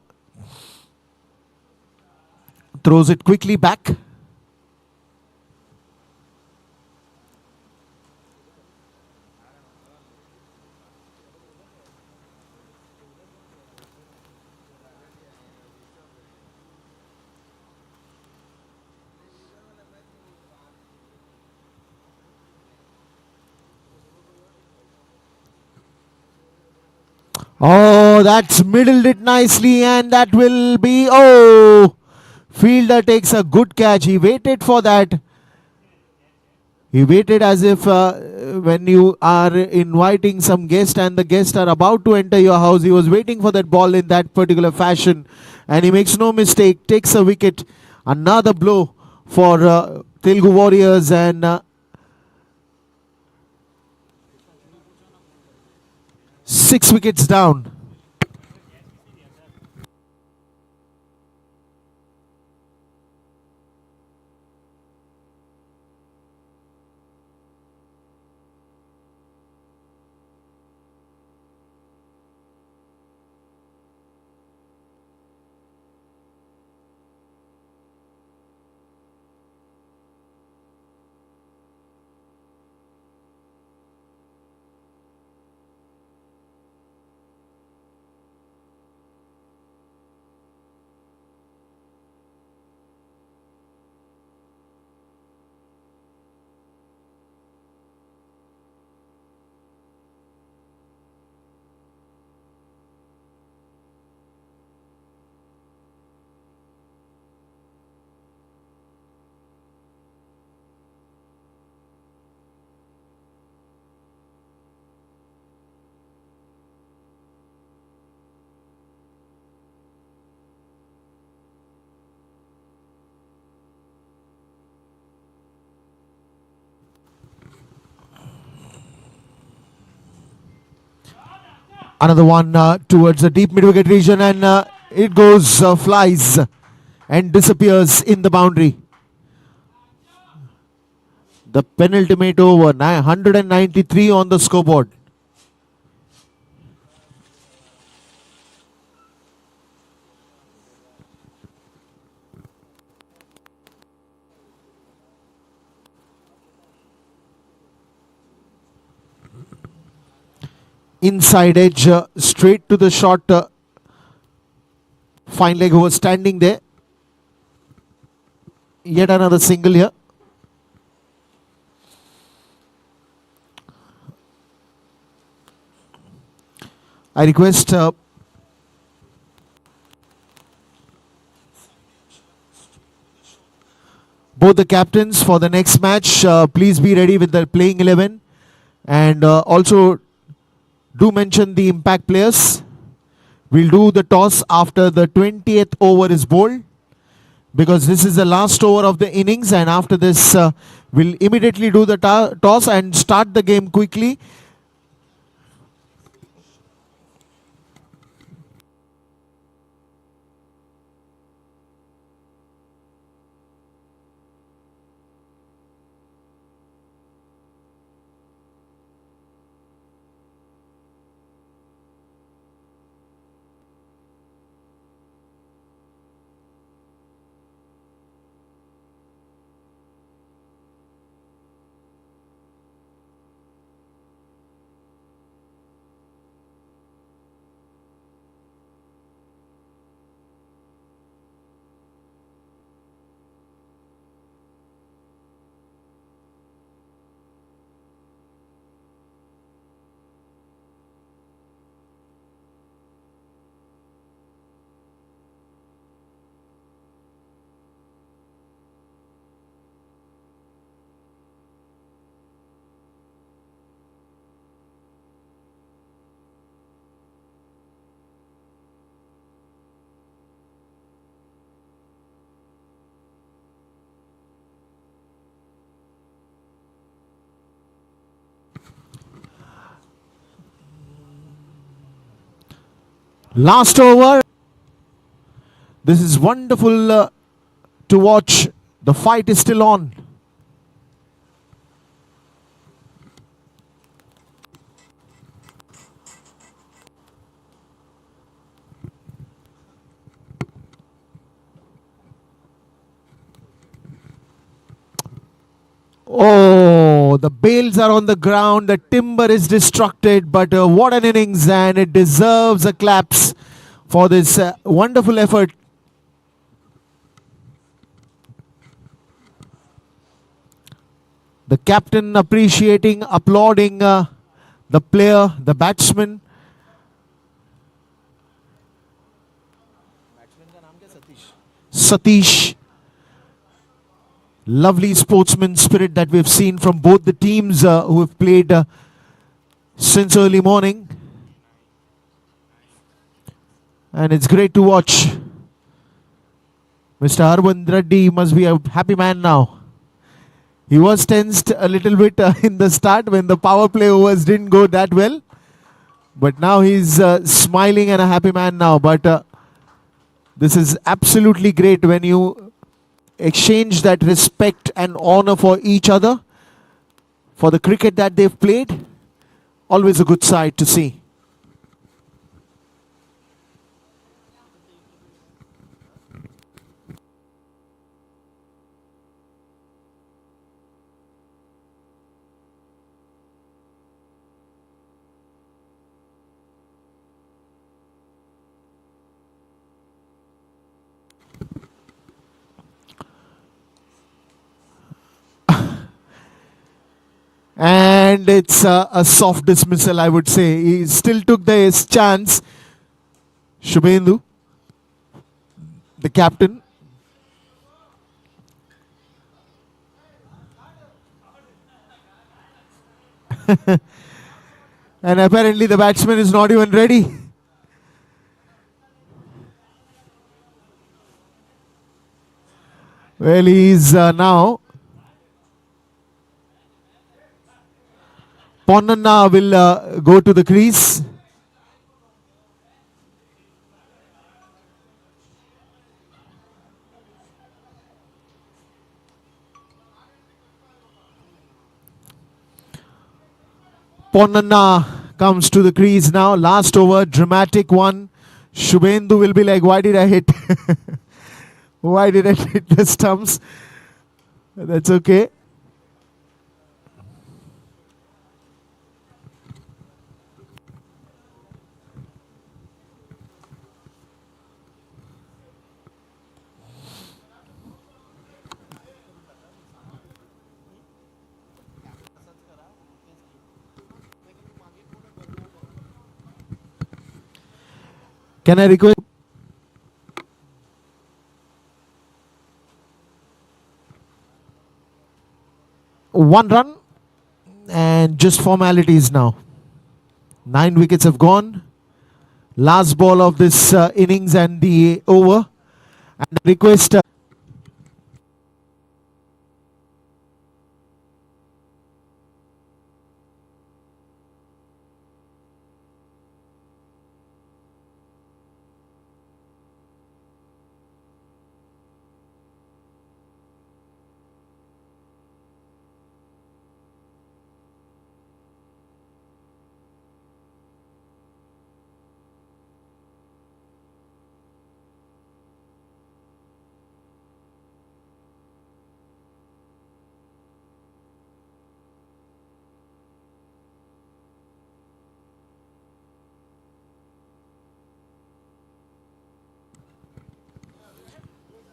Throws it quickly back. Oh, that's middled it nicely, and that will be, oh, fielder takes a good catch. He waited for that. He waited as if when you are inviting some guest and the guests are about to enter your house, he was waiting for that ball in that particular fashion, and he makes no mistake, takes a wicket. Another blow for Telugu Warriors, and 6 wickets down. Another one towards the deep mid-wicket region, and it goes, flies and disappears in the boundary. The penultimate over, 193 on the scoreboard. Inside edge, straight to the short fine leg who was standing there. Yet another single here. I request the captains for the next match. Please be ready with the playing 11. And also do mention the impact players. We'll do the toss after the 20th over is bowled, because this is the last over of the innings, and after this we'll immediately do the toss and start the game quickly. Last over. This is wonderful to watch. The fight is still on. Oh, the bales are on the ground. The timber is destructed. But what an innings, and it deserves a claps for this wonderful effort. The captain appreciating, applauding the player, the batsman. Satish. Lovely sportsman spirit that we've seen from both the teams who have played since early morning. And it's great to watch. Mr. Arvind Reddy must be a happy man now. He was tensed a little bit in the start when the power play overs didn't go that well. But now he's smiling and a happy man now. But this is absolutely great when you exchange that respect and honor for each other, for the cricket that they've played. Always a good sight to see. And it's a soft dismissal, I would say. He still took his chance. Shubhendu, the captain. And apparently the batsman is not even ready. Well, he's now. Ponneri will go to the crease. Ponneri comes to the crease now. Last over, dramatic one. Shubhendu will be like, why did I hit? Why did I hit the stumps? That's okay. Can I request? 1 run and just formalities now. 9 wickets have gone. Last ball of this innings and the over. And I request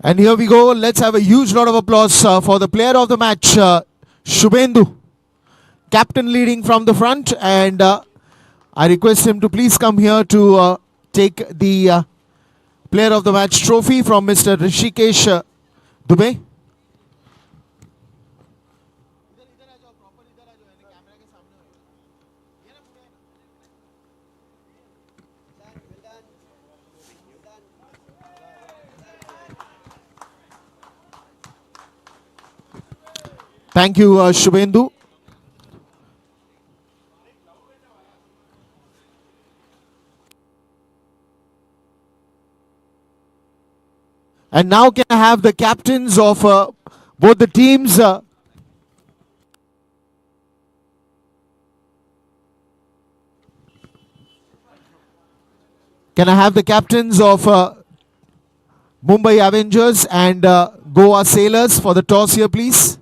and here we go. Let's have a huge round of applause for the player of the match, Shubhendu. Captain leading from the front, and I request him to please come here to take the player of the match trophy from Mr. Rishikesh Dubey. Thank you, Shubhendu. And now can I have the captains of both the teams? Can I have the captains of Mumbai Avengers and Goa Sailors for the toss here, please?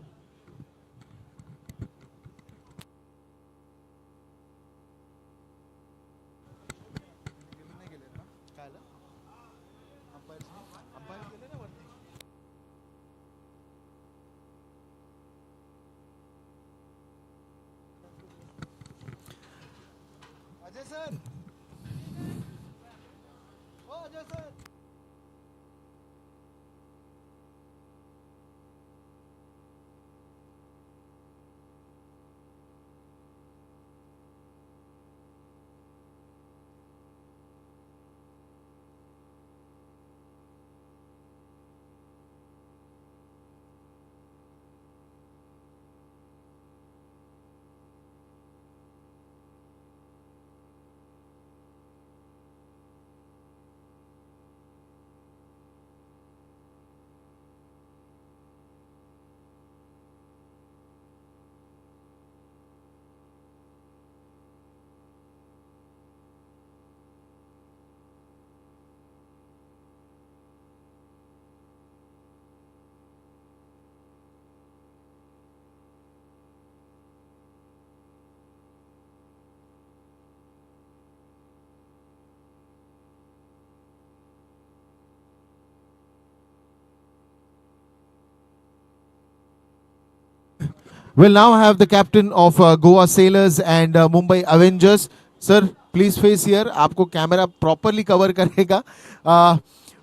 We'll now have the captain of Goa Sailors and Mumbai Avengers. Sir, please face here. आपको camera properly cover करेगा.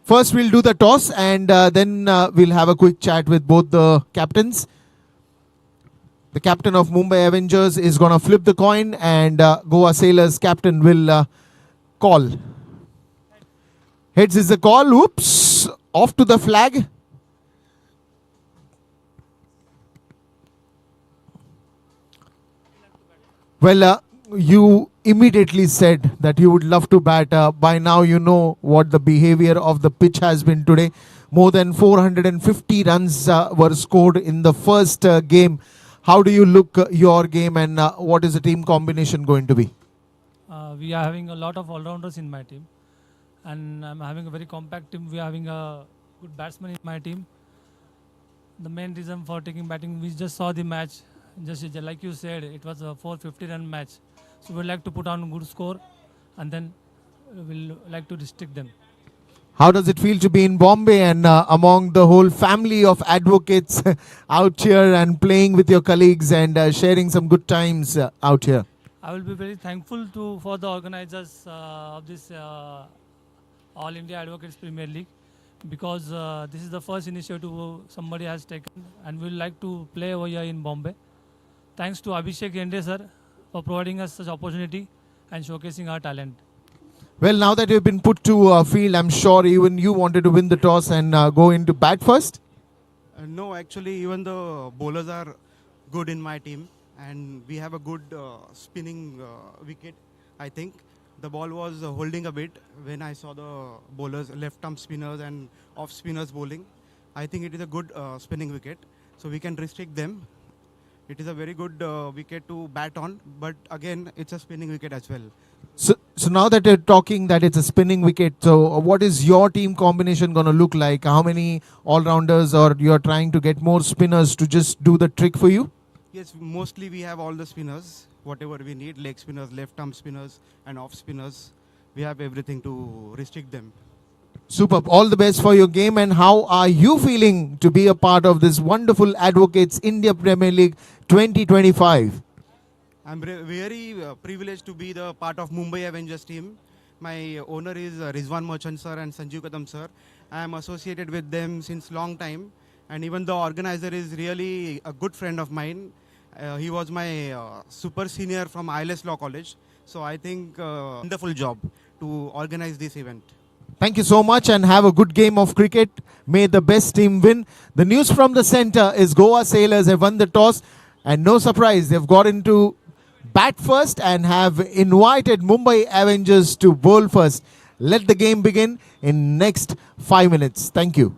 First, we'll do the toss and then we'll have a quick chat with both the captains. The captain of Mumbai Avengers is going to flip the coin and Goa Sailors captain will call. Heads is the call. Oops. Off to the flag. Well, you immediately said that you would love to bat. By now, you know what the behavior of the pitch has been today. More than 450 runs were scored in the first game. How do you look your game and what is the team combination going to be? We are having a lot of all-rounders in my team. And I'm having a very compact team. We are having a good batsman in my team. The main reason for taking batting, we just saw the match. Just like you said, it was a 450-run match. So we'd like to put on a good score and then we'll like to restrict them. How does it feel to be in Bombay and among the whole family of advocates out here and playing with your colleagues and sharing some good times out here? I will be very thankful for the organizers of this All India Advocates Premier League because this is the first initiative somebody has taken and we would like to play over here in Bombay. thanks to Abhishek Ende sir for providing us such opportunity and showcasing our talent. Well, now that you've been put to field, I'm sure even you wanted to win the toss and go into bat first. No, actually, even the bowlers are good in my team, and we have a good spinning wicket. I think the ball was holding a bit when I saw the bowlers, left arm spinners and off spinners bowling. I think it is a good spinning wicket, so we can restrict them. It is a very good wicket to bat on, but again, it's a spinning wicket as well. So now that you're talking that it's a spinning wicket, so what is your team combination going to look like? How many all-rounders, or you're trying to get more spinners to just do the trick for you? Yes, mostly we have all the spinners, whatever we need, leg spinners, left arm spinners and off spinners. We have everything to restrict them. Superb. All the best for your game. And how are you feeling to be a part of this wonderful Advocates India Premier League 2025? I'm very privileged to be the part of Mumbai Avengers team. My owner is Rizwan Merchant sir and Sanjeev Kadam sir. I am associated with them since long time, and even the organizer is really a good friend of mine. He was my super senior from ILS Law College. So I think wonderful job to organize this event. Thank you so much and have a good game of cricket. May the best team win. The news from the center is Goa Sailors have won the toss, and no surprise, they've got into bat first and have invited Mumbai Avengers to bowl first. Let the game begin in next 5 minutes. Thank you.